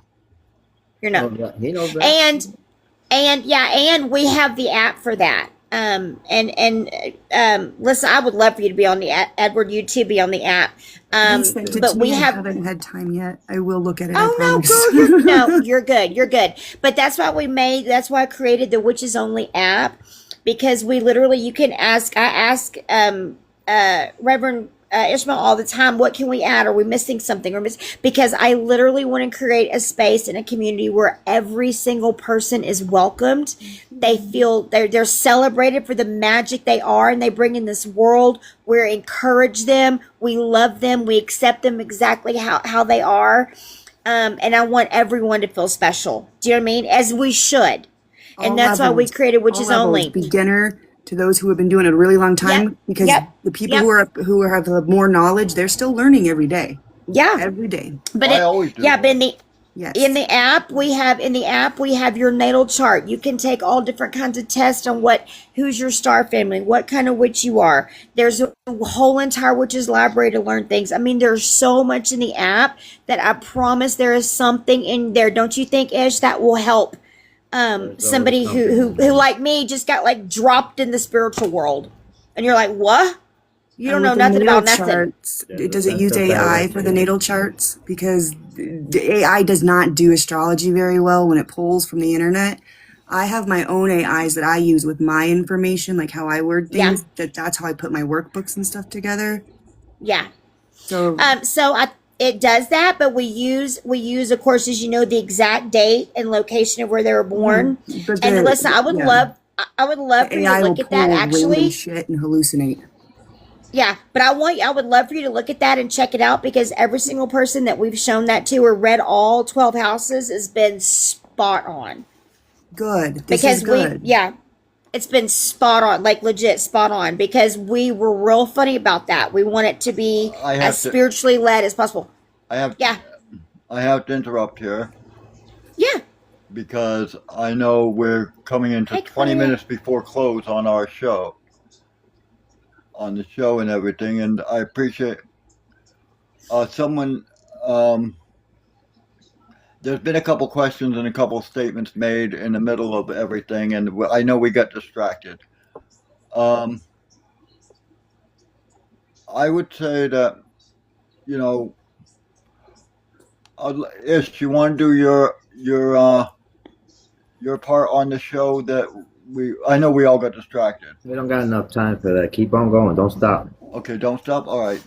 Speaker 4: You're not.
Speaker 1: He knows that.
Speaker 4: And we have the app for that. Listen, I would love for you to be on the app. Edward, you too be on the app.
Speaker 3: He sent it
Speaker 4: But
Speaker 3: to
Speaker 4: we
Speaker 3: me. I
Speaker 4: have.
Speaker 3: haven't had time yet. I will look at it. I
Speaker 4: Oh no,
Speaker 3: promise.
Speaker 4: girl, no, you're good. You're good. But that's why that's why I created the Witches Only app, because we literally, you can ask. I ask Reverend Ishmael all the time, what can we add? Are we missing something? Because I literally want to create a space in a community where every single person is welcomed. They feel they're celebrated for the magic they are, and they bring in this world. We encourage them. We love them. We accept them exactly how they are. And I want everyone to feel special. Do you know what I mean? As we should. And
Speaker 3: All
Speaker 4: that's why we
Speaker 3: levels.
Speaker 4: created Witches
Speaker 3: All levels,
Speaker 4: Only.
Speaker 3: beginner to those who have been doing it a really long time,
Speaker 4: Yep,
Speaker 3: because
Speaker 4: yep,
Speaker 3: the people
Speaker 4: yep.
Speaker 3: who have more knowledge, they're still learning every day.
Speaker 4: Yeah.
Speaker 3: Every day.
Speaker 4: But
Speaker 2: I always do.
Speaker 4: but
Speaker 3: Yes.
Speaker 4: in the app we have your natal chart. You can take all different kinds of tests on who's your star family, what kind of witch you are. There's a whole entire witches library to learn things. I mean, there's so much in the app that I promise there is something in there. Don't you think, Ish, that will help somebody who like me just got like dropped in the spiritual world, and you're like, what? You don't
Speaker 3: And
Speaker 4: know
Speaker 3: with the
Speaker 4: nothing
Speaker 3: natal
Speaker 4: about nothing.
Speaker 3: charts, does it
Speaker 1: that's
Speaker 3: use
Speaker 1: the
Speaker 3: AI
Speaker 1: better
Speaker 3: for the
Speaker 1: way.
Speaker 3: natal charts? Because the AI does not do astrology very well when it pulls from the internet. I have my own AIs that I use with my information, like how I word
Speaker 4: Yeah.
Speaker 3: things. That's how I put my workbooks and stuff together.
Speaker 4: Yeah.
Speaker 3: So
Speaker 4: It does that, but we use, of course, as you know, the exact date and location of where they were born.
Speaker 3: but
Speaker 4: And
Speaker 3: the-
Speaker 4: listen, I would
Speaker 3: yeah,
Speaker 4: love for you to
Speaker 3: AI will
Speaker 4: look at
Speaker 3: pull
Speaker 4: that
Speaker 3: random
Speaker 4: actually.
Speaker 3: shit and hallucinate.
Speaker 4: Yeah, but I would love for you to look at that and check it out, because every single person that we've shown that to or read all 12 houses has been spot on.
Speaker 3: Good. This
Speaker 4: Because
Speaker 3: is good.
Speaker 4: it's been spot on, like legit spot on, because we were real funny about that. We want it to be
Speaker 2: I have
Speaker 4: as
Speaker 2: to-
Speaker 4: spiritually led as possible.
Speaker 2: I have
Speaker 4: Yeah.
Speaker 2: I have to interrupt here
Speaker 4: Yeah.
Speaker 2: because I know we're coming into
Speaker 4: Hey,
Speaker 2: 20
Speaker 4: Claudia.
Speaker 2: minutes before close on our show, on the show and everything, and I appreciate someone. There's been a couple questions and a couple statements made in the middle of everything, and I know we got distracted. I would say that, you know, Ish, you want to do your part on the show that I know we all got distracted.
Speaker 1: We don't got enough time for that. Keep on going. Don't stop.
Speaker 2: Okay, don't stop. All right.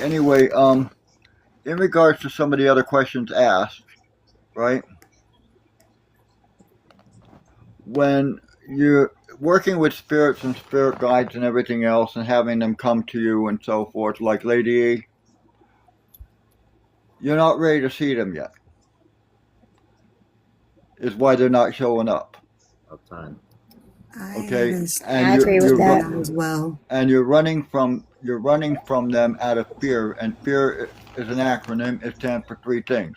Speaker 2: Anyway, in regards to some of the other questions asked, right? When you're working with spirits and spirit guides and everything else and having them come to you and so forth, like Lady E, you're not ready to see them yet. Is why they're not showing up.
Speaker 1: Enough time.
Speaker 3: I
Speaker 2: Okay,
Speaker 3: understand
Speaker 2: and
Speaker 4: I agree with that.
Speaker 3: as well.
Speaker 2: And you're running from them out of fear, and fear is an acronym. It stands for three things: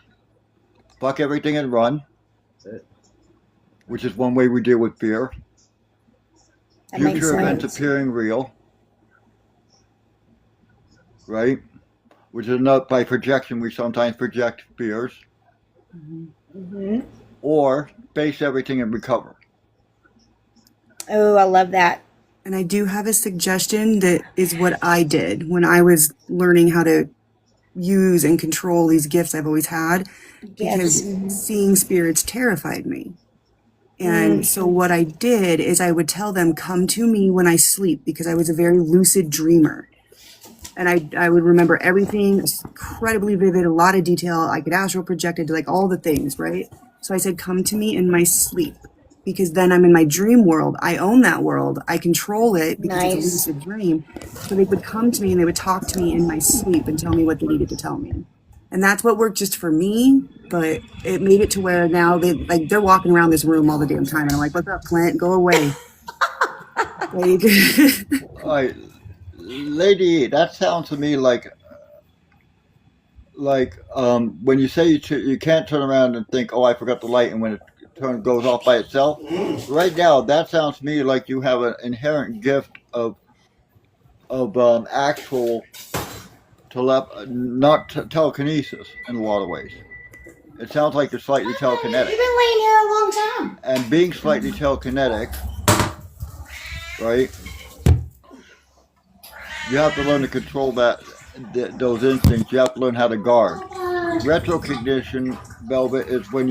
Speaker 2: fuck everything and run,
Speaker 1: That's it.
Speaker 2: which is one way we deal with fear.
Speaker 4: That makes
Speaker 2: Future events
Speaker 4: sense.
Speaker 2: appearing real, right? Which is not by projection. We sometimes project fears,
Speaker 4: Hmm.
Speaker 2: or face everything and recover.
Speaker 4: Oh, I love that.
Speaker 3: And I do have a suggestion that is what I did when I was learning how to use and control these gifts I've always had, because seeing spirits terrified me. And so what I did is I would tell them, come to me when I sleep, because I was a very lucid dreamer. And I would remember everything, incredibly vivid, a lot of detail. I could astral project, it, like all the things, right? So I said, come to me in my sleep, because then I'm in my dream world. I own that world. I control it because it's a
Speaker 4: Nice.
Speaker 3: lucid dream. So they would come to me and they would talk to me in my sleep and tell me what they needed to tell me. And that's what worked just for me, but it made it to where now they're walking around this room all the damn time. And I'm like, what's up, Clint? Go away. Like,
Speaker 2: All right, Lady E, that sounds to me like when you say you can't turn around and think, oh, I forgot the light, and when it goes off by itself. Right now, that sounds to me like you have an inherent gift of actual telekinesis in a lot of ways. It sounds like you're slightly telekinetic.
Speaker 4: You've been laying here a long time.
Speaker 2: And being slightly telekinetic, right? You have to learn to control those instincts. You have to learn how to guard. Retrocognition, Velvet, is when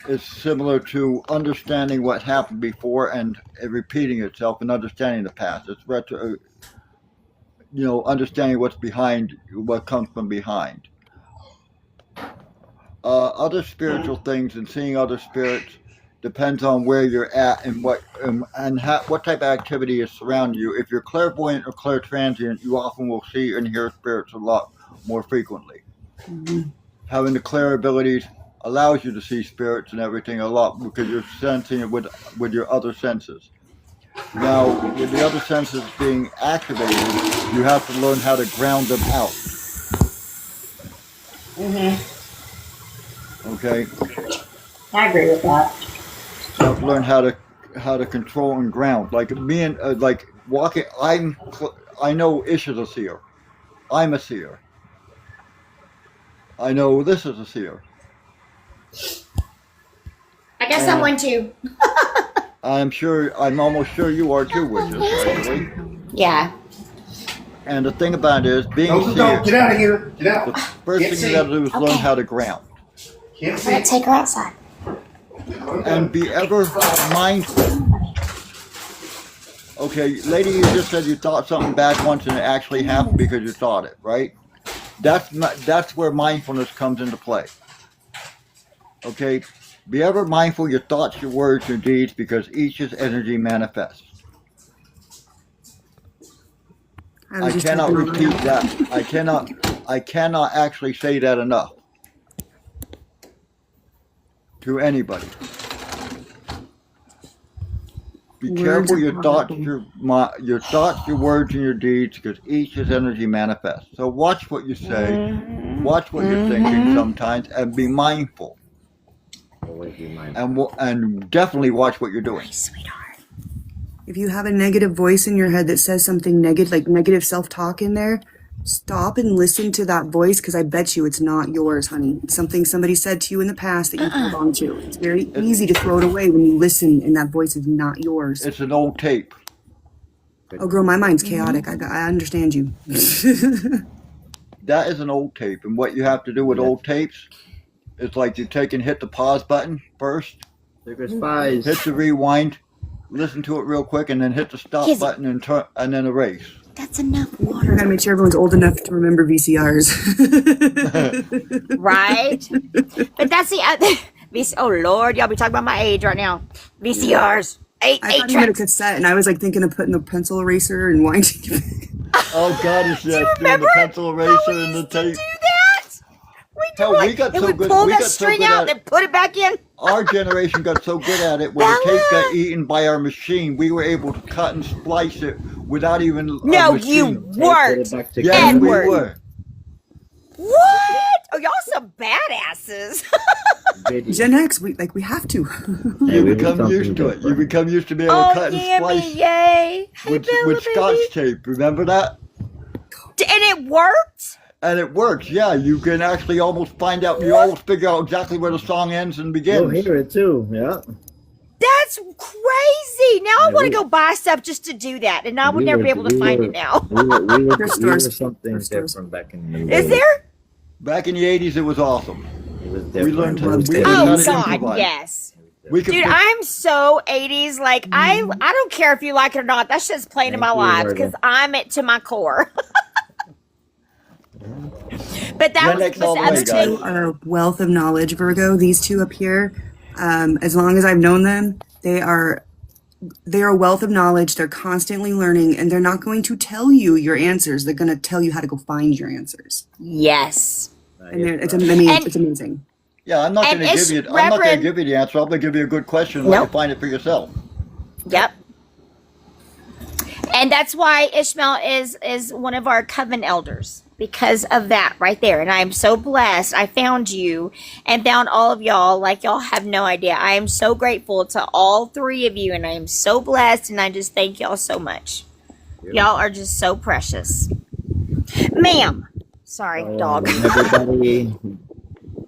Speaker 2: it's similar to understanding what happened before and it repeating itself and understanding the past. It's understanding what's behind, what comes from behind. Other spiritual things and seeing other spirits depends on where you're at and what type of activity is surrounding you. If you're clairvoyant or clairtransient, you often will see and hear spirits a lot more frequently. Having the clair abilities allows you to see spirits and everything a lot because you're sensing it with your other senses. Now, with the other senses being activated, you have to learn how to ground them out. Okay?
Speaker 4: I agree with that.
Speaker 2: You have to learn how to control and ground. Like me and like walking, I know Ish is a seer. I'm a seer. I know this is a seer.
Speaker 4: I guess I'm one too.
Speaker 2: I'm almost sure you are too, Witches, actually.
Speaker 4: Yeah.
Speaker 2: And the thing about it is, being
Speaker 5: No,
Speaker 2: seer,
Speaker 5: get out of here. Get out.
Speaker 2: the first thing you got to do is learn
Speaker 4: Okay.
Speaker 2: how to ground
Speaker 5: Can't
Speaker 4: I'm
Speaker 5: see.
Speaker 4: gonna take her outside.
Speaker 2: and be ever mindful. Okay, lady, you just said you thought something bad once and it actually happened because you thought it, right? That's where mindfulness comes into play. Okay, be ever mindful your thoughts, your words, your deeds, because each is energy manifests. I
Speaker 3: was just
Speaker 2: cannot
Speaker 3: typing on
Speaker 2: repeat that. I cannot actually say that enough to anybody. Be
Speaker 3: Words
Speaker 2: careful
Speaker 3: are
Speaker 2: your thoughts,
Speaker 3: powerful.
Speaker 2: your thoughts, your words, and your deeds, because each is energy manifest. So watch what you say,
Speaker 4: Mhm.
Speaker 2: watch what you're thinking sometimes, and be mindful.
Speaker 1: Always be mindful.
Speaker 2: And definitely watch what you're doing.
Speaker 4: My sweetheart.
Speaker 3: If you have a negative voice in your head that says something negative, like negative self-talk in there, stop and listen to that voice, because I bet you it's not yours, honey. It's something somebody said to you in the past that you held on to. It's very easy to throw it away when you listen and that voice is not yours.
Speaker 2: It's an old tape.
Speaker 3: Oh, girl, my mind's chaotic. I understand you.
Speaker 2: That is an old tape. And what you have to do with old tapes is like you take and hit the pause button first,
Speaker 1: Secret spies.
Speaker 2: hit the rewind, listen to it real quick, and then hit the stop
Speaker 4: Kizzy.
Speaker 2: button and then erase.
Speaker 4: That's enough
Speaker 3: I
Speaker 4: water.
Speaker 3: gotta make sure everyone's old enough to remember VCRs.
Speaker 4: Right? But that's the other. Oh, Lord. Y'all be talking about my age right now. VCRs. Eight
Speaker 3: I thought you had a
Speaker 4: tracks.
Speaker 3: cassette, and I was like thinking of putting a pencil eraser and winding.
Speaker 2: Oh God, it's just doing
Speaker 4: Remember
Speaker 2: the pencil eraser
Speaker 4: how we
Speaker 2: and the
Speaker 4: used to
Speaker 2: tape.
Speaker 4: do that? We do
Speaker 2: Hell,
Speaker 4: it.
Speaker 2: we got
Speaker 4: and
Speaker 2: so
Speaker 4: we
Speaker 2: good-
Speaker 4: pull
Speaker 2: we
Speaker 4: that
Speaker 2: got so
Speaker 4: string
Speaker 2: good
Speaker 4: out
Speaker 2: at-
Speaker 4: and put it back in.
Speaker 2: Our generation got so good at it when the tape got eaten by our machine, we were able to cut and splice it without even a
Speaker 4: No,
Speaker 2: machine.
Speaker 4: you weren't.
Speaker 1: Back
Speaker 2: Yes, we
Speaker 4: Edward.
Speaker 2: were.
Speaker 4: What? Oh, y'all some badasses.
Speaker 3: Gen X, we have to.
Speaker 2: You become used to it. You become used to being able to
Speaker 4: Oh,
Speaker 2: cut and
Speaker 4: yeah,
Speaker 2: splice
Speaker 4: me, yay. Hey,
Speaker 2: with
Speaker 4: Bella,
Speaker 2: Scotch
Speaker 4: baby.
Speaker 2: tape. Remember that?
Speaker 4: And it worked?
Speaker 2: And it works. Yeah, you can actually almost find out. You almost figure out exactly where the song ends and
Speaker 1: You'll
Speaker 2: begins.
Speaker 1: hear it too. Yeah.
Speaker 4: That's crazy. Now I
Speaker 1: Yeah,
Speaker 4: want
Speaker 1: we-
Speaker 4: to go buy stuff just to do that, and I would never be able to find it now.
Speaker 1: We were
Speaker 3: Thrift stores.
Speaker 1: something
Speaker 3: Thrift stores.
Speaker 1: different back in the day.
Speaker 4: Is there?
Speaker 2: Back in the '80s, it was awesome.
Speaker 1: It was
Speaker 2: We
Speaker 1: different.
Speaker 2: learned
Speaker 1: It was
Speaker 2: we
Speaker 1: different.
Speaker 2: learned how
Speaker 4: Oh,
Speaker 2: to
Speaker 4: God,
Speaker 2: improvise.
Speaker 4: yes.
Speaker 2: We could
Speaker 4: Dude,
Speaker 2: pick-
Speaker 4: I'm so 80s. Like, I don't care if you like it or not. That shit's playing in my
Speaker 1: Thank you,
Speaker 4: lives
Speaker 1: Virgo.
Speaker 4: because I'm it to my core. But that
Speaker 2: Gen
Speaker 4: was
Speaker 2: X
Speaker 4: the
Speaker 2: all the way,
Speaker 4: other
Speaker 2: guys.
Speaker 4: thing.
Speaker 3: Are a wealth of knowledge, Virgo. These two up here, as long as I've known them, they are a wealth of knowledge. They're constantly learning, and they're not going to tell you your answers. They're going to tell you how to go find your answers.
Speaker 4: Yes.
Speaker 3: And it's amazing.
Speaker 4: And-
Speaker 3: It's amazing.
Speaker 2: Yeah, I'm not
Speaker 4: And
Speaker 2: going to
Speaker 4: it's
Speaker 2: give you. I'm not going to
Speaker 4: Reverend-
Speaker 2: give you the answer. I'm going to give you a good question and let you
Speaker 4: Nope.
Speaker 2: find it for yourself.
Speaker 4: Yep. And that's why Ishmael is one of our coven elders because of that right there. And I am so blessed. I found you and found all of y'all like y'all have no idea. I am so grateful to all three of you, and I am so blessed, and I just thank y'all so much. Y'all are just so precious. Ma'am. Sorry, dog.
Speaker 1: Everybody,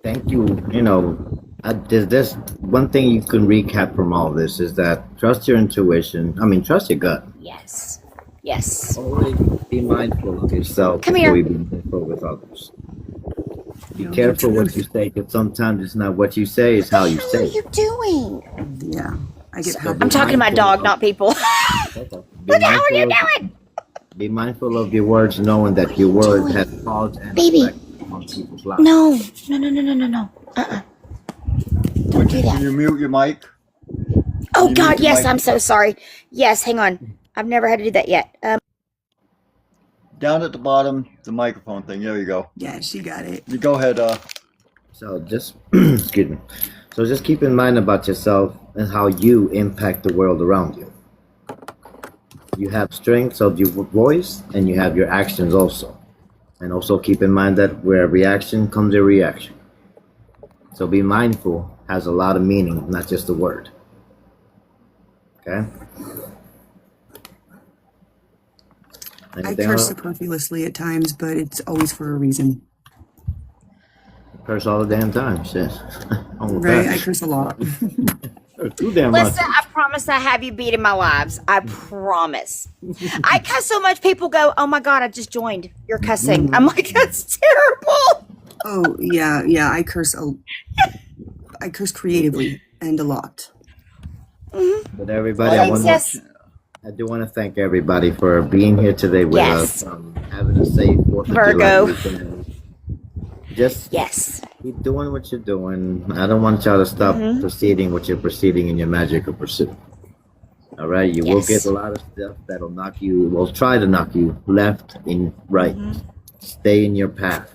Speaker 1: thank you. You know, there's one thing you can recap from all this is that trust your intuition. I mean, trust your gut.
Speaker 4: Yes. Yes.
Speaker 1: Always be mindful of yourself
Speaker 4: Come
Speaker 1: before
Speaker 4: here.
Speaker 1: you be mindful with others. Be careful what you say, because sometimes it's not what you say, it's how you
Speaker 4: What
Speaker 1: say
Speaker 4: are
Speaker 1: it.
Speaker 4: you doing?
Speaker 3: Yeah, I get
Speaker 1: So
Speaker 3: happy.
Speaker 4: I'm talking to my dog, not people.
Speaker 1: Be
Speaker 4: What the hell are you
Speaker 1: mindful of-
Speaker 4: doing?
Speaker 1: Be mindful of your words, knowing that your word has cause and
Speaker 4: Baby.
Speaker 1: effect on people's lives.
Speaker 4: No. No. Don't do
Speaker 2: Can
Speaker 4: that.
Speaker 2: you mute your mic?
Speaker 4: Oh
Speaker 2: You
Speaker 4: God,
Speaker 2: need to
Speaker 4: yes,
Speaker 2: mic-
Speaker 4: I'm so sorry. Yes, hang on. I've never had to do that yet.
Speaker 2: Down at the bottom, the microphone thing. There you go.
Speaker 3: Yeah, she got it.
Speaker 2: You go ahead.
Speaker 1: So just excuse me. So just keep in mind about yourself and how you impact the world around you. You have strengths of your voice and you have your actions also. And also keep in mind that where a reaction comes a reaction. So be mindful has a lot of meaning, not just a word. Okay?
Speaker 3: I
Speaker 1: Anything
Speaker 3: curse
Speaker 1: else?
Speaker 3: superfluously at times, but it's always for a reason.
Speaker 1: Curse all the damn time, shit. Oh,
Speaker 3: Right? I
Speaker 1: God.
Speaker 3: curse a lot.
Speaker 1: Too damn much.
Speaker 4: Listen, I promise I have you beat in my lives. I promise. I cuss so much people go, "Oh my God, I just joined. You're cussing." I'm like, that's terrible.
Speaker 3: Oh yeah. I curse creatively and a lot.
Speaker 1: But everybody,
Speaker 4: Thanks, yes.
Speaker 1: I do want to thank everybody for being here today with
Speaker 4: Yes.
Speaker 1: us, having a safe 4th of
Speaker 4: Virgo.
Speaker 1: July weekend. Just
Speaker 4: Yes.
Speaker 1: keep doing what you're doing. I don't want y'all to stop
Speaker 4: Mm-hmm.
Speaker 1: proceeding what you're proceeding in your magical pursuit. All right, you will
Speaker 4: Yes.
Speaker 1: get a lot of stuff that'll knock you. Will try to knock you left and right.
Speaker 4: Mm-hmm.
Speaker 1: Stay in your path.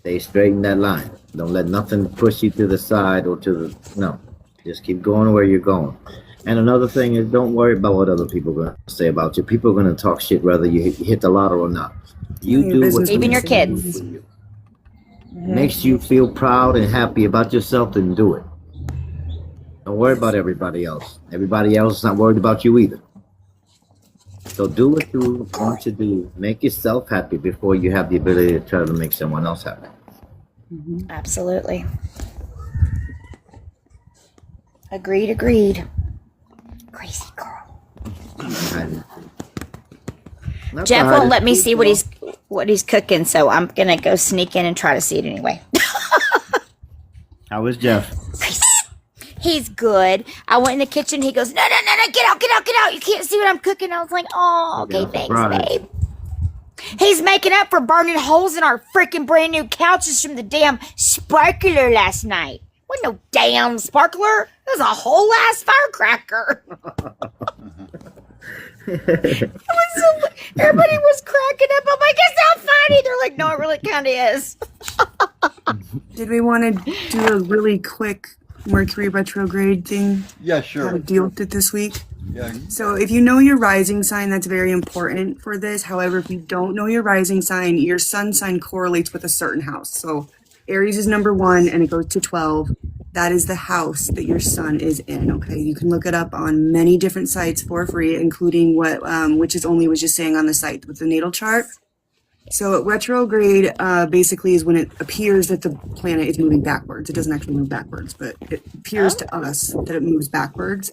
Speaker 1: Stay straight in that line. Don't let nothing push you to the side or to the no. Just keep going where you're going. And another thing is, don't worry about what other people are going to say about you. People are going to talk shit whether you hit the lotto or not. You
Speaker 3: Your
Speaker 1: do what
Speaker 3: business
Speaker 4: Even your
Speaker 3: decisions.
Speaker 4: kids.
Speaker 1: makes you feel proud and happy about yourself, then do it. Don't worry about everybody else. Everybody else is not worried about you either. So do what you want to do. Make yourself happy before you have the ability to try to make someone else happy.
Speaker 4: Absolutely. Agreed. Crazy girl.
Speaker 1: And that's
Speaker 4: Jeff
Speaker 1: the
Speaker 4: won't
Speaker 1: hardest
Speaker 4: let me
Speaker 1: truth,
Speaker 4: see
Speaker 1: you
Speaker 4: what
Speaker 1: know.
Speaker 4: he's cooking, so I'm gonna go sneak in and try to see it anyway.
Speaker 1: How is Jeff?
Speaker 4: He's good. I went in the kitchen. He goes, no, get out. You can't see what I'm cooking. I was like, oh, okay,
Speaker 1: Yeah,
Speaker 4: thanks,
Speaker 1: surprise.
Speaker 4: babe. He's making up for burning holes in our freaking brand new couches from the damn sparkler last night. Wasn't no damn sparkler. It was a whole ass firecracker. Everybody was cracking up. I'm like, it's not funny. They're like, no, it really kind of is.
Speaker 3: Did we want to do a really quick Mercury retrograde thing?
Speaker 2: Yeah,
Speaker 3: How to
Speaker 2: sure.
Speaker 3: deal with it this week?
Speaker 2: Yeah.
Speaker 3: So if you know your rising sign, that's very important for this. However, if you don't know your rising sign, your sun sign correlates with a certain house. So Aries is number 1 and it goes to 12. That is the house that your sun is in. Okay. You can look it up on many different sites for free, including what Witches Only was just saying on the site with the natal chart. So retrograde basically is when it appears that the planet is moving backwards. It doesn't actually move backwards, but it appears to us that it moves backwards.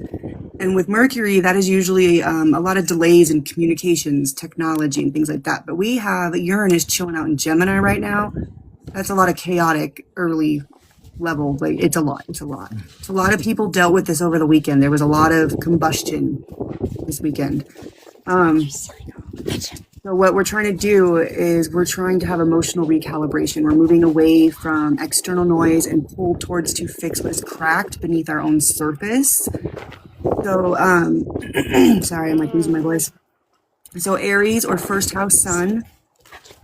Speaker 3: And with Mercury, that is usually a lot of delays in communications, technology, and things like that. But we have Uranus chilling out in Gemini right now. That's a lot of chaotic early level. Like it's a lot. So a lot of people dealt with this over the weekend. There was a lot of combustion this weekend. So what we're trying to do is we're trying to have emotional recalibration. We're moving away from external noise and pull towards to fix what is cracked beneath our own surface. So, sorry, I'm like losing my voice. So Aries or first house sun,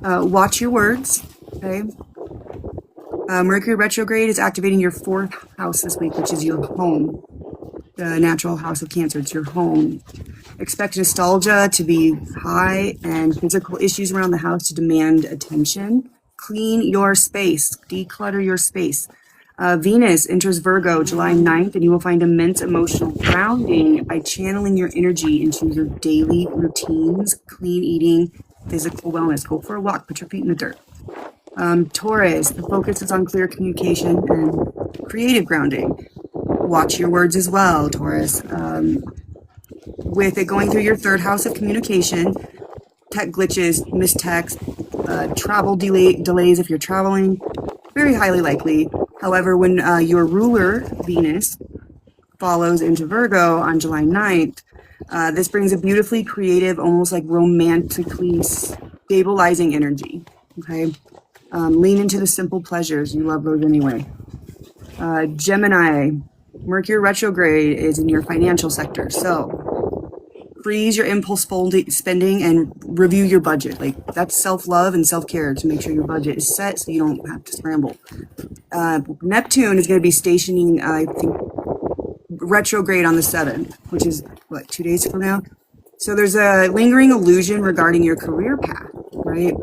Speaker 3: watch your words, okay? Mercury retrograde is activating your 4th house this week, which is your home, the natural house of Cancer. It's your home. Expect nostalgia to be high and physical issues around the house to demand attention. Clean your space, declutter your space. Venus enters Virgo July 9th, and you will find immense emotional grounding by channeling your energy into your daily routines, clean eating, physical wellness. Go for a walk, put your feet in the dirt. Taurus, the focus is on clear communication and creative grounding. Watch your words as well, Taurus. With it going through your 3rd house of communication, tech glitches, missed text, travel delays if you're traveling, very highly likely. However, when your ruler, Venus, follows into Virgo on July 9th, this brings a beautifully creative, almost like romantically stabilizing energy. Okay? Lean into the simple pleasures. You love those anyway. Gemini, Mercury retrograde is in your financial sector. So freeze your impulse spending and review your budget. Like that's self-love and self-care to make sure your budget is set so you don't have to scramble. Neptune is going to be stationing, I think, retrograde on the 7th, which is what, 2 days from now? So there's a lingering illusion regarding your career path, right?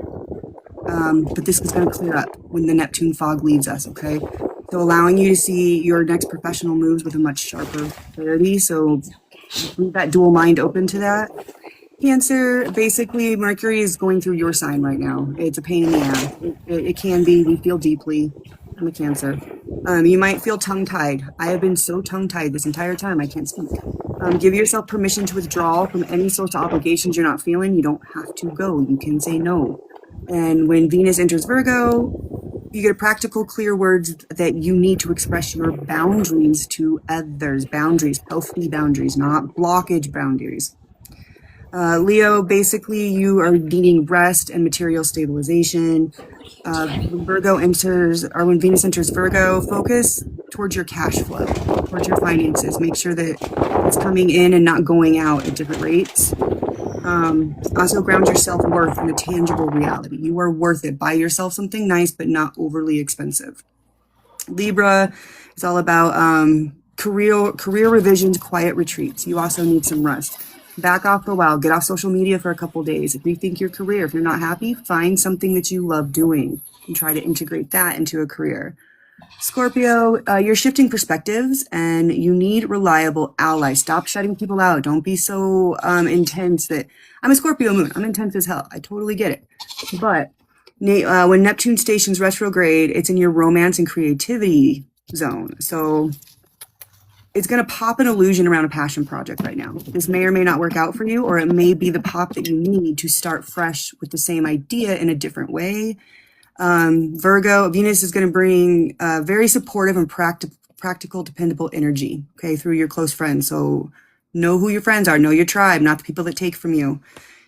Speaker 3: But this is going to clear up when the Neptune fog leaves us, okay? So allowing you to see your next professional moves with a much sharper clarity. So leave that dual mind open to that. Cancer, basically, Mercury is going through your sign right now. It's a pain in the ass. It can be. We feel deeply. I'm a Cancer. You might feel tongue-tied. I have been so tongue-tied this entire time. I can't speak. Give yourself permission to withdraw from any sorts of obligations you're not feeling. You don't have to go. You can say no. And when Venus enters Virgo, you get practical, clear words that you need to express your boundaries to others. Boundaries, healthy boundaries, not blockage boundaries. Leo, basically, you are needing rest and material stabilization. When when Venus enters Virgo, focus towards your cash flow, towards your finances. Make sure that it's coming in and not going out at different rates. Also ground your self-worth in a tangible reality. You are worth it. Buy yourself something nice, but not overly expensive. Libra is all about career revisions, quiet retreats. You also need some rest. Back off for a while. Get off social media for a couple days. Rethink your career. If you're not happy, find something that you love doing and try to integrate that into a career. Scorpio, you're shifting perspectives and you need reliable allies. Stop shutting people out. Don't be so intense that I'm a Scorpio moon. I'm intense as hell. I totally get it. But when Neptune stations retrograde, it's in your romance and creativity zone. So it's going to pop an illusion around a passion project right now. This may or may not work out for you, or it may be the pop that you need to start fresh with the same idea in a different way. Virgo, Venus is going to bring very supportive and practical, dependable energy, okay, through your close friends. So know who your friends are, know your tribe, not the people that take from you.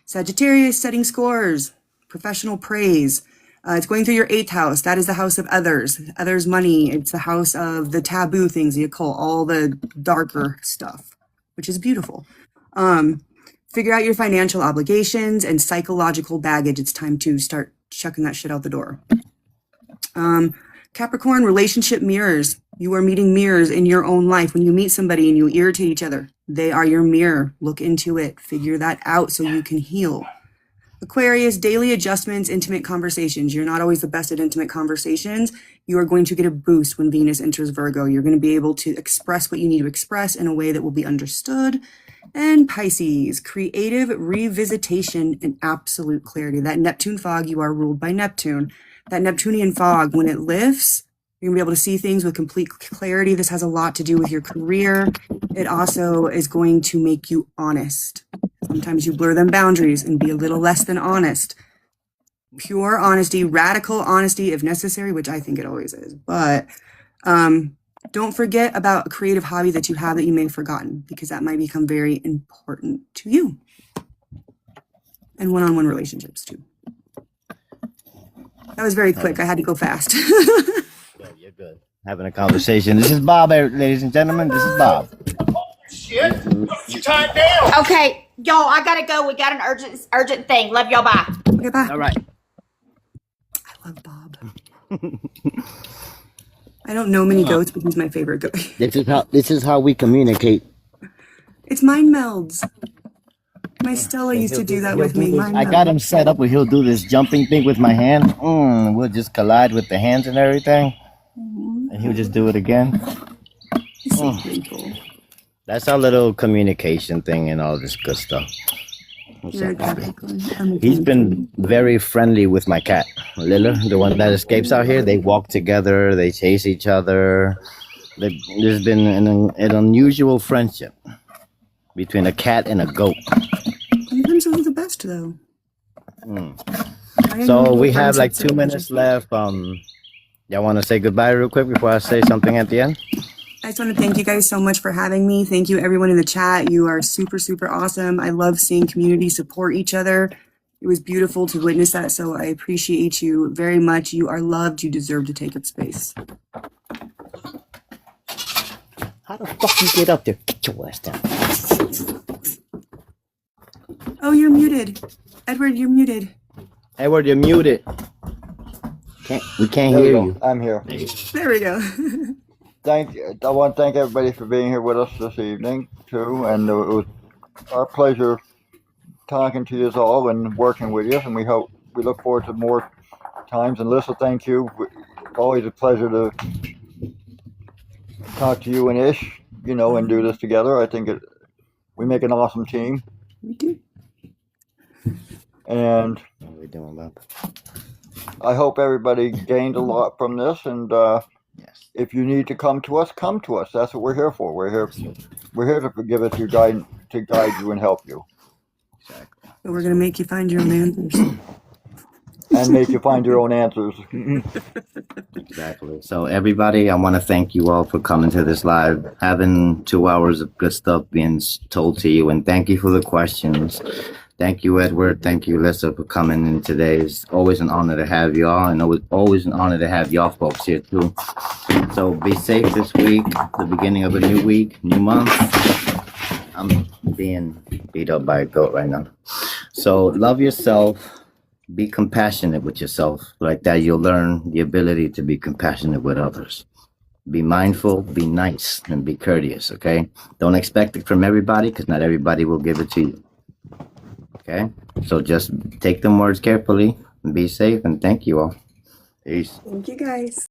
Speaker 3: Sagittarius, setting scores, professional praise. It's going through your 8th house. That is the house of others' money. It's the house of the taboo things, the occult, all the darker stuff, which is beautiful. Figure out your financial obligations and psychological baggage. It's time to start chucking that shit out the door. Capricorn, relationship mirrors. You are meeting mirrors in your own life. When you meet somebody and you irritate each other, they are your mirror. Look into it. Figure that out so you can heal. Aquarius, daily adjustments, intimate conversations. You're not always the best at intimate conversations. You are going to get a boost when Venus enters Virgo. You're going to be able to express what you need to express in a way that will be understood. And Pisces, creative revisitation and absolute clarity. That Neptune fog, you are ruled by Neptune. That Neptunian fog, when it lifts, you're going to be able to see things with complete clarity. This has a lot to do with your career. It also is going to make you honest. Sometimes you blur them boundaries and be a little less than honest. Pure honesty, radical honesty if necessary, which I think it always is. But don't forget about a creative hobby that you have that you may have forgotten, because that might become very important to you. And one-on-one relationships too. That was very quick. I had to go fast.
Speaker 1: Yeah, you're good. Having a conversation. This is Bob, ladies and gentlemen. This is Bob.
Speaker 5: Shit, you tied down.
Speaker 4: Okay, y'all, I gotta go. We got an urgent thing. Love y'all. Bye.
Speaker 3: Okay, bye.
Speaker 1: All right.
Speaker 3: I love Bob. I don't know many goats, but he's my favorite goat.
Speaker 1: This is how we communicate.
Speaker 3: It's mind melds. My Stella used to do that with me. Mind
Speaker 1: I got him set up where he'll do this jumping thing with my hand. We'll just collide with the hands and everything. And he'll just do it again.
Speaker 3: He's so playful.
Speaker 1: That's our little communication thing and all this good stuff. What's
Speaker 3: You're a
Speaker 1: up, Bobby?
Speaker 3: Capricorn. I'm a
Speaker 1: He's been very friendly with my cat, Lila, the one that escapes out here. They walk together, they chase each other. There's been an unusual friendship between a cat and a goat.
Speaker 3: Sometimes those are the best, though.
Speaker 1: So we have like 2 minutes left. Y'all want to say goodbye real quick before I say something at the end?
Speaker 3: I just want to thank you guys so much for having me. Thank you, everyone in the chat. You are super, super awesome. I love seeing community support each other. It was beautiful to witness that, so I appreciate you very much. You are loved. You deserve to take up space.
Speaker 1: How the fuck you get up there? Get your ass down.
Speaker 3: Oh, you're muted. Edward, you're muted.
Speaker 1: Edward, you're muted. We can't
Speaker 2: There we
Speaker 1: hear
Speaker 2: go.
Speaker 1: you.
Speaker 2: I'm here.
Speaker 3: There we go.
Speaker 2: I want to thank everybody for being here with us this evening too, and it was our pleasure talking to you all and working with you. And we look forward to more times. And Lisa, thank you. It's always a pleasure to talk to you and Ish, and do this together. I think we make an awesome team.
Speaker 3: We do.
Speaker 2: And
Speaker 1: What are we doing, Bob?
Speaker 2: I hope everybody gained a lot from this. And
Speaker 1: Yes.
Speaker 2: if you need to come to us, come to us. That's what we're here for. We're here to give us your guide, to guide you and help you,
Speaker 1: Exactly.
Speaker 3: But we're going to make you find your own answers.
Speaker 2: and make you find your own answers.
Speaker 1: Exactly. So everybody, I want to thank you all for coming to this live, having 2 hours of good stuff being told to you, and thank you for the questions. Thank you, Edward. Thank you, Lisa, for coming in today. It's always an honor to have y'all, and it's always an honor to have y'all folks here too. So be safe this week, the beginning of a new week, new month. I'm being beat up by a goat right now. So love yourself. Be compassionate with yourself. Like that, you'll learn the ability to be compassionate with others. Be mindful, be nice, and be courteous, okay? Don't expect it from everybody because not everybody will give it to you. Okay? So just take them words carefully and be safe, and thank you all. Peace.
Speaker 3: Thank you guys.